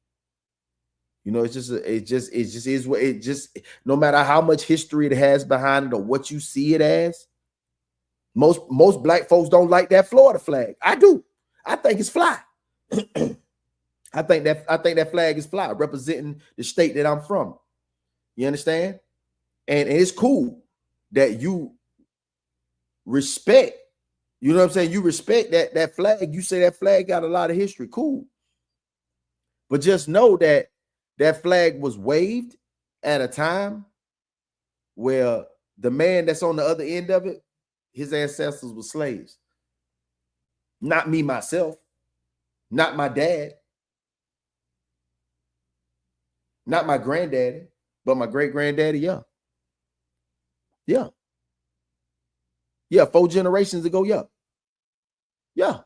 Speaker 3: You know, it just is what it just, no matter how much history it has behind it or what you see it as, most black folks don't like that Florida flag. I do. I think it's fly. I think that flag is fly, representing the state that I'm from. You understand? And it's cool that you respect, you know what I'm saying? You respect that flag. You say that flag got a lot of history. Cool. But just know that that flag was waved at a time where the man that's on the other end of it, his ancestors were slaves. Not me, myself, not my dad, not my granddaddy, but my great-granddaddy, yeah. Yeah. Yeah, 4 generations ago, yeah. Yeah.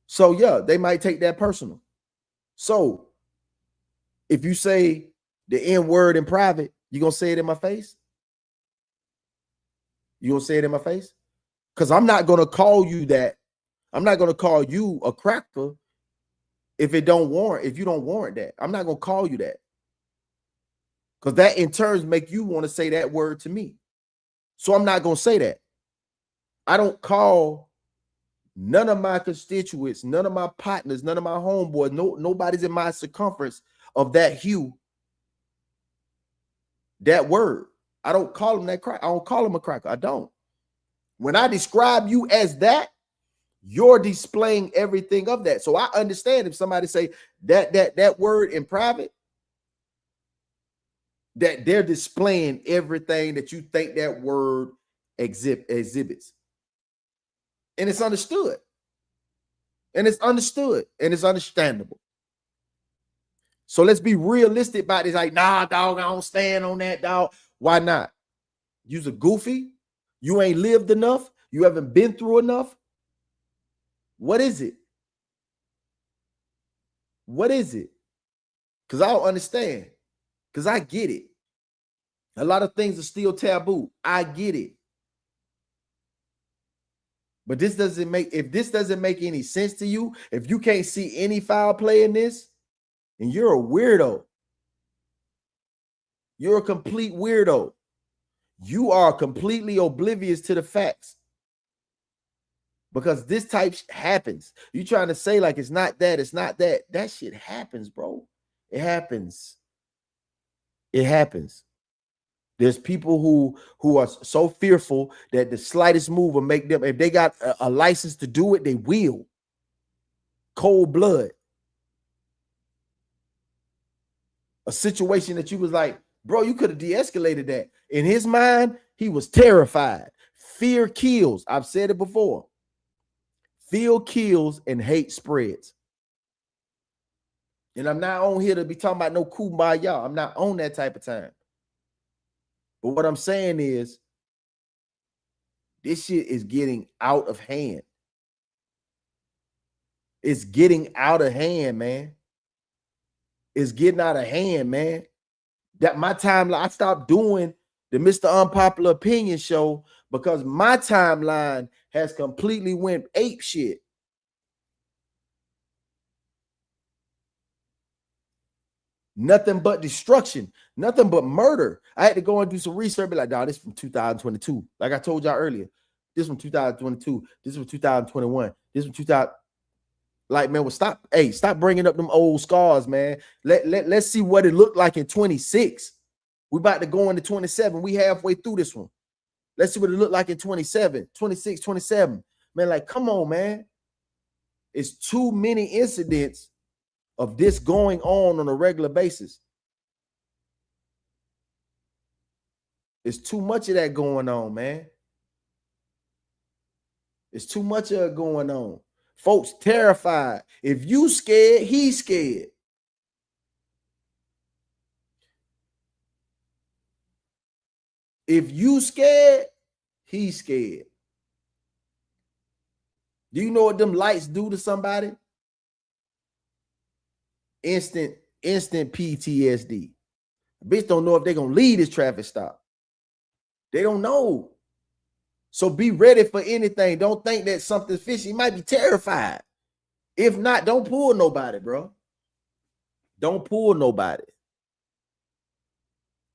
Speaker 3: So, yeah, they might take that personal. So, if you say the N word in private, you gonna say it in my face? You gonna say it in my face? Because I'm not gonna call you that. I'm not gonna call you a cracker if you don't warrant that. I'm not gonna call you that. Because that in turn make you want to say that word to me. So I'm not gonna say that. I don't call none of my constituents, none of my partners, none of my homeboys, nobody's in my circumference of that hue, that word. I don't call them that cracker. I don't call them a cracker. I don't. When I describe you as that, you're displaying everything of that. So I understand if somebody say that word in private, that they're displaying everything that you think that word exhibits. And it's understood. And it's understood. And it's understandable. So let's be realistic about this. Like, nah, dog, I don't stand on that, dog. Why not? You's a goofy. You ain't lived enough. You haven't been through enough. What is it? What is it? Because I don't understand. Because I get it. A lot of things are still taboo. I get it. But this doesn't make, if this doesn't make any sense to you, if you can't see any foul play in this, then you're a weirdo. You're a complete weirdo. You are completely oblivious to the facts. Because this type happens. You trying to say like it's not that, it's not that. That shit happens, bro. It happens. It happens. There's people who are so fearful that the slightest move will make them, if they got a license to do it, they will. Cold blood. A situation that you was like, bro, you could have de-escalated that. In his mind, he was terrified. Fear kills. I've said it before. Fear kills and hate spreads. And I'm not on here to be talking about no kumbaya. I'm not on that type of time. But what I'm saying is, this shit is getting out of hand. It's getting out of hand, man. It's getting out of hand, man. That my timeline, I stopped doing the Mr. Unpopular Opinion show because my timeline has completely went ape shit. Nothing but destruction, nothing but murder. I had to go and do some research, be like, dog, this is from 2022. Like I told y'all earlier, this from 2022, this from 2021, this from 2000. Like, man, well, stop bringing up them old scars, man. Let's see what it looked like in 26. We about to go into 27. We halfway through this one. Let's see what it looked like in 27, 26, 27. Man, like, come on, man. It's too many incidents of this going on a regular basis. It's too much of that going on, man. It's too much of it going on. Folks terrified. If you scared, he's scared. If you scared, he's scared. Do you know what them lights do to somebody? Instant PTSD. Bitch don't know if they're gonna leave this traffic stop. They don't know. So be ready for anything. Don't think that something's fishy. You might be terrified. If not, don't pull nobody, bro. Don't pull nobody.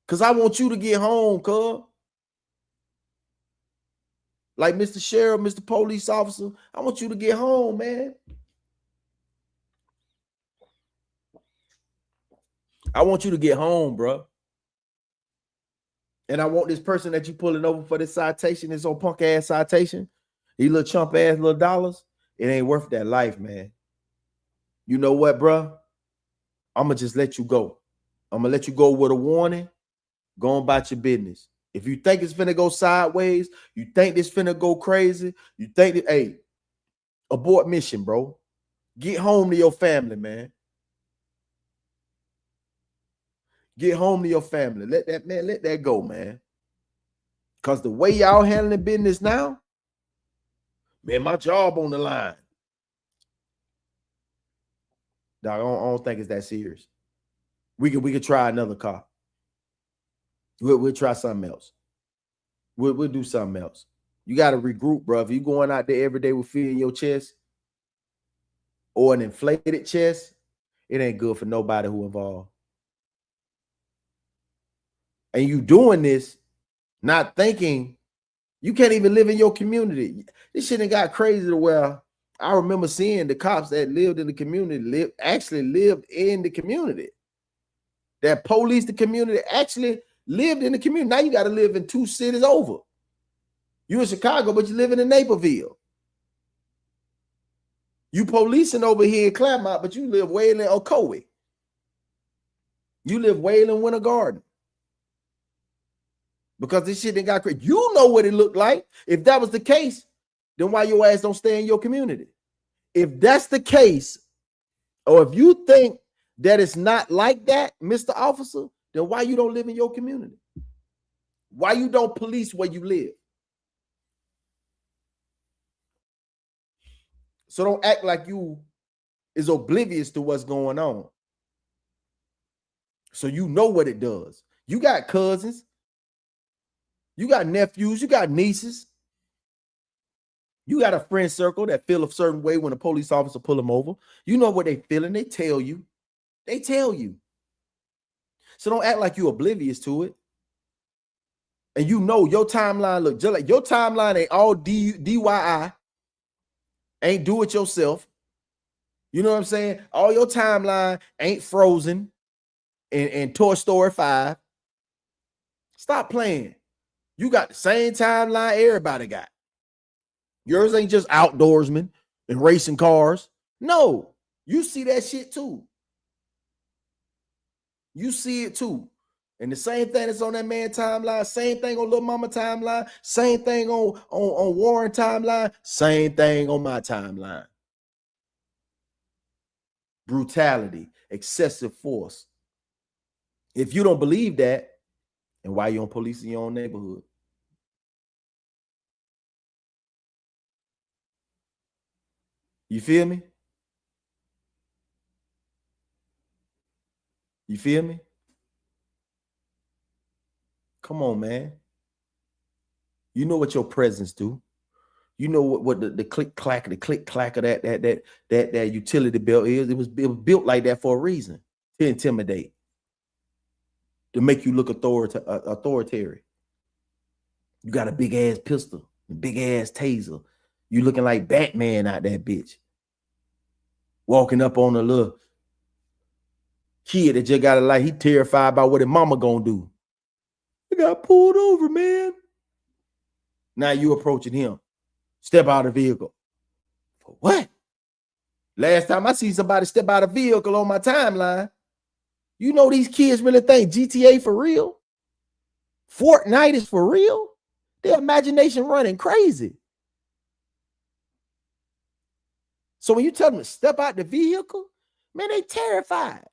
Speaker 3: Because I want you to get home, cuz. Like Mr. Sheriff, Mr. Police Officer, I want you to get home, man. I want you to get home, bro. And I want this person that you pulling over for this citation, this old punk ass citation, these little chump ass little dollars, it ain't worth that life, man. You know what, bro? I'm going to just let you go. I'm going to let you go with a warning. Go on about your business. If you think it's finna go sideways, you think this finna go crazy, you think that, hey, abort mission, bro. Get home to your family, man. Get home to your family. Let that go, man. Because the way y'all handling business now, man, my job on the line. Dog, I don't think it's that serious. We could try another car. We'll try something else. We'll do something else. You got to regroup, bro. If you going out there every day with fear in your chest or an inflated chest, it ain't good for nobody who involved. And you doing this, not thinking you can't even live in your community. This shit ain't got crazy to where I remember seeing the cops that lived in the community actually lived in the community. That police the community actually lived in the community. Now you got to live in 2 cities over. You in Chicago, but you live in Naperville. You policing over here in Claremont, but you live way in Ocoee. You live way in Winter Garden. Because this shit ain't got crazy. You know what it looked like. If that was the case, then why your ass don't stay in your community? If that's the case, or if you think that it's not like that, Mr. Officer, then why you don't live in your community? Why you don't police where you live? So don't act like you is oblivious to what's going on. So you know what it does. You got cousins. You got nephews. You got nieces. You got a friend circle that feel a certain way when a police officer pull them over. You know what they feeling. They tell you. They tell you. So don't act like you're oblivious to it. And you know your timeline look just like your timeline ain't all DIY. Ain't do it yourself. You know what I'm saying? All your timeline ain't Frozen and Toy Story 5. Stop playing. You got the same timeline everybody got. Yours ain't just outdoorsmen and racing cars. No, you see that shit too. You see it too. And the same thing that's on that man timeline, same thing on Lil Mama timeline, same thing on Warren timeline, same thing on my timeline. Brutality, excessive force. If you don't believe that, then why you don't police in your own neighborhood? You feel me? You feel me? Come on, man. You know what your presence do. You know what the click clack of that utility belt is. It was built like that for a reason, to intimidate, to make you look authoritarian. You got a big ass pistol, a big ass taser. You looking like Batman out that bitch. Walking up on a little kid that just got a light. He terrified about what his mama gonna do. I got pulled over, man. Now you approaching him. Step out of the vehicle. For what? Last time I see somebody step out of a vehicle on my timeline, you know these kids really think GTA for real? Fortnite is for real? Their imagination running crazy. So when you tell them to step out the vehicle, man, they terrified.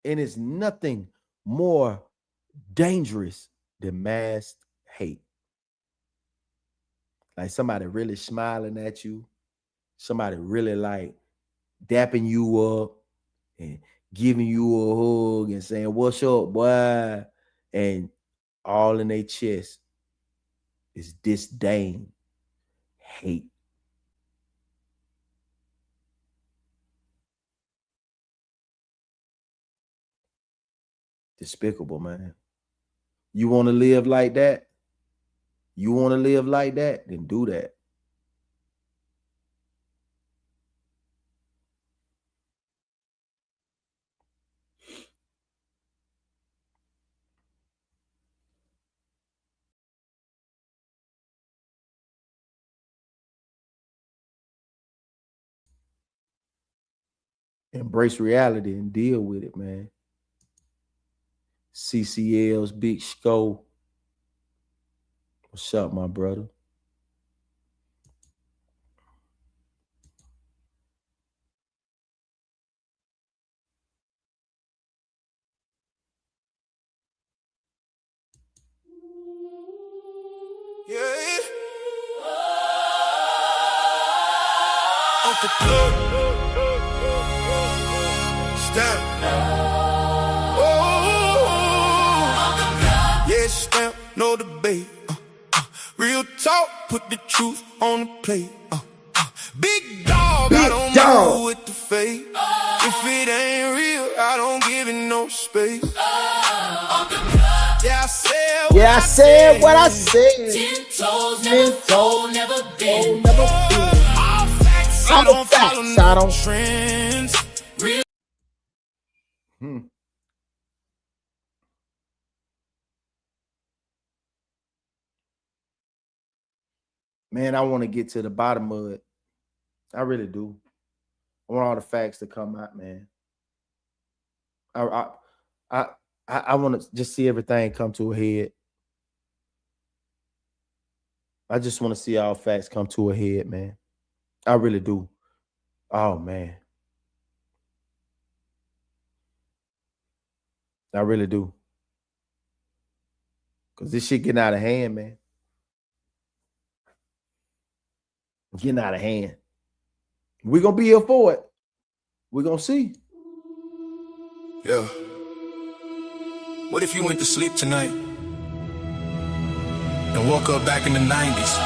Speaker 3: And it's nothing more dangerous than masked hate. Like somebody really smiling at you, somebody really like dapping you up and giving you a hug and saying, "What's up, boy?" And all in their chest is disdain, hate. Despicable, man. You want to live like that? You want to live like that? Then do that. Embrace reality and deal with it, man. CCL's Big Sco. What's up, my brother?
Speaker 1: Yeah. Uncle Plugg. Stamp. Oh. Yeah, stamp, no debate. Real talk, put the truth on the plate. Big dog, I don't know with the fake. If it ain't real, I don't give it no space. Yeah, I said what I said.
Speaker 2: 10 toes, never fold, never been.
Speaker 1: All facts, I don't follow no trends. Real.
Speaker 3: Man, I want to get to the bottom of it. I really do. I want all the facts to come out, man. I want to just see everything come to a head. I just want to see all facts come to a head, man. I really do. Oh, man. I really do. Because this shit getting out of hand, man. Getting out of hand. We're going to be here for it. We're going to see.
Speaker 1: Yeah. What if you went to sleep tonight and woke up back in the 90s?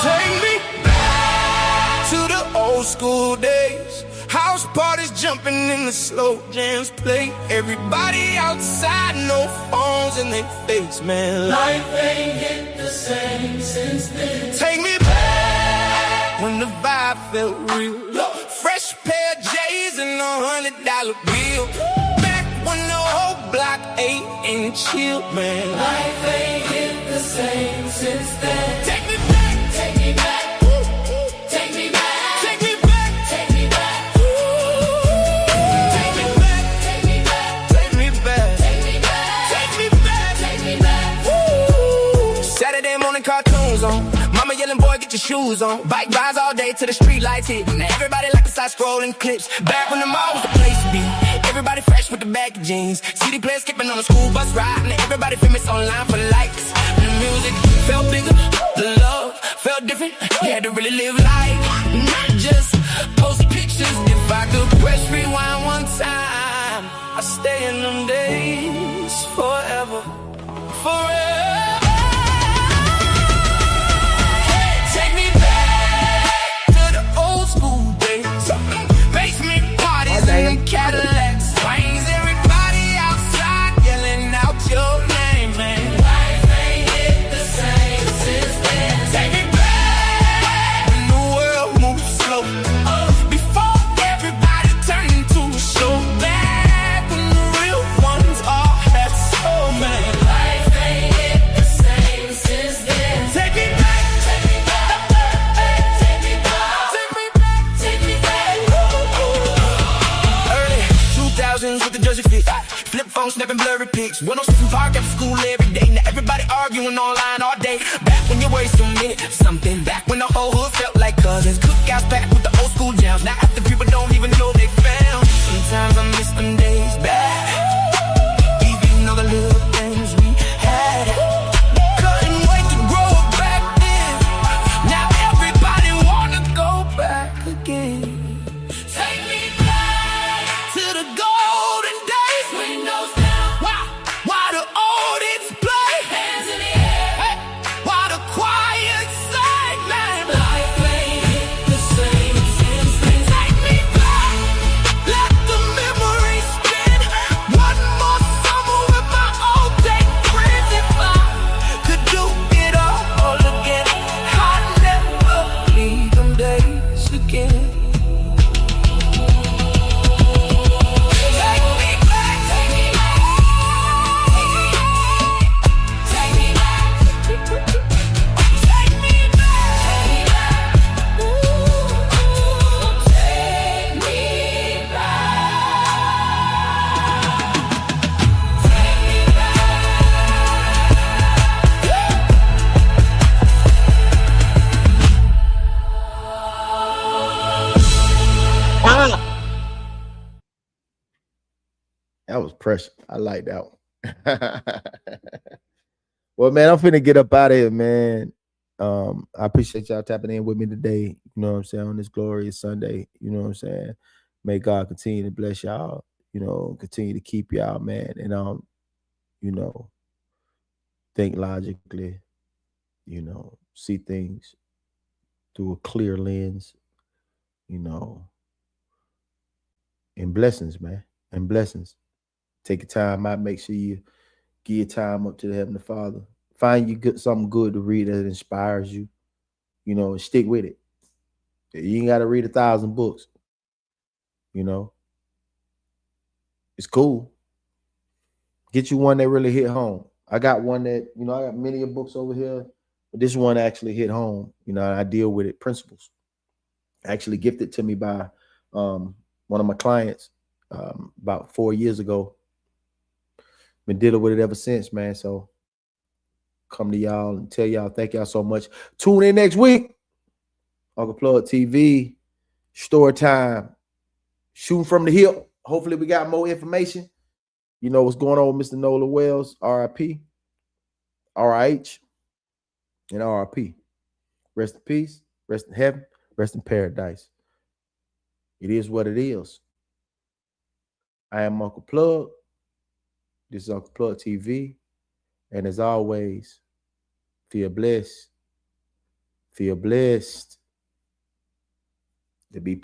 Speaker 1: Take me back to the old school days. House parties jumping in the slow jams play. Everybody outside, no phones in their face, man.
Speaker 2: Life ain't hit the same since then.
Speaker 1: Take me back when the vibe felt real. Fresh pair of J's and $100 bill. Back when the whole block ate and chilled, man.
Speaker 2: Life ain't hit the same since then.
Speaker 1: Take me back,
Speaker 2: Take me back, take me back,
Speaker 1: take me back,
Speaker 2: take me back,
Speaker 1: take me back,
Speaker 2: take me back,
Speaker 1: take me back,
Speaker 2: take me back,
Speaker 1: take me back,
Speaker 2: take me back.
Speaker 1: Saturday morning cartoons on. Mama yelling, boy, get your shoes on. Bike rides all day till the street lights hit. And everybody like to start scrolling clips. Back when the mall was the place to be. Everybody fresh with the baggy jeans. CD players skipping on the school bus ride. And everybody famous online for likes. The music felt bigger. The love felt different. You had to really live life, not just post pictures. If I could press rewind one time, I'd stay in them days forever. Forever. Take me back to the old school days. Basement parties and Cadillacs. Swings, everybody outside yelling out your name, man.
Speaker 2: Life ain't hit the same since then.
Speaker 1: Take me back when the world moved slow. Before everybody turned into a show. Back when the real ones all had soul, man.
Speaker 2: Life ain't hit the same since then.
Speaker 1: Take me back,
Speaker 2: Take me back, take me back,
Speaker 1: take me back.
Speaker 2: take me back.
Speaker 1: Early 2000s with the Jersey fit. Flip phone snapping blurry pics. 106 Park after school every day. Now everybody arguing online all day. Back when you waste a minute, something. Back when the whole hood felt like cousins. Cookouts back with the old school jams. Now after people don't even know they found. Sometimes I miss them days back. Even all the little things we had. Couldn't wait to grow up back then. Now everybody wanna go back again.
Speaker 2: Take me back.
Speaker 1: To the golden days.
Speaker 2: Windows down,
Speaker 1: Why the audience play?
Speaker 2: hands in the air.
Speaker 1: Hey, why the quiet side, man?
Speaker 2: Life ain't hit the same since then.
Speaker 1: Take me back. Let the memories spin.
Speaker 3: That was pressure. I like that one. Well, man, I'm finna get up out of here, man. I appreciate y'all tapping in with me today. You know what I'm saying, on this glorious Sunday. You know what I'm saying. May God continue to bless y'all. You know, continue to keep y'all, man, and you know, think logically. You know, see things through a clear lens. You know, and blessings, man, and blessings. Take your time out. Make sure you give your time up to the Heavenly Father. Find you something good to read that inspires you. You know, and stick with it. You ain't got to read 1,000 books. You know, it's cool. Get you one that really hit home. I got one that, you know, I got many books over here, but this one actually hit home. You know, I deal with it, principles. Actually gifted to me by one of my clients about 4 years ago. Been dealing with it ever since, man. So come to y'all and tell y'all thank y'all so much. Tune in next week. Uncle Plugg TV, Storytime, shooting from the hip. Hopefully we got more information. You know what's going on with Mr. Nola Wells, RIP, RIH, and RIP. Rest in peace, rest in heaven, rest in paradise. It is what it is. I am Uncle Plugg. This is Uncle Plugg TV. And as always, feel blessed. Feel blessed to be